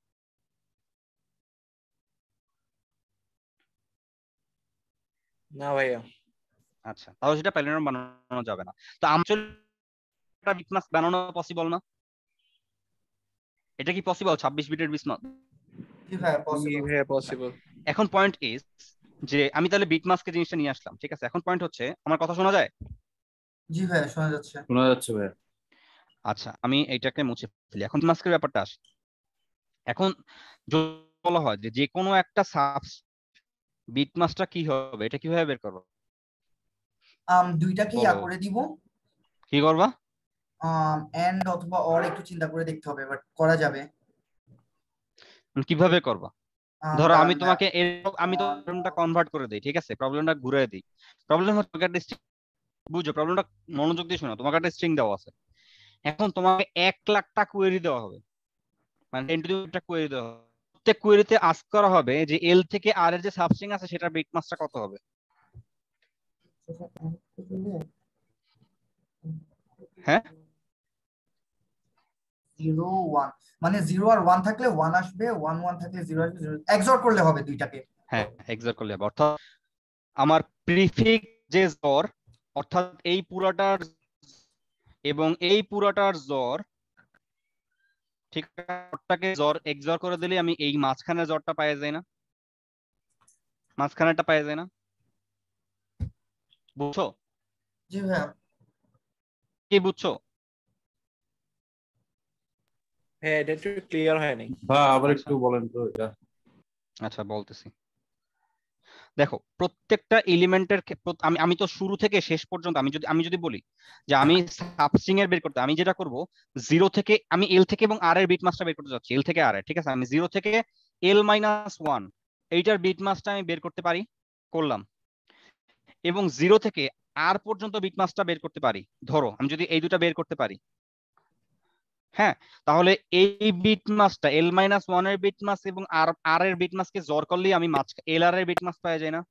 না ভাইয়া। আচ্ছা, তাহলে সেটা প্যালিন্ড্রোম বানানো যাবে না। তো একটা বিট মাস্ক বানানো পসিবল না? এটা কি পসিবল 26 বিটের বিট মাস্ক? জি ভাই পসিবল। ভাইয়া পসিবল। এখন পয়েন্ট ইজ যে আমি তাহলে বিট মাস্কের জিনিসটা নিয়ে আসলাম, ঠিক আছে। এখন পয়েন্ট হচ্ছে, আমার কথা শোনা যায়? জি ভাই শোনা যাচ্ছে। শোনা যাচ্ছে ভাইয়া। আচ্ছা, আমি এইটাকে মুছে ফেলি। এখন মাস্কের ব্যাপারটা আসে। এখন যদি বলা হয় যে কোনো একটা বিট মাস্কটা কি হবে, এটা কিভাবে বের করবো? দুইটাকে বলো। করে দিব। কি করবা? এন্ড অথবা অর একটু চিন্তা করে দেখতে হবে, বাট করা যাবে। কিভাবে করবা? ধরো আমি দাঁড়ান তোমাকে আমি তো প্রবলেমটা কনভার্ট করে দেই, ঠিক আছে, প্রবলেমটা ঘুরে দিই। প্রবলেম হচ্ছে তোমাকে একটা বুঝো, প্রবলেমটা মনোযোগ দিয়ে শোনো। তোমাকে একটা স্ট্রিং দেওয়া আছে, এখন তোমাকে 1 লাখটা কোয়েরি দেওয়া হবে, মানে 10 টু দি পাওয়ার কোয়েরি দেওয়া হবে। প্রত্যেক কোয়েরিতে আস্ক করা হবে যে এল থেকে আর এর যে সাবস্ট্রিং আছে সেটার বিট মাসটা কত হবে। হ্যাঁ 0 1, মানে 0 আর 1 থাকলে 1 আসবে, 1 1 থাকলে 0 আসবে, 0 এক্সঅর করলে হবে দুইটাকে। হ্যাঁ, এক্সাক্ট করলে হবে। অর্থাৎ আমার প্রিফিক্স যে জ্বর, অর্থাৎ এই পুরাটার এবং এই পুরাটার জ্বর, ঠিক আছে, জ্বর এক্সঅর করে দিলে আমি এই মাঝখানের জ্বরটা পাওয়া যায় না? মাঝখানেরটা পাওয়া যায় না? বুঝছো? জি ভাইয়া। কি বুঝছো? হ্যাঁ, এটা একটু ক্লিয়ার হয় নাই। আবার একটু বলেন তো এটা। আচ্ছা বলতেছি। দেখো, প্রত্যেকটা এলিমেন্টের আমি তো শুরু থেকে শেষ পর্যন্ত আমি যদি বলি যে আমি সাবস্ট্রিং এর বের করতে, আমি যেটা করব 0 থেকে আমি এল থেকে এবং আর এর বিট মাসটা বের করতে যাচ্ছি, এল থেকে আর এর, ঠিক আছে। আমি 0 থেকে এল মাইনাস 1 এইটার বিট মাসটা আমি বের করতে পারি, করলাম। এবং 0 থেকে আর পর্যন্ত বিট মাসটা বের করতে পারি। ধরো আমি যদি এই দুটো বের করতে পারি, হ্যাঁ, তাহলে এই বিট মাসটা এল মাইনাস 1 এর বিট মাস এবং আর এর বিট মাসকে জোর করলেই আমি এল আর এর বিট মাস পাওয়া যায় না?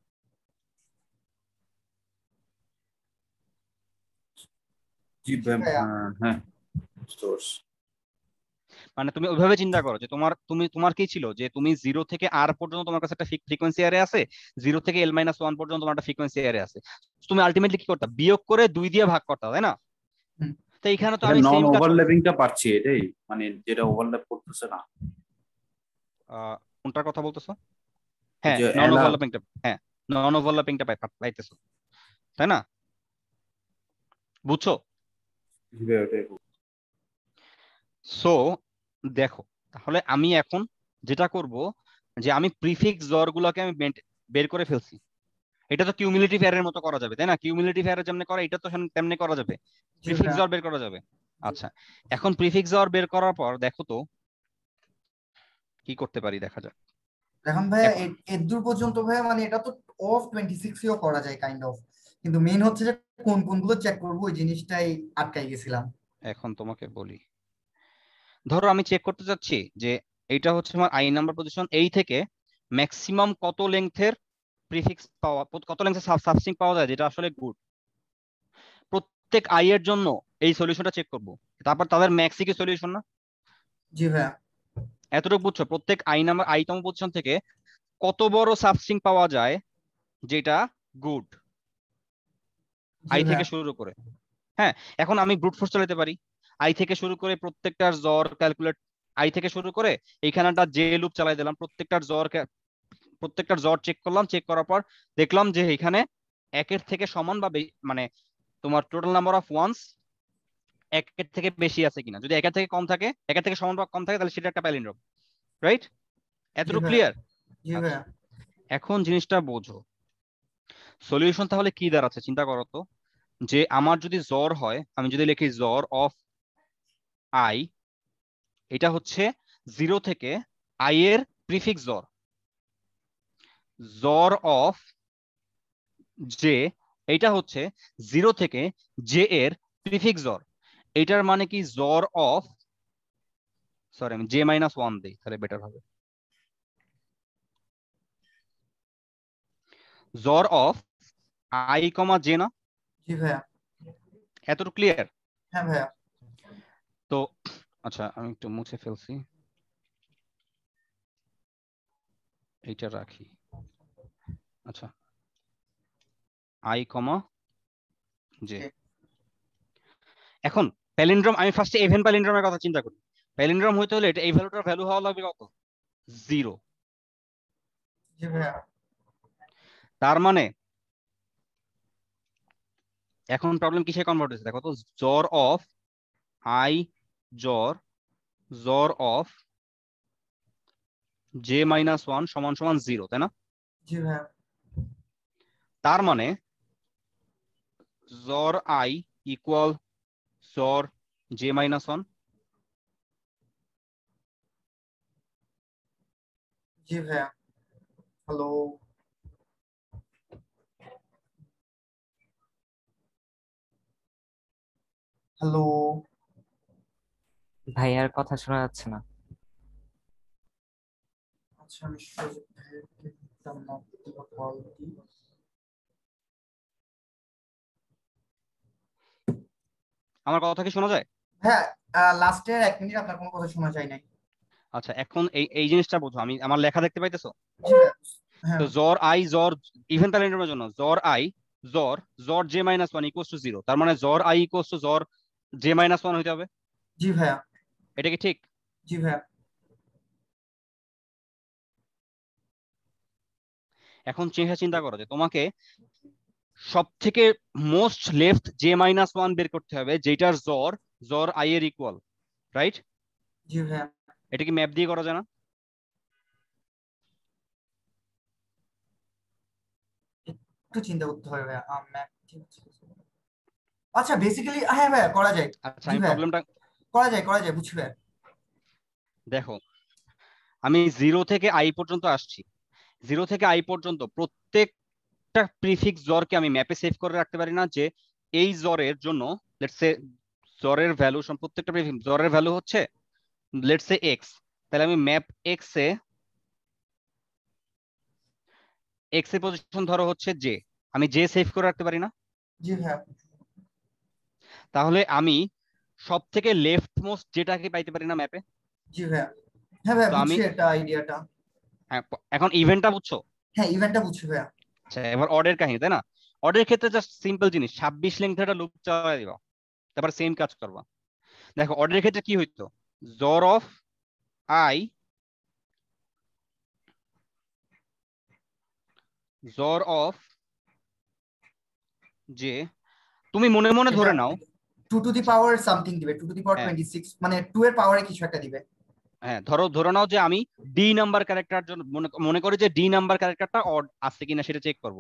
জি ভাইয়া। হ্যাঁ, মানে তুমি ওইভাবে চিন্তা করো যে তোমার কি ছিল, যে তুমি 0 থেকে আর পর্যন্ত তোমার কাছে একটা ফ্রিকোয়েন্সি অ্যারে আছে, 0 থেকে এল মাইনাস 1 পর্যন্ত তোমার একটা ফ্রিকোয়েন্সি অ্যারে আছে। তুমি আলটিমেটলি কি করতে, বিয়োগ করে 2 দিয়ে ভাগ করতে, তাই না? তো এইখানে তো আমি নন সেম কাজ ওভারল্যাপিংটা পাচ্ছি, এটাই মানে যেটা ওভারল্যাপ করতেছে না। কোনটার কথা বলতেছো? হ্যাঁ, যে নন ওভারল্যাপিংটা, হ্যাঁ নন ওভারল্যাপিংটা পাইতেছো, তাই না? বুঝছো? সো দেখো, তাহলে আমি এখন যেটা করব যে আমি প্রিফিক্স জ্বরগুলোকে আমি বের করে ফেলছি। এটা তো কিউমুলেটিভ এরর মতো করা যাবে, তাই না? কিউমুলেটিভ এরর যেমন করে এটা তো তেমনি করা যাবে, প্রিফিক্স জ্বর বের করা যাবে। আচ্ছা, এখন প্রিফিক্স জ্বর বের করার পর দেখো তো কি করতে পারি, দেখা যাক। এখন ভাইয়া এর দূর পর্যন্ত ভাইয়া মানে এটা তো অফ 26 এও করা যায় কাইন্ড অফ, কিন্তু মেইন হচ্ছে যে কোন কোনগুলো চেক করব ওই জিনিসটাই আটকাই গেছিলাম। এখন তোমাকে বলি, ধরো আমি চেক করতে চাচ্ছি যে এইটা হচ্ছে আমার আই নাম্বার পজিশন, এই থেকে ম্যাক্সিমাম কত লেংথের প্রিফিক্স পাওয়া, কত লেংথের সাবস্ট্রিং পাওয়া যায় যেটা আসলে গুড। প্রত্যেক আই এর জন্য এই সলিউশনটা চেক করব, তারপর তাদের ম্যাক্সি কি সলিউশন না? জি ভাইয়া। এতটুকু বুঝছো? প্রত্যেক আই নাম্বার আইতম পজিশন থেকে কত বড় সাবস্ট্রিং পাওয়া যায় যেটা গুড, আই থেকে শুরু করে। হ্যাঁ, এখন আমি ব্রুট ফোর্স চালাতে পারি, আই থেকে শুরু করে প্রত্যেকটার জ্বর ক্যালকুলেট, আই থেকে শুরু করে এইখানটা যে লুপ চালাই দিলাম, প্রত্যেকটার জ্বর চেক করলাম, চেক করার পর দেখলাম যে এখানে 1 থেকে সমান বা মানে তোমার টোটাল নাম্বার অফ ওয়ান্স 1 থেকে বেশি আছে কিনা। যদি 1 থেকে কম থাকে, 1 থেকে সমান বা কম থাকে, তাহলে সেটা একটা প্যালিন্ড্রোম, রাইট? এতটুকু ক্লিয়ার? এখন জিনিসটা বোঝো, সলিউশন তাহলে কি দাঁড়াচ্ছে চিন্তা করো তো। যে আমার যদি জ্বর হয়, আমি যদি লিখি জ্বর অফ আই, এটা হচ্ছে 0 থেকে আই এর প্রিফিক্স জ্বর। জ্বর অফ জে, এটা হচ্ছে 0 থেকে জে এর প্রিফিক্স জ্বর। এটার মানে কি জ্বর অফ, সরি আমি J-1 দিই তাহলে বেটার হবে। জ্বর অফ আই কমা জে না? জি ভাইয়া। এতটুকু ক্লিয়ার? হ্যাঁ ভাইয়া। তো আচ্ছা আমি একটু মুছে ফেলছি, এইটা রাখি। আচ্ছা আই কমা জে। এখন প্যালিন্ড্রোম, আমি ফার্স্টে ইভেন প্যালিন্ড্রোমের কথা চিন্তা করি। প্যালিন্ড্রোম হইতে হলে এটা এই ভ্যালুটার ভ্যালু হওয়া লাগবে কত? 0। জি ভাইয়া। তার মানে এখন প্রবলেম কিসে কনভার্ট হয়েছে দেখো তো, জ্বর অফ আই জ্বর, জ্বর অফ J-1 সমান সমান 0, তাই না? জি ভাইয়া। তার মানে জ্বর আই ইকুয়াল জ্বর J-1। জি ভাইয়া। হ্যালো। হ্যালো ভাইয়ার কথা শোনা যাচ্ছে না। আচ্ছা আমি সুযোগ ভাইয়াকে দিতাম না, কল দিই। আমার কথা কি শোনা যায়? হ্যাঁ, লাস্টের 1 মিনিট আপনার কোনো কথা শোনা যায় নাই। আচ্ছা এখন এই জিনিসটা বুঝো, আমি আমার লেখা দেখতে পাইতেছো? জি ভাইয়া। হ্যাঁ তো জ্বর আই জ্বর ইভেন প্যালিন্ড্রোমের জন্য জ্বর আই জ্বর জ্বর J-1 ইকুয়ালস টু 0, তার মানে জ্বর আই ইকুয়ালস টু জ্বর J-1 হইতে হবে। জি ভাইয়া। এটা কি ঠিক? জি ভাইয়া। এখন চিন্তা করো যে তোমাকে সব থেকে মোস্ট লেফট J-1 বের করতে হবে, যেটার জ্বর জ্বর আই এর ইকুয়াল, রাইট? জি ভাইয়া। এটা কি ম্যাপ দিয়ে করা যায় না? একটু চিন্তা করতে হবে ভাইয়া। আচ্ছা বেসিক্যালি হ্যাঁ ভাইয়া করা যায়। আচ্ছা জি আমি ভাইয়া প্রবলেমটা করা যায় বুঝছি ভাইয়া। দেখো, আমি 0 থেকে আই পর্যন্ত আসছি। 0 থেকে আই পর্যন্ত প্রত্যেকটা প্রিফিক্স জ্বরকে আমি ম্যাপে সেভ করে রাখতে পারি না, যে এই জ্বরের জন্য লেটস সে জ্বরের ভ্যালু, প্রত্যেকটা প্রিফিক্স জ্বরের ভ্যালু হচ্ছে লেটস সে এক্স, তাহলে আমি ম্যাপ এক্স এর পজিশন ধরো হচ্ছে জে, আমি জে সেভ করে রাখতে পারি না? জি ভাইয়া। তাহলে আমি সব থেকে লেফট মোস্ট যেটাকে পাইতে পারি না ম্যাপে? জি ভাইয়া। হ্যাঁ ভাইয়া তো আমি বুঝছি এটা আইডিয়াটা। এখন ইভেন্টটা বুঝছো? হ্যাঁ ইভেন্টটা বুঝছি ভাইয়া। আচ্ছা এবার অর্ডের কাহিনী, তাই না? অর্ডের ক্ষেত্রে জাস্ট সিম্পল জিনিস, 26 লেংথের একটা লুপ চালাই দিবা, তারপর সেম কাজ করবা। দেখো অর্ডারের ক্ষেত্রে কি হইতো, জ্বর অফ আই জ্বর অফ জে, তুমি মনে মনে ধরে নাও 2 টু দি পাওয়ার সামথিং দিবে, 2 টু দি পাওয়ার হ্যাঁ 26 মানে 2 এর পাওয়ারে কিছু একটা দিবে। হ্যাঁ, ধরে নাও যে আমি ডি নাম্বার ক্যারেক্টার জন্য মনে করি যে ডি নাম্বার ক্যারেক্টারটা অড আছে কিনা সেটা চেক করব।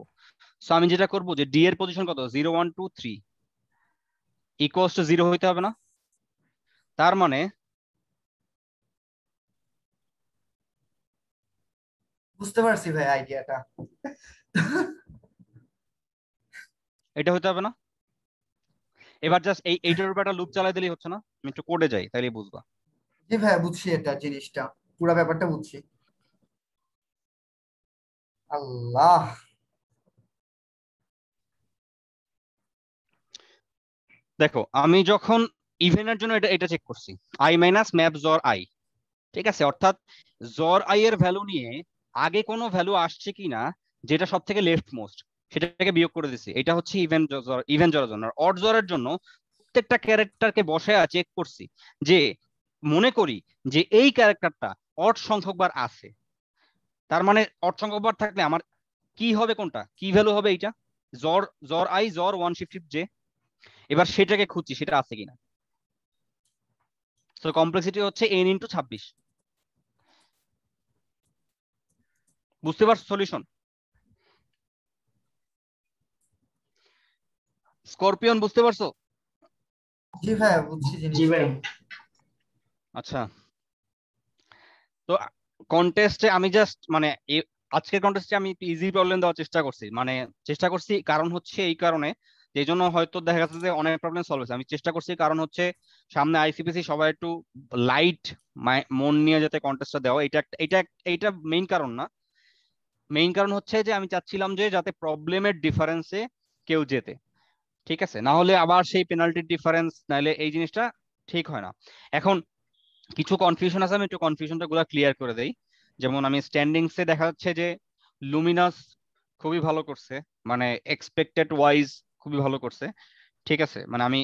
সো আমি যেটা করব যে ডি এর পজিশন কত, 0 1 2 3 ইকুয়ালস টু 0 হইতে হবে না? তার মানে বুঝতে পারছি ভাই আইডিয়াটা। এটা হইতে হবে না? এবার জাস্ট এইটার উপর একটা লুপ চালাই দিলেই হচ্ছে না? আমি একটু কোডে যাই তাহলে বুঝবা। জি ভাই বুঝছি এটা জিনিসটা, পুরো ব্যাপারটা বুঝছি। আল্লাহ। দেখো আমি যখন ইভেন্টের জন্য এটা চেক করছি, আই মাইনাস ম্যাপ জ্বর আই, ঠিক আছে? অর্থাৎ জ্বর আই এর ভ্যালু নিয়ে আগে কোনো ভ্যালু আসছে কিনা যেটা সব থেকে লেফট মোস্ট সেটাকে বিয়োগ করে দিছি। এটা হচ্ছে ইভেন্ট জ্বরের জন্য। অড জ্বরের জন্য প্রত্যেকটা ক্যারেক্টারকে বসায় চেক করছি যে মনে করি যে এই ক্যারেক্টারটা অড সংখ্যকবার আছে, তার মানে অড সংখ্যকবার থাকলে আমার কি হবে, কোনটা কি ভ্যালু হবে, এইটা জ্বর আই জ্বর 150 জে। এবার সেটাকে খুঁজছি সেটা আছে কিনা। সো কমপ্লেক্সিটি হচ্ছে n × 26। বুঝতে পারছো সলিউশন? স্করপিয়ন বুঝতে পারছো? জি ভাই বুঝছি জিনিসটা। আচ্ছা, তো কন্টেস্টে আমি জাস্ট মানে আজকের কন্টেস্টে আমি ইজি প্রবলেম দেওয়ার চেষ্টা করছি, মানে চেষ্টা করছি কারণ হচ্ছে এই কারণে যে জন্য হয়তো দেখা যাচ্ছে যে অনেক প্রবলেম সলভ হয়েছে। আমি চেষ্টা করছি কারণ হচ্ছে সামনে আইসিপিসি, সবাই একটু লাইট মন নিয়ে যাতে কন্টেস্টটা দেওয়া, এটা মেইন কারণ না। মেইন কারণ হচ্ছে যে আমি চাচ্ছিলাম যে যাতে প্রবলেমের ডিফারেন্সে কেউ জেতে, ঠিক আছে, না হলে আবার সেই পেনাল্টির ডিফারেন্স, নাহলে এই জিনিসটা ঠিক হয় না। এখন কিছু কনফিউশন আছে, আমি একটু কনফিউশনটা গুলো ক্লিয়ার করে দেই। যেমন আমি স্ট্যান্ডিংসে দেখা যাচ্ছে যে লুমিনাস খুবই ভালো করছে, মানে এক্সপেক্টেড ওয়াইজ খুবই ভালো করছে, ঠিক আছে, মানে আমি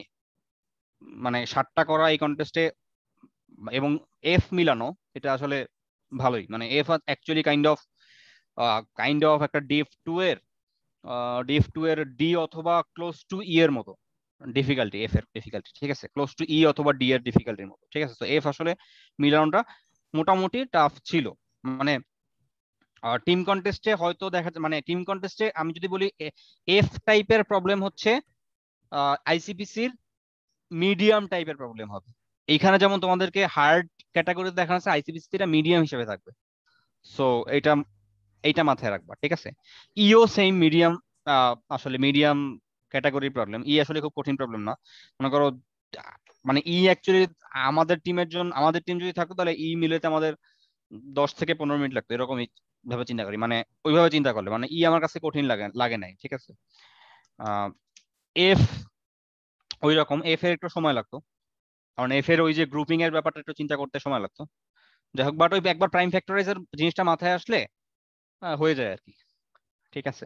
মানে 7টা করা এই কন্টেস্টে এবং এফ মিলানো, এটা আসলে ভালোই, মানে এফ অ্যাকচুয়ালি কাইন্ড অফ একটা ডিফ টু এর ডি অথবা ক্লোজ টু ই এর মতো ডিফিকাল্টি, এফ এর ডিফিকাল্টি, ঠিক আছে, ক্লোজ টু ই অথবা ডি এর ডিফিকাল্টির মতো, ঠিক আছে। তো এফ আসলে মিলানোটা মোটামুটি টাফ ছিল। মানে টিম কন্টেস্টে হয়তো দেখা যায়, মানে টিম কন্টেস্টে আমি যদি বলি এফ টাইপের প্রবলেম হচ্ছে আইসিপিসির মিডিয়াম টাইপের প্রবলেম হবে। এইখানে যেমন তোমাদেরকে হার্ড ক্যাটাগরি দেখা যাচ্ছে, আইসিপিসি এটা মিডিয়াম হিসেবে থাকবে। সো এইটা মাথায় রাখবা, ঠিক আছে। ইও সেম মিডিয়াম, আসলে মিডিয়াম ক্যাটাগরির প্রবলেম। ই আসলে খুব কঠিন প্রবলেম না, মনে করো মানে ই অ্যাকচুয়ালি আমাদের টিমের জন্য, আমাদের টিম যদি থাকতো তাহলে ই মিলেতে আমাদের 10 থেকে 15 মিনিট লাগতো, এরকমই ভাবে চিন্তা করি, মানে ওইভাবে চিন্তা করলে মানে ই আমার কাছে কঠিন লাগে নাই, ঠিক আছে। এফ ওই রকম, এফ এর একটু সময় লাগতো, কারণ এফ এর ওই যে গ্রুপিং এর ব্যাপারটা একটু চিন্তা করতে সময় লাগতো। যাই হোক, বাট ওই একবার প্রাইম ফ্যাক্টরাইজার জিনিসটা মাথায় আসলে হয়ে যায় আর কি, ঠিক আছে।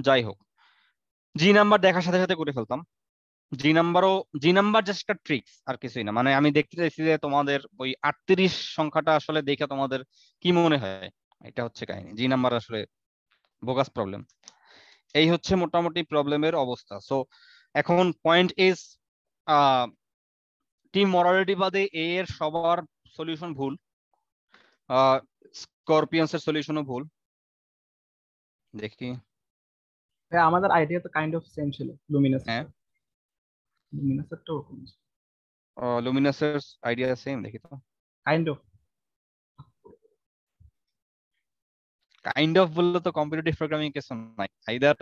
যাই হোক, জি নাম্বার দেখার সাথে সাথে করে ফেলতাম। জি নাম্বার জাস্ট একটা ট্রিক্স আর কিছুই না। মানে আমি দেখতে চাইছি যে তোমাদের ওই 38 সংখ্যাটা আসলে দেখে তোমাদের কি মনে হয়, এটা হচ্ছে কাহিনী। জি নাম্বার আসলে বোগাস প্রবলেম। এই হচ্ছে মোটামুটি প্রবলেমের অবস্থা। সো এখন পয়েন্ট ইজ, টিম মরালিটি বাদে এ এর সবার সলিউশন ভুল, স্করপিয়ন্স এর সলিউশনও ভুল। দেখি, আমাদের আইডিয়া তো কাইন্ড অফ সেম ছিল, লুমিনাস হ্যাঁ লুমিনাসেরটা ওরকম লুমিনাসের আইডিয়া সেম, দেখি তো। কাইন্ড অফ বললে তো কম্পিটিটিভ প্রোগ্রামিং কিছু নাই, আইদার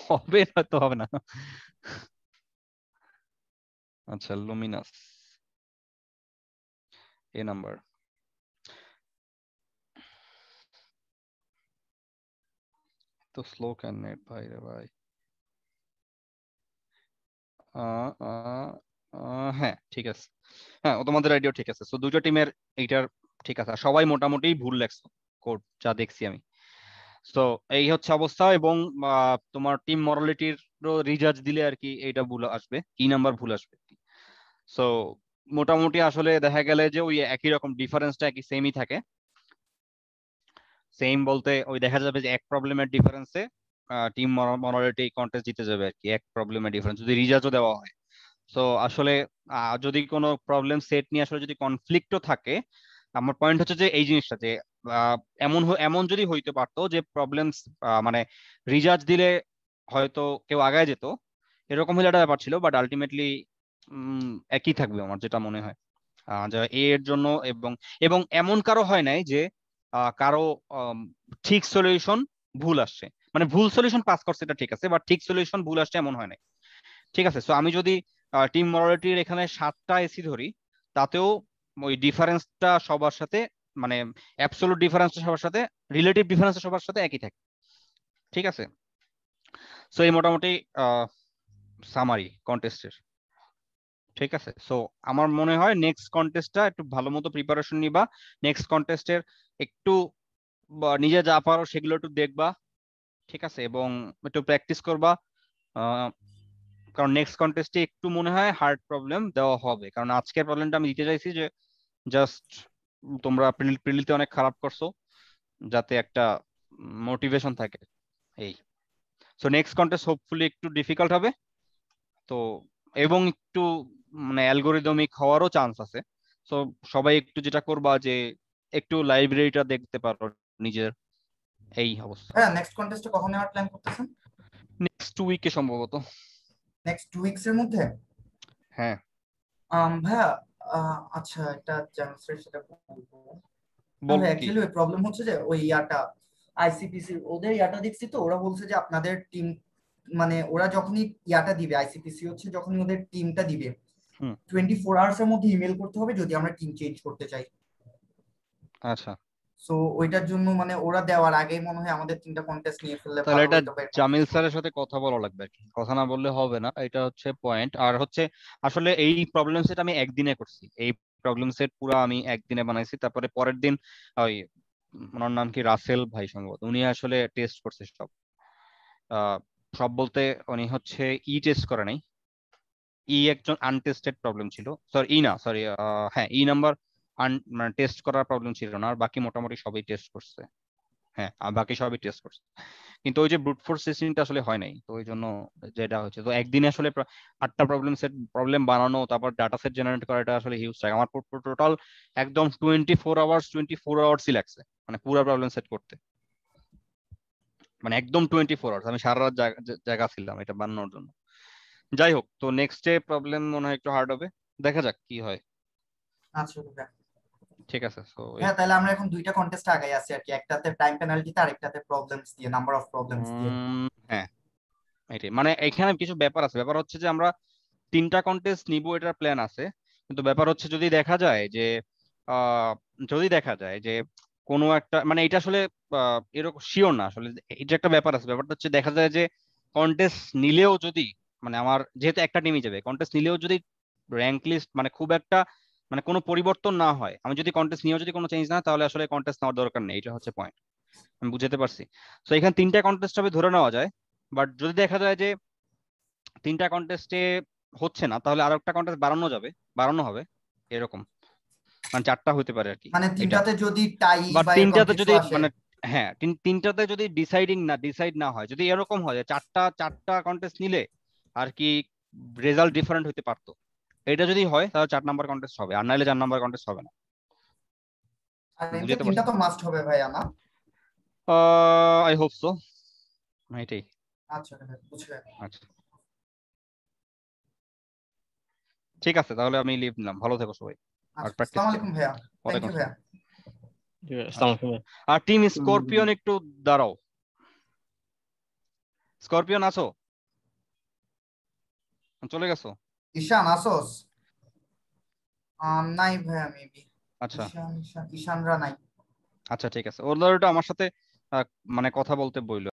হবে না তো হবে না। আচ্ছা, লুমিনাস এ নাম্বার, তো স্লো কেন নেট ভাই রে ভাই। হ্যাঁ ঠিক আছে, হ্যাঁ ও তোমাদের আইডিয়া ঠিক আছে। সো দুটো টিমের এইটার ঠিক আছে, সবাই মোটামুটি ভুল লেখছো কোড, যা দেখছি আমি। তো এই হচ্ছে অবস্থা। এবং তোমার টিম মরালিটির রিজার্চ দিলে আর কি এইটা ভুল আসবে, কি নাম্বার ভুল আসবে। সো মোটামুটি আসলে দেখা গেলে যে ওই একই রকম, ডিফারেন্সটা একই সেমই থাকে। সেম বলতে ওই দেখা যাবে যে এক প্রবলেমের ডিফারেন্সে টিম মরালিটি কন্টেস্ট জিতে যাবে আর কি, এক প্রবলেমের ডিফারেন্স যদি রিজার্চও দেওয়া হয়। তো আসলে যদি কোনো প্রবলেম সেট নিয়ে আসলে যদি কনফ্লিক্টও থাকে, আমার পয়েন্ট হচ্ছে যে এই জিনিসটা যে এমন যদি হইতে পারতো যে প্রবলেমস মানে রিজার্চ দিলে হয়তো কেউ আগায় যেত, এরকম হলে একটা ব্যাপার ছিল। বাট আলটিমেটলি একই থাকবে আমার যেটা মনে হয়, যে এ এর জন্য। এবং এবং এমন কারো হয় নাই যে কারো ঠিক সলিউশন ভুল আসছে, মানে ভুল সলিউশন পাস করছে এটা ঠিক আছে, বাট ঠিক সলিউশন ভুল আসছে এমন হয় নাই, ঠিক আছে। সো আমি যদি টিম মরালিটির এখানে 7টা এসি ধরি, তাতেও ওই ডিফারেন্সটা সবার সাথে, মানে অ্যাবসলিউট ডিফারেন্সটা সবার সাথে, রিলেটিভ ডিফারেন্সটা সবার সাথে একই থাকে, ঠিক আছে। সো এই মোটামুটি সামারি কন্টেস্টের, ঠিক আছে। সো আমার মনে হয় নেক্সট কন্টেস্টটা একটু ভালো মতো প্রিপারেশন নিবা, নেক্সট কন্টেস্টের একটু নিজে যা পারো সেগুলো একটু দেখবা, ঠিক আছে, এবং একটু প্র্যাকটিস করবা। কারণ নেক্সট কন্টেস্টে একটু মনে হয় হার্ড প্রবলেম দেওয়া হবে, কারণ আজকের প্রবলেমটা আমি দিতে চাইছি যে জাস্ট তোমরা প্রিলিতে অনেক খারাপ করছো, যাতে একটা মোটিভেশন থাকে এই। সো নেক্সট কন্টেস্ট হোপফুলি একটু ডিফিকাল্ট হবে, তো এবং একটু মানে অ্যালগোরিদমিক হওয়ারও চান্স আছে। সো সবাই একটু যেটা করবা যে একটু লাইব্রেরিটা দেখতে পারো নিজের, এই অবস্থা। হ্যাঁ নেক্সট কন্টেস্টে কখন নেওয়ার প্ল্যান করতেছেন? নেক্সট উইকে সম্ভবত। নেক্সট 2 উইকস এর মধ্যে? হ্যাঁ ভাইয়া আচ্ছা এটা জানসের সেটা বলবো না বল ভাই, কি অ্যাকচুয়ালি ওই প্রবলেম হচ্ছে যে ওই ইয়াটা আইসিপিসি ওদের ইয়াটা দেখছি তো, ওরা বলছে যে আপনাদের টিম মানে ওরা যখনই ইয়াটা দিবে, আইসিপিসি হচ্ছে যখনই ওদের টিমটা দিবে 24 আওয়ার্স এর মধ্যে ইমেল করতে হবে যদি আমরা টিম চেঞ্জ করতে চাই। আচ্ছা সো ওইটার জন্য মানে ওরা দেওয়ার আগেই মনে হয় আমাদের টিমটা কন্টেস্ট নিয়ে ফেললে তাহলে ভালো এটা হতো ভাই। জামিল স্যারের সাথে কথা বলা লাগবে আর কি, কথা না বললে হবে না, এটা হচ্ছে পয়েন্ট। আর হচ্ছে আসলে এই প্রবলেম সেট আমি একদিনে করছি, এই প্রবলেম সেট পুরো আমি একদিনে বানাইছি। তারপরে পরের দিন ওই ওনার নাম কি রাসেল ভাই সম্ভবত, উনি আসলে টেস্ট করছে সব। সব বলতে উনি হচ্ছে টেস্ট করে নাই, একজন আনটেস্টেড প্রবলেম ছিল, সরি না সরি হ্যাঁ নাম্বার মানে টেস্ট করার প্রবলেম ছিল না, আর বাকি মোটামুটি সবই টেস্ট করছে। হ্যাঁ আর বাকি সবই টেস্ট করছে, কিন্তু ওই যে ব্রুট ফোর্স টেস্টিংটা আসলে হয় নাই, তো ওই জন্য যেটা হচ্ছে, তো একদিনে আসলে 8টা প্রবলেম বানানো, তারপর ডাটা সেট জেনারেট করা, এটা আসলে হিউজ টাইম। আমার টোটাল একদম 24 আওয়ার্সই লাগছে, মানে পুরো প্রবলেম সেট করতে, মানে একদম 24 আওয়ার্স আমি সারা রাত জায়গা ছিলাম এটা বানানোর জন্য। যাই হোক, তো নেক্সট ডে প্রবলেম মনে হয় একটু হার্ড হবে, দেখা যাক কি হয়। আচ্ছা ভাইয়া ঠিক আছে, তো হ্যাঁ তাহলে আমরা এখন দুইটা কন্টেস্ট আগে আছি আর কি, একটাতে টাইম পেনাল্টিতে আর একটাতে প্রবলেমস দিয়ে, নাম্বার অফ প্রবলেমস দিয়ে। হ্যাঁ এটাই, মানে এখানে কিছু ব্যাপার আছে, ব্যাপার হচ্ছে যে আমরা 3টা কন্টেস্ট নিব এটার প্ল্যান আছে, কিন্তু ব্যাপার হচ্ছে যদি দেখা যায় যে কোনো একটা, মানে এটা আসলে এরকম শিওর না আসলে, এটা একটা ব্যাপার আছে। ব্যাপারটা হচ্ছে দেখা যায় যে কন্টেস্ট নিলেও যদি, মানে আমার যেহেতু একটা টিমই যাবে, কন্টেস্ট নিলেও যদি র্যাঙ্ক লিস্ট মানে খুব একটা মানে কোনো পরিবর্তন না হয়, আমি যদি কন্টেস্ট নিয়েও যদি কোনো চেঞ্জ না, তাহলে আসলে কন্টেস্ট নেওয়ার দরকার নেই, এটা হচ্ছে পয়েন্ট। আমি বুঝতে পারছি। তো এখানে 3টা কন্টেস্ট হবে ধরে নেওয়া যায়, বাট যদি দেখা যায় যে 3টা কন্টেস্টে হচ্ছে না, তাহলে আরো একটা কন্টেস্ট বাড়ানো হবে এরকম, মানে 4টা হতে পারে আর কি। মানে এটা তিনটাতে যদি টাই বাট বা এরকম 3টাতে কিছু যদি আসে, মানে হ্যাঁ 3টাতে যদি ডিসাইড না হয়, যদি এরকম হয় যে চারটা কন্টেস্ট নিলে আর কি রেজাল্ট ডিফারেন্ট হতে পারতো, এটা যদি হয় তাহলে 4 নাম্বার কন্টেস্ট হবে, আর নাহলে 4 নাম্বার কন্টেস্ট হবে না। আর এমনি বুঝতে তিনটা পারছি, তো মাস্ট হবে ভাইয়া না? আই হোপ সো, এটাই। আচ্ছা ভাইয়া বুঝলে। আচ্ছা ঠিক আছে, তাহলে আমি লিভ নিলাম, ভালো থেকো সবাই, আর আচ্ছা প্র্যাকটিস আসসালামু করো। আলাইকুম ভাইয়া, থ্যাংক ওয়ালাইকুম ইউ ভাইয়া। আসসালাম। আর টিম স্করপিয়ন একটু দাঁড়াও, স্করপিয়ন আছো? চলে গেছো? ঈশান আসোস? নাই ভাইয়া মেবি। আচ্ছা ঈশানরা নাই। আচ্ছা ঠিক আছে, ওরা আমার সাথে মানে কথা বলতে বললো।